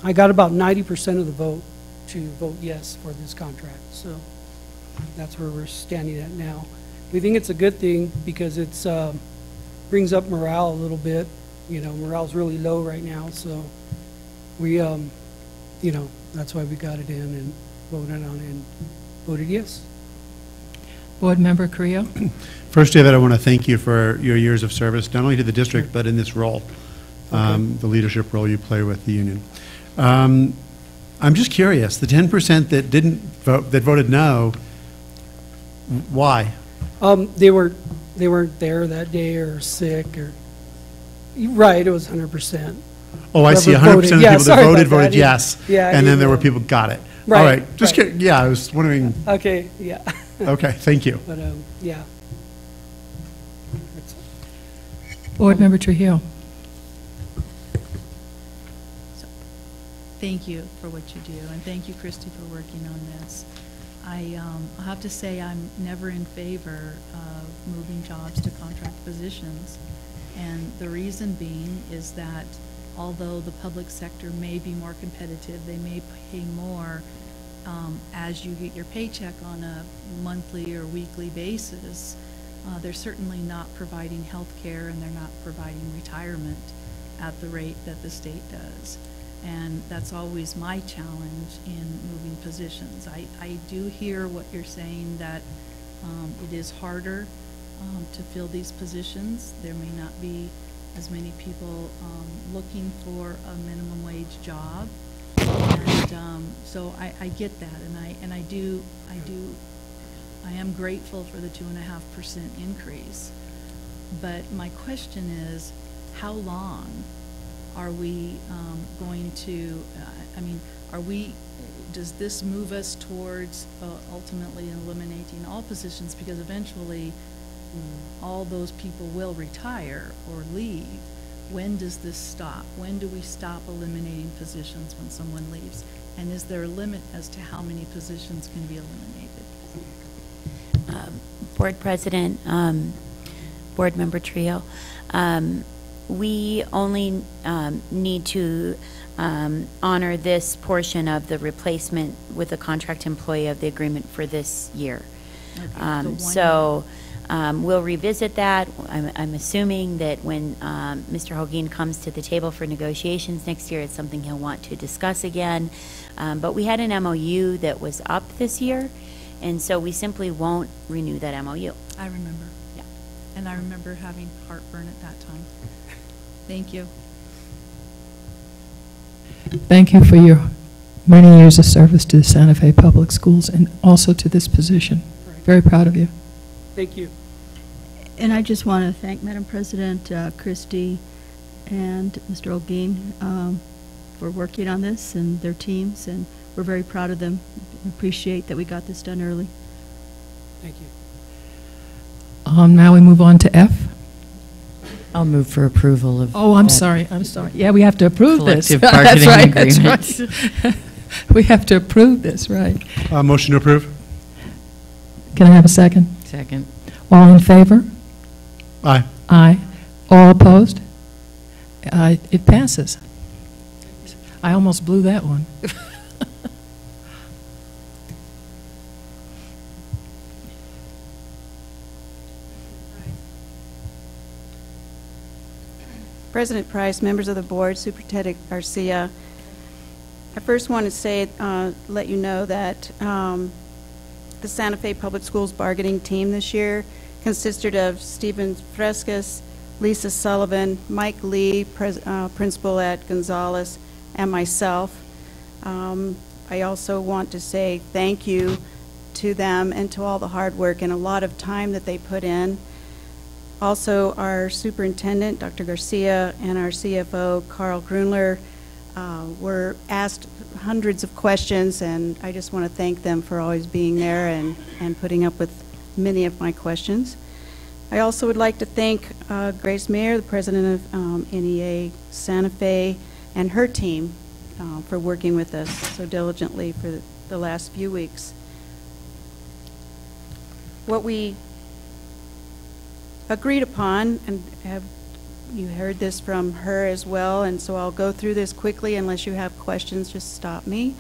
I got about 90% of the vote to vote yes for this contract. So that's where we're standing at now. We think it's a good thing because it's brings up morale a little bit. Morale's really low right now, so we, that's why we got it in and voted on it and voted yes. Board Member Carrillo? First, David, I want to thank you for your years of service, not only to the district, but in this role, the leadership role you play with the union. I'm just curious, the 10% that didn't vote, that voted no, why? They weren't there that day or sick or, right, it was 100%. Oh, I see, 100% of the people that voted yes. Yeah. And then there were people got it. Right, All right, just right. yeah, I was wondering. Okay, yeah. Okay, thank you. But, yeah. Board Member Trujillo? Thank you for what you do, and thank you, Christy, for working on this. I'll have to say I'm never in favor of moving jobs to contract positions, and the reason being is that although the public sector may be more competitive, they may pay more as you get your paycheck on a monthly or weekly basis. They're certainly not providing health care, and they're not providing retirement at the rate that the state does. And that's always my challenge in moving positions. I do hear what you're saying, that it is harder to fill these positions. There may not be as many people looking for a minimum wage job. And so I get that, and I am grateful for the 2.5% increase. But my question is, how long are we going to, does this move us towards ultimately eliminating all positions? Because eventually all those people will retire or leave. When does this stop? When do we stop eliminating positions when someone leaves? And is there a limit as to how many positions can be eliminated? Board President, Board Member Trio, we only need to honor this portion of the replacement with a contract employee of the agreement for this year. Okay, we'll revisit that. I'm assuming that when Mr. Holguin comes to the table for negotiations next year, it's something he'll want to discuss again. But we had an MOU that was up this year, and so we simply won't renew that MOU. I remember. Yeah. And I remember having heartburn at that time. Thank you. Thank you for your many years of service to the Santa Fe Public Schools and also to this position. Very proud of you. Thank you. And I just want to thank Madam President, Christy, and Mr. Holguin for working on this and their teams, and we're very proud of them. We appreciate that we got this done early. Thank you. Now we move on to F. I'll move for approval of. Oh, I'm sorry. Yeah, we have to approve this. Collective bargaining agreement. That's right. We have to approve this, right? Motion to approve. Can I have a second? Second. All in favor? Aye. Aye. All opposed? It passes. I almost blew that one. President Price, members of the board, Superintendent Garcia, I first want to say, let you know that the Santa Fe Public Schools bargaining team this year consisted of Stephen Frescas, Lisa Sullivan, Mike Lee, principal at Gonzales, and myself. I also want to say thank you to them and to all the hard work and a lot of time that they put in. Also, our superintendent, Dr. Garcia, and our CFO, Carl Grunler, were asked hundreds of questions, and I just want to thank them for always being there and putting up with many of my questions. I also would like to thank Grace Mayer, the president of NEA Santa Fe, and her team for working with us so diligently for the last few weeks. What we agreed upon, and you heard this from her as well, and so I'll go through this quickly. Unless you have questions, just stop me.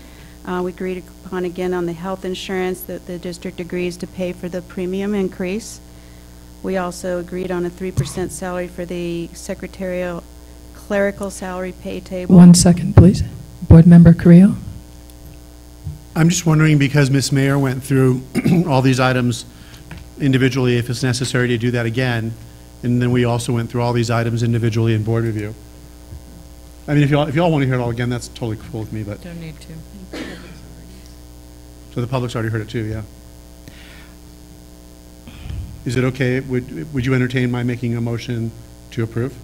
We agreed upon again on the health insurance that the district agrees to pay for the premium increase. We also agreed on a 3% salary for the secretarial clerical salary pay table. 1 second, please. Board Member Carrillo. I'm just wondering, because Ms. Mayer went through all these items individually if it's necessary to do that again. And then we also went through all these items individually in board review. I mean, if y'all want to hear it all again, that's totally cool with me, but. Don't need to. So the public's already heard it too, yeah. Is it okay, would you entertain my making a motion to approve?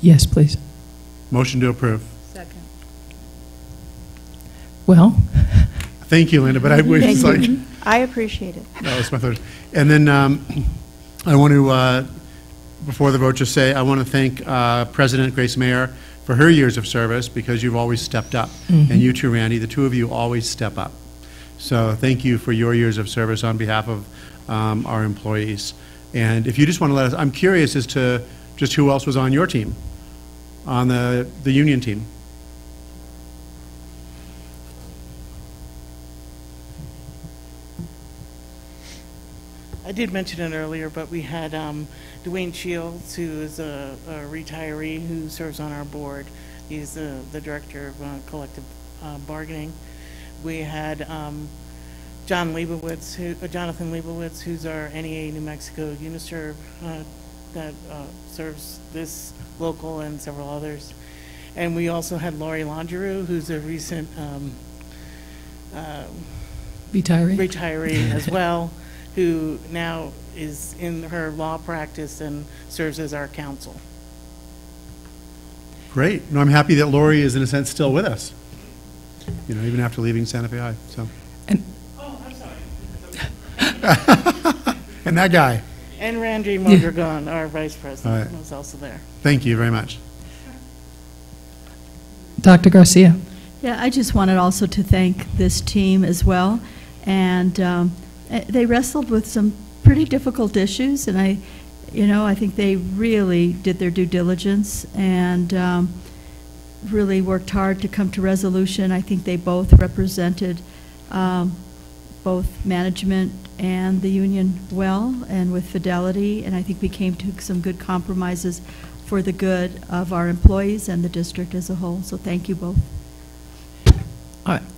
Yes, please. Motion to approve. Second. Well, Thank you, Linda, but I wish it's like. I appreciate it. That was my third. And then I want to, before the vote, just say I want to thank President Grace Mayer for her years of service, because you've always stepped up. And you too, Randy, the two of you always step up. So thank you for your years of service on behalf of our employees. And if you just want to let us, I'm curious as to just who else was on your team, on the union team. I did mention it earlier, but we had Dwayne Shields, who is a retiree who serves on our board. He's the director of collective bargaining. We had Jonathan Leibowitz, who's our NEA New Mexico Uniserv that serves this local and several others. And we also had Lori Longeroux, who's a recent retiree as well, who now is in her law practice and serves as our counsel. Great. No, I'm happy that Lori is, in a sense, still with us, you know, even after leaving Santa Fe High, so. Oh, I'm sorry. And that guy. And Randy Mondragon, our vice president, Right. was also there. Thank you very much. Dr. Garcia. Yeah, I just wanted also to thank this team as well. And they wrestled with some pretty difficult issues, and I think they really did their due diligence and really worked hard to come to resolution. I think they both represented both management and the union well and with fidelity, and I think we came to some good compromises for the good of our employees and the district as a whole. So thank you both.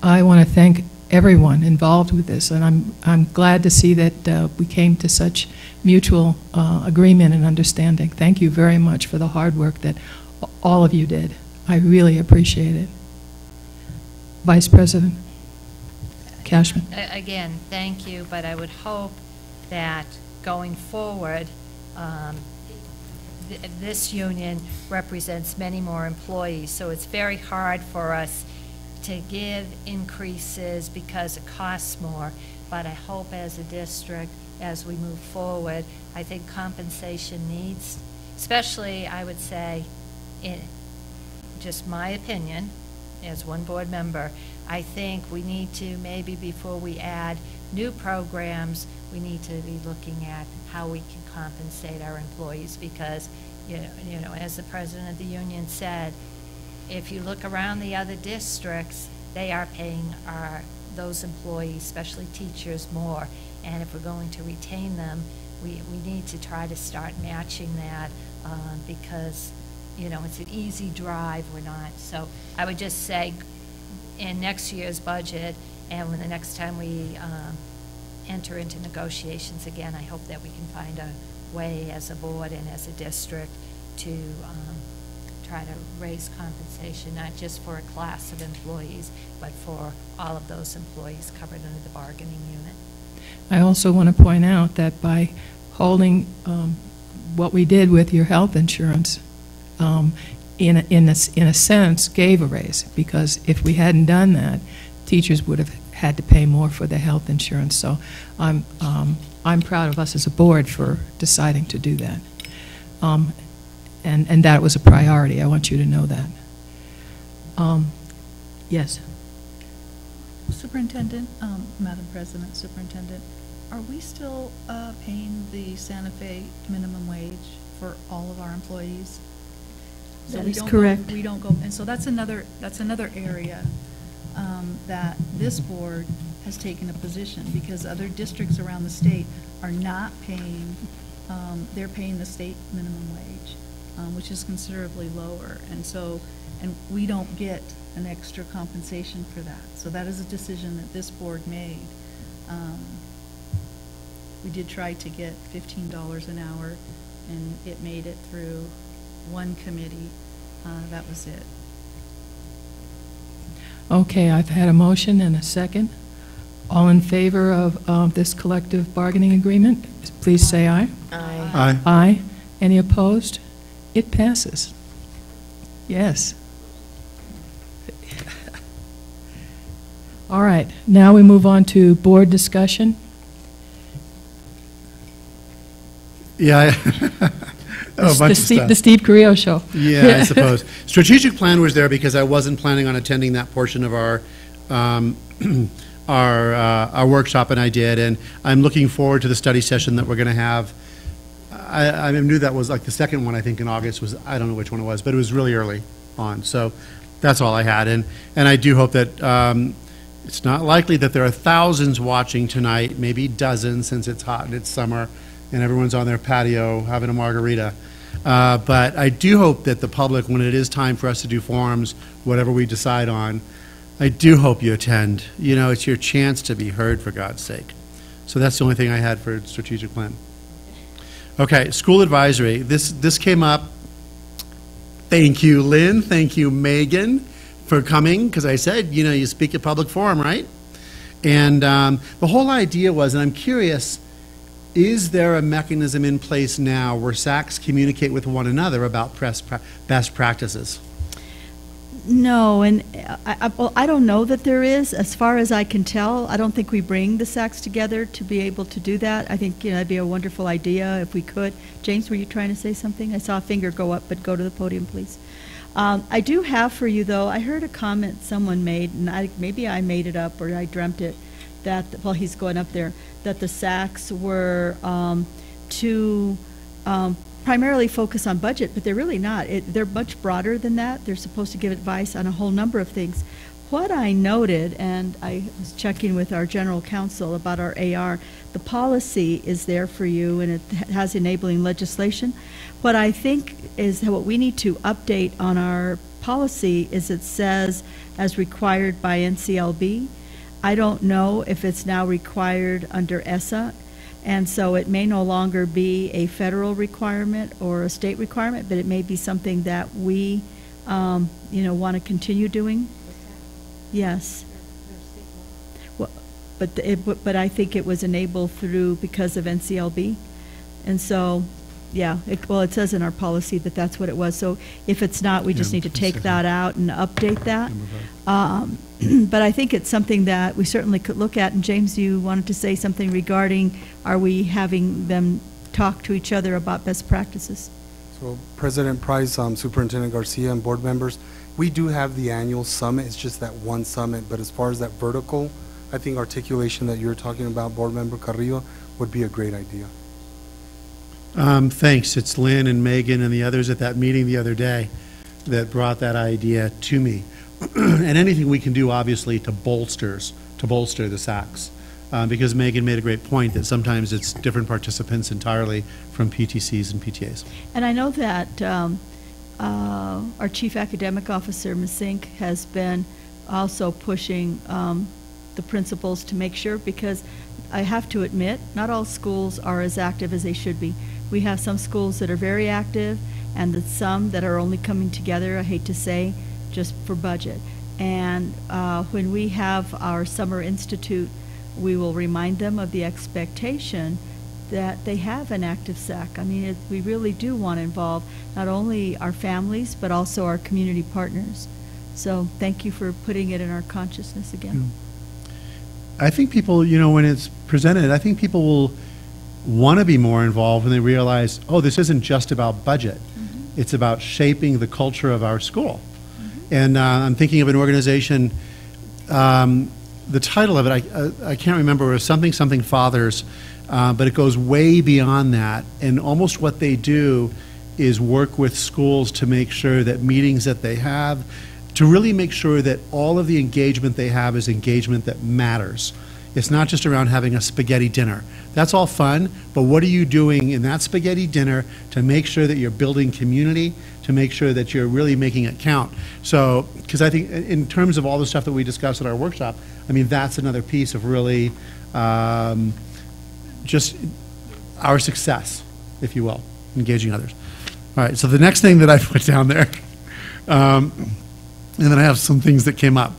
I want to thank everyone involved with this, and I'm glad to see that we came to such mutual agreement and understanding. Thank you very much for the hard work that all of you did. I really appreciate it. Vice President Cashman. Again, thank you, but I would hope that going forward, this union represents many more employees, so it's very hard for us to give increases because it costs more, but I hope as a district, as we move forward, I think compensation needs, especially, I would say, in just my opinion, as one board member, I think we need to, maybe before we add new programs, we need to be looking at how we can compensate our employees, because, you know, as the president of the union said, if you look around the other districts, they are paying those employees, especially teachers, more. And if we're going to retain them, we need to try to start matching that because, you know, it's an easy drive. We're not. So I would just say in next year's budget and when the next time we enter into negotiations again, I hope that we can find a way as a board and as a district to try to raise compensation, not just for a class of employees, but for all of those employees covered under the bargaining unit. I also want to point out that by holding what we did with your health insurance, in a sense, gave a raise, because if we hadn't done that, teachers would have had to pay more for their health insurance. So I'm proud of us as a board for deciding to do that. And that was a priority. I want you to know that. Yes. Superintendent, Madam President, Superintendent, are we still paying the Santa Fe minimum wage for all of our employees? So That we is don't correct. We don't go, and so that's another area that this board has taken a position, because other districts around the state are not paying, they're paying the state minimum wage, which is considerably lower. And we don't get an extra compensation for that. So that is a decision that this board made. We did try to get $15 an hour, and it made it through one committee. That was it. Okay, I've had a motion and a second. All in favor of this collective bargaining agreement, please say aye. Aye. Aye. Aye. Any opposed? It passes. Yes. All right, now we move on to board discussion. Yeah. Oh, a bunch of stuff. The Steve Carrillo show. Yeah, I suppose. Strategic plan was there because I wasn't planning on attending that portion of our workshop, and I did. And I'm looking forward to the study session that we're going to have. I knew that was like the second one, I think, in August was, I don't know which one it was, but it was really early on. So that's all I had. And I do hope that it's not likely that there are thousands watching tonight, maybe dozens since it's hot and it's summer and everyone's on their patio having a margarita. But I do hope that the public, when it is time for us to do forums, whatever we decide on, I do hope you attend. You know, it's your chance to be heard, for God's sake. So that's the only thing I had for strategic plan. Okay, school advisory. This came up. Thank you, Lynn. Thank you, Megan, for coming, because I said, you know, you speak at public forum, right? And the whole idea was, and I'm curious, is there a mechanism in place now where SACs communicate with one another about best practices? No, and I don't know that there is. As far as I can tell, I don't think we bring the SACs together to be able to do that. I think, you know, it'd be a wonderful idea if we could. James, were you trying to say something? I saw a finger go up, but go to the podium, please. I do have for you, though, I heard a comment someone made, and maybe I made it up or I dreamt it, that, well, he's going up there, that the SACs were to primarily focus on budget, but they're really not. They're much broader than that. They're supposed to give advice on a whole number of things. What I noted, and I was checking with our general counsel about our AR, the policy is there for you, and it has enabling legislation. What I think is that what we need to update on our policy is it says, as required by NCLB. I don't know if it's now required under ESSA, and so it may no longer be a federal requirement or a state requirement, but it may be something that we, you know, want to continue doing. Yes. Well, but I think it was enabled through because of NCLB, and so, yeah. Well, it says in our policy that that's what it was. So if it's not, we just need to take that out and update that. But I think it's something that we certainly could look at. And James, you wanted to say something regarding, are we having them talk to each other about best practices? So President Price, Superintendent Garcia, and board members, we do have the annual summit. It's just that one summit. But as far as that vertical, I think articulation that you're talking about, Board Member Carrillo, would be a great idea. Thanks. It's Lynn and Megan and the others at that meeting the other day that brought that idea to me. And anything we can do, obviously, to bolster the SACs. Because Megan made a great point that sometimes it's different participants entirely from PTCs and PTAs. And I know that our Chief Academic Officer, Ms. Zink, has been also pushing the principals to make sure, because I have to admit, not all schools are as active as they should be. We have some schools that are very active, and some that are only coming together, I hate to say, just for budget. And when we have our Summer Institute, we will remind them of the expectation that they have an active SAC. I mean, we really do want to involve not only our families, but also our community partners. So thank you for putting it in our consciousness again. I think people, you know, when it's presented, I think people will want to be more involved when they realize, oh, this isn't just about budget. Mm-hmm. It's about shaping the culture of our school. Mm-hmm. And I'm thinking of an organization, the title of it, I can't remember, it was something Fathers, but it goes way beyond that. And almost what they do is work with schools to make sure that meetings that they have, to really make sure that all of the engagement they have is engagement that matters. It's not just around having a spaghetti dinner. That's all fun, but what are you doing in that spaghetti dinner to make sure that you're building community, to make sure that you're really making it count? So, because I think in terms of all the stuff that we discussed at our workshop, I mean, that's another piece of really just our success, if you will, engaging others. All right, so the next thing that I put down there, and then I have some things that came up.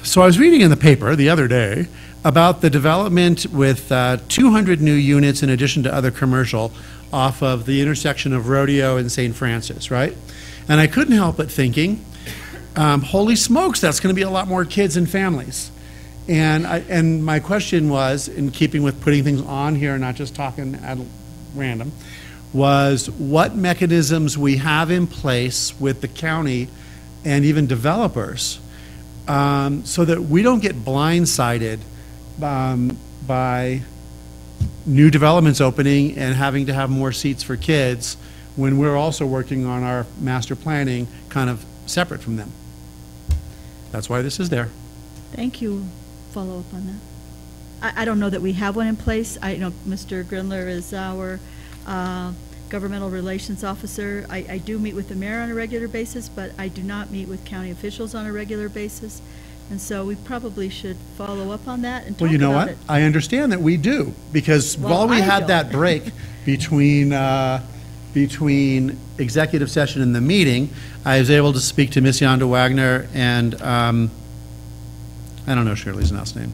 So I was reading in the paper the other day about the development with 200 new units in addition to other commercial off of the intersection of Rodeo and St. Francis, right? And I couldn't help but thinking, holy smokes, that's going to be a lot more kids and families. And my question was, in keeping with putting things on here, not just talking at random, was what mechanisms we have in place with the county and even developers so that we don't get blindsided by new developments opening and having to have more seats for kids when we're also working on our master planning kind of separate from them. That's why this is there. Thank you. Follow up on that. I don't know that we have one in place. I know Mr. Grindler is our governmental relations officer. I do meet with the mayor on a regular basis, but I do not meet with county officials on a regular basis. And so we probably should follow up on that and talk about it. Well, you know what? I understand that we do, because while we had that break between executive session and the meeting, I was able to speak to Miss Yonda Wagner and I don't know Shirley's last name.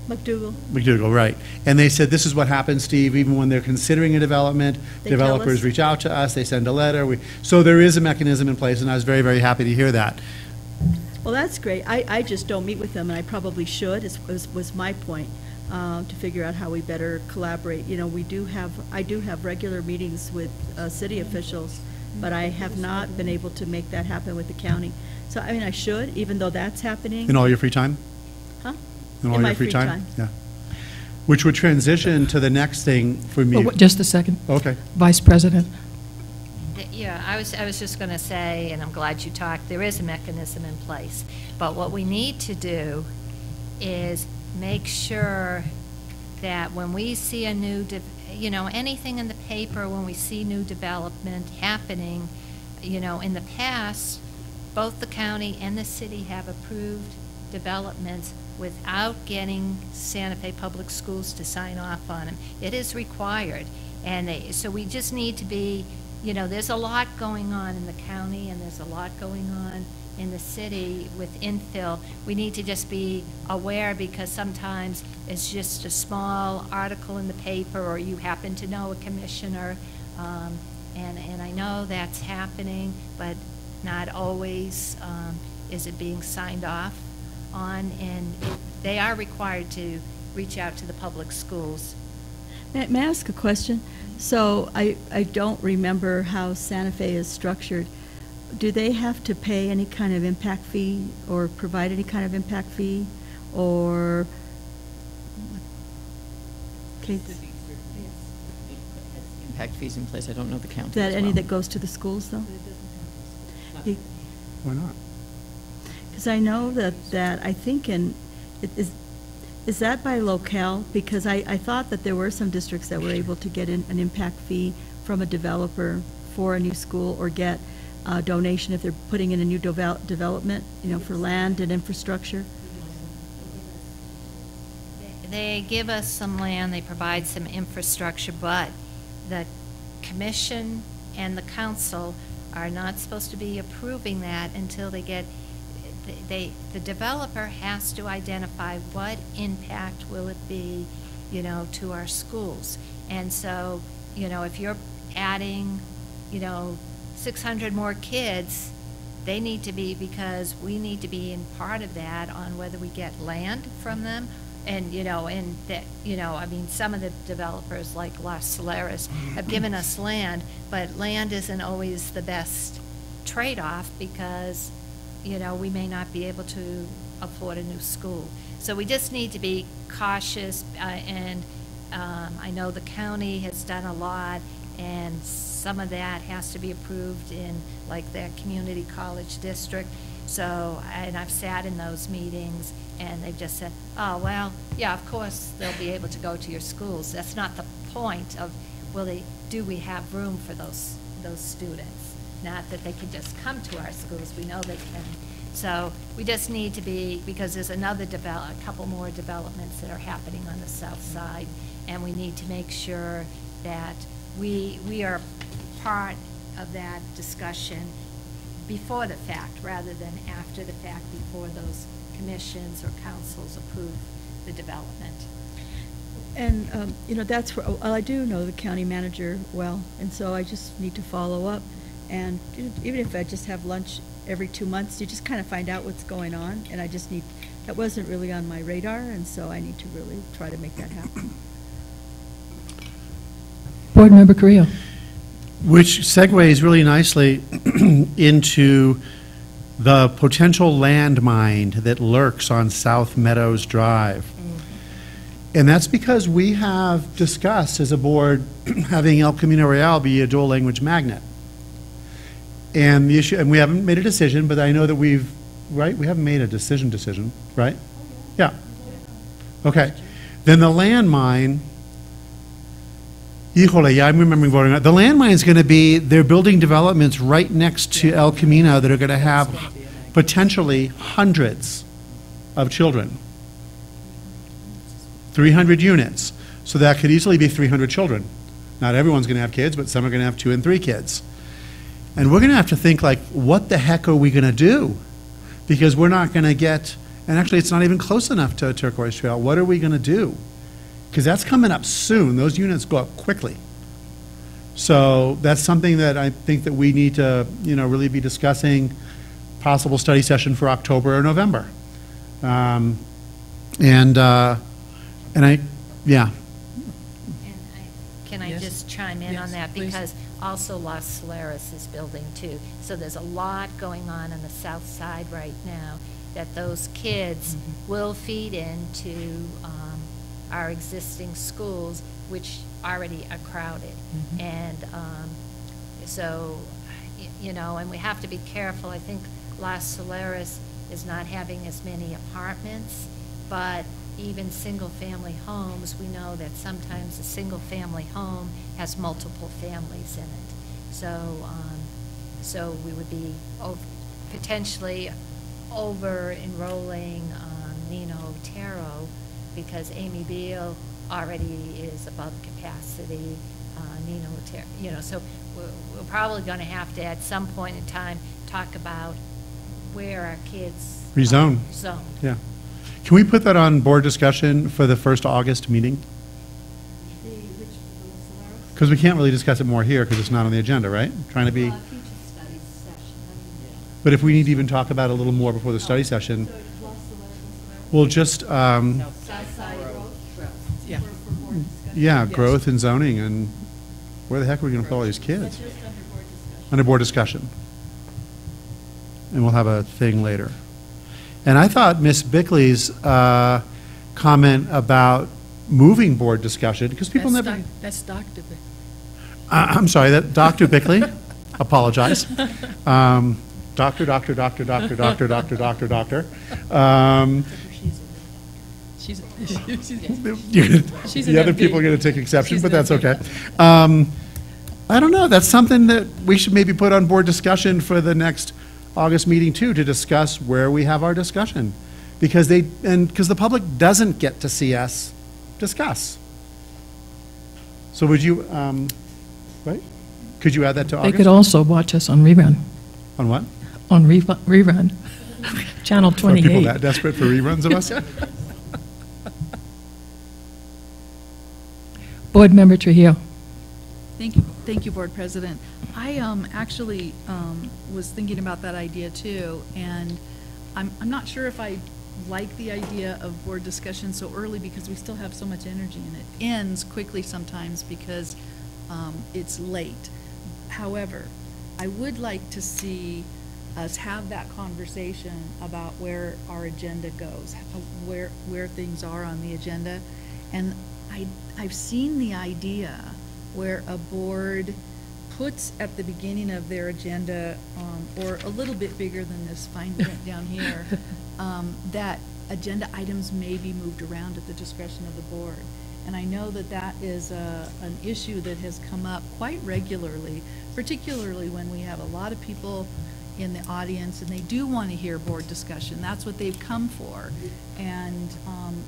McDougal, right. And they said, this is what happens, Steve, even when they're considering a development, developers reach out to us, they send a letter. So there is a mechanism in place, and I was very, very happy to hear that. Well, that's great. I just don't meet with them, and I probably should, was my point, to figure out how we better collaborate. You know, I do have regular meetings with city officials, but I have not been able to make that happen with the county. So, I mean, I should, even though that's happening. In all your free time? Huh? In all your free time? Yeah. Which would transition to the next thing for me. Oh, just a second. Okay. Vice President. Yeah, I was just going to say, and I'm glad you talked, there is a mechanism in place. But what we need to do is make sure that when we see a new, anything in the paper, when we see new development happening, in the past, both the county and the city have approved developments without getting Santa Fe Public Schools to sign off on them. It is required. And so we just need to be, there's a lot going on in the county and there's a lot going on in the city with infill. We need to just be aware, because sometimes it's just a small article in the paper, or you happen to know a commissioner, and I know that's happening, but not always is it being signed off on, and they are required to reach out to the public schools. May I ask a question? So I don't remember how Santa Fe is structured. Do they have to pay any kind of impact fee or provide any kind of impact fee, or? Okay. Impact fees in place. I don't know the count. Is that any that goes to the schools, though? Why not? Because I know that I think is that by locale? Because I thought that there were some districts that were able to get an impact fee from a developer for a new school, or get a donation if they're putting in a new development, for land and infrastructure. They give us some land, they provide some infrastructure, but the commission and the council are not supposed to be approving that until they get, the developer has to identify what impact will it be, to our schools. And so, if you're adding, 600 more kids, they need to be, because we need to be in part of that on whether we get land from them. And, and that, I mean, some of the developers like Las Solares have given us land, but land isn't always the best trade-off, because, we may not be able to afford a new school. So we just need to be cautious, and I know the county has done a lot, and some of that has to be approved in, like, their community college district. So, and I've sat in those meetings, and they've just said, oh, well, yeah, of course they'll be able to go to your schools. That's not the point of, do we have room for those students? Not that they can just come to our schools. We know they can. So we just need to be, because there's a couple more developments that are happening on the south side, and we need to make sure that we are part of that discussion before the fact rather than after the fact, before those commissions or councils approve the development. And, that's where, I do know the county manager well, and so I just need to follow up. And even if I just have lunch every 2 months, you just kind of find out what's going on, and that wasn't really on my radar, and so I need to really try to make that happen. Board Member Carrillo. Which segues really nicely into the potential landmine that lurks on South Meadows Drive. And that's because we have discussed as a board having El Camino Real be a dual language magnet. And the issue, and we haven't made a decision, but I know that we haven't made a decision, right? Yeah. Okay. Then the landmine, híjole, yeah, I'm remembering voting on it. The landmine is going to be, they're building developments right next to El Camino that are going to have potentially hundreds of children. 300 units. So that could easily be 300 children. Not everyone's going to have kids, but some are going to have 2 and 3 kids. And we're going to have to think, like, what the heck are we going to do? Because we're not going to get, and actually it's not even close enough to Turquoise Trail. What are we going to do? Because that's coming up soon. Those units go up quickly. So that's something that I think that we need to, really be discussing, possible study session for October or November. Can I just chime in on that? Because also Las Solares is building too. So there's a lot going on the south side right now that those kids will feed into our existing schools, which already are crowded. And so, and we have to be careful. I think Las Solares is not having as many apartments, but even single-family homes, we know that sometimes a single-family home has multiple families in it. So, so we would be potentially over-enrolling Nino Otero because Amy Beal already is above capacity. Nino Otero, so we're probably going to have to, at some point in time, talk about where our kids rezone. Zone. Yeah. Can we put that on board discussion for the first August meeting? Because we can't really discuss it more here because it's not on the agenda, right? Trying to be. But if we need to even talk about it a little more before the study session, we'll just, yeah, growth and zoning, and where the heck are we going to put all these kids? Under board discussion. And we'll have a thing later. And I thought Ms. Bickley's comment about moving board discussion, because people never... That's Dr. Bickley. I'm sorry, that Dr. Bickley, apologize. Doctor. She's the other people are going to take exception, but that's okay. I don't know, that's something that we should maybe put on board discussion for the next August meeting too, to discuss where we have our discussion, because the public doesn't get to see us discuss. So would you, right? Could you add that to August? They could also watch us on rerun. On what? On rerun. Channel 28. Are people that desperate for reruns of us? Board Member Trujillo. Thank you, Board President. I actually was thinking about that idea too, and I'm not sure if I like the idea of board discussion so early because we still have so much energy and it ends quickly sometimes because it's late. However, I would like to see us have that conversation about where our agenda goes, where things are on the agenda, and I've seen the idea where a board puts at the beginning of their agenda, or a little bit bigger than this fine print down here, that agenda items may be moved around at the discretion of the board. And I know that that is an issue that has come up quite regularly, particularly when we have a lot of people in the audience, and they do want to hear board discussion. That's what they've come for. And,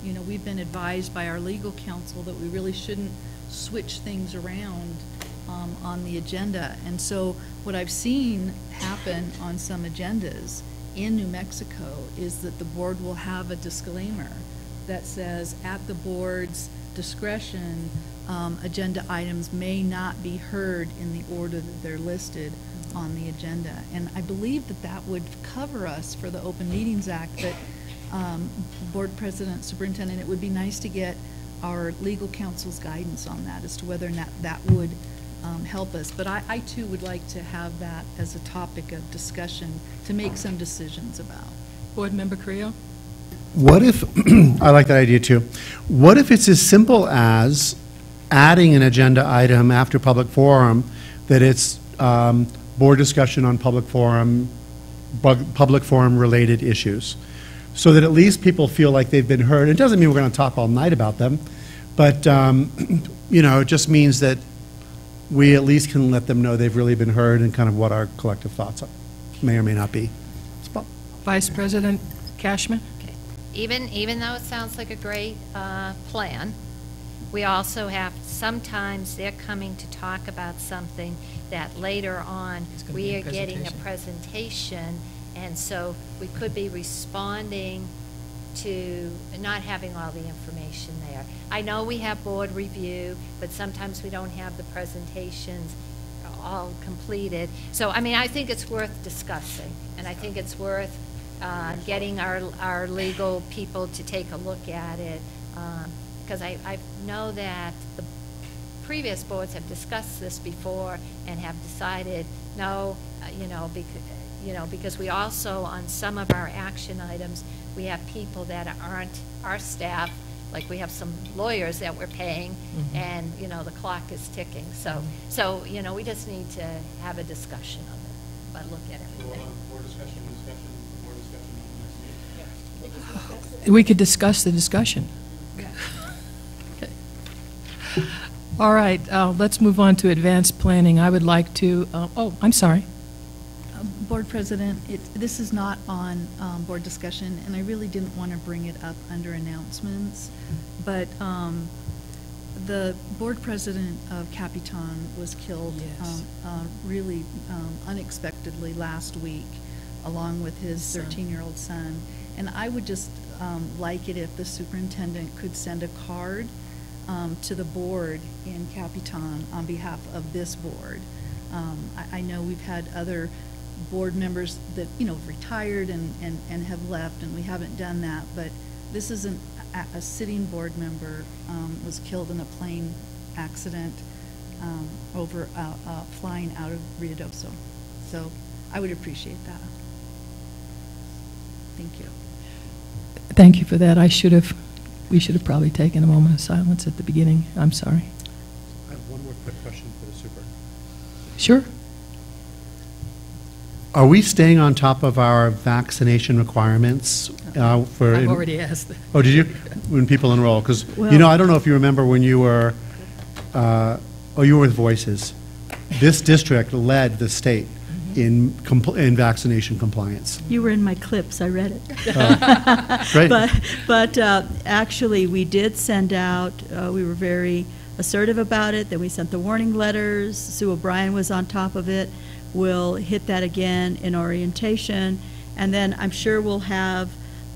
you know, we've been advised by our legal counsel that we really shouldn't switch things around on the agenda. And so what I've seen happen on some agendas in New Mexico is that the board will have a disclaimer that says, at the board's discretion, agenda items may not be heard in the order that they're listed on the agenda. And I believe that that would cover us for the Open Meetings Act, but Board President, Superintendent, it would be nice to get our legal counsel's guidance on that as to whether or not that would help us. But I too would like to have that as a topic of discussion to make some decisions about. Board Member Carrillo? What if, I like that idea too, what if it's as simple as adding an agenda item after public forum, that it's board discussion on public forum related issues, so that at least people feel like they've been heard. It doesn't mean we're going to talk all night about them, but you know, it just means that we at least can let them know they've really been heard and kind of what our collective thoughts are, may or may not be. Vice President Cashman? Okay. Even though it sounds like a great plan, we also have, sometimes they're coming to talk about something that later on we are getting a presentation, and so we could be responding to not having all the information there. I know we have board review, but sometimes we don't have the presentations all completed. So, I mean, I think it's worth discussing, and I think it's worth getting our legal people to take a look at it, because I know that the previous boards have discussed this before and have decided, no, because we also, on some of our action items, we have people that aren't our staff, like we have some lawyers that we're paying, and, you know, the clock is ticking. So, you know, we just need to have a discussion of it, but look at everything. More discussion. We could discuss the discussion. Okay. All right, let's move on to advanced planning. I would like to, I'm sorry. Board President, this is not on board discussion, and I really didn't want to bring it up under announcements, but the board president of Capitan was killed really unexpectedly last week, along with his 13-year-old son. And I would just like it if the superintendent could send a card to the board in Capitan on behalf of this board. I know we've had other board members that, you know, retired and have left, and we haven't done that, but this is a sitting board member was killed in a plane accident over flying out of Ruidoso. So I would appreciate that. Thank you. Thank you for that. We should have probably taken a moment of silence at the beginning. I'm sorry. I have one more quick question for the super. Sure. Are we staying on top of our vaccination requirements? I've already asked. Oh, did you? When people enroll? Because, you know, I don't know if you remember when you were, you were with Voices. This district led the state in vaccination compliance. You were in my clips, I read it. Great. But actually, we did send out, we were very assertive about it, then we sent the warning letters, Sue O'Brien was on top of it. We'll hit that again in orientation, and then I'm sure we'll have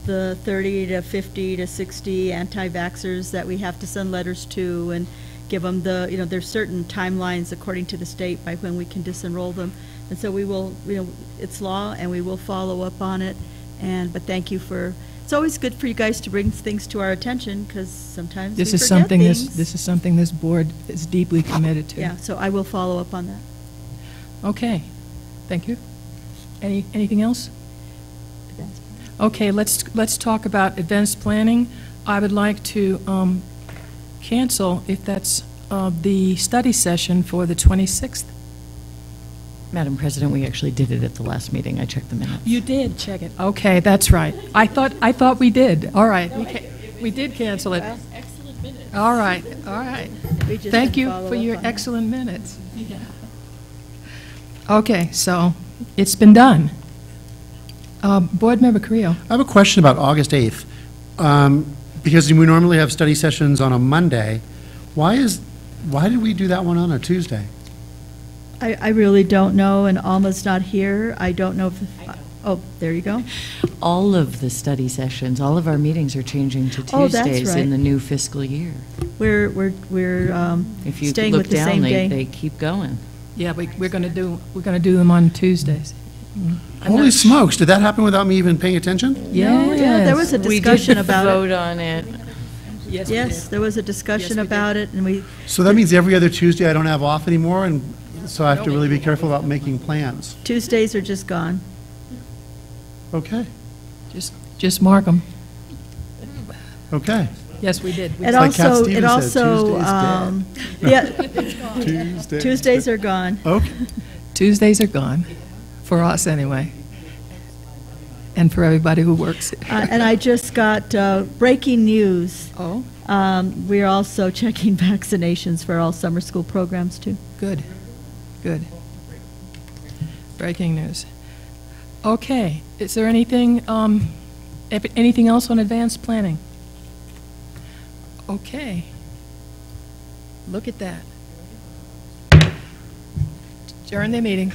the 30 to 50 to 60 anti-vaxxers that we have to send letters to and give them the, you know, there's certain timelines according to the state by when we can disenroll them. And so we will, you know, it's law, and we will follow up on it. But thank you for, it's always good for you guys to bring things to our attention, because sometimes we forget things. This is something this board is deeply committed to. Yeah, so I will follow up on that. Okay, thank you. Anything else? Okay, let's talk about advanced planning. I would like to cancel, if that's the study session for the 26th. Madam President, we actually did it at the last meeting. I checked the minutes. You did check it. Okay, that's right. I thought we did. All right, we did cancel it. Excellent minutes. All right, all right. Thank you for your excellent minutes. Yeah. Okay, so it's been done. Board Member Carrillo. I have a question about August 8th. Because we normally have study sessions on a Monday. Why did we do that one on a Tuesday? I really don't know, and Alma's not here. I don't know if, oh, there you go. All of the study sessions, all of our meetings are changing to Oh, that's Tuesdays right. in the new fiscal year. We're If you staying look with the down, same day. they keep going. Yeah, we're going to do them on Tuesdays. Holy smokes, did that happen without me even paying attention? No, yeah, there was a discussion about it. Vote on it. Yes, there was a discussion about it, and we, So that means every other Tuesday I don't have off anymore, and so I have to really be careful about making plans. Tuesdays are just gone. Okay, Just mark them. okay. Yes, we did. It like Cat also, it Stevens said, also, Tuesday's yeah, Tuesdays are gone. Okay. Tuesdays are gone, for us anyway, and for everybody who works. And I just got breaking news. Oh? We're also checking vaccinations for all summer school programs, too. Good, good. Breaking news. Okay, is there anything else on advanced planning? Okay. Look at that. Adjourn the meeting.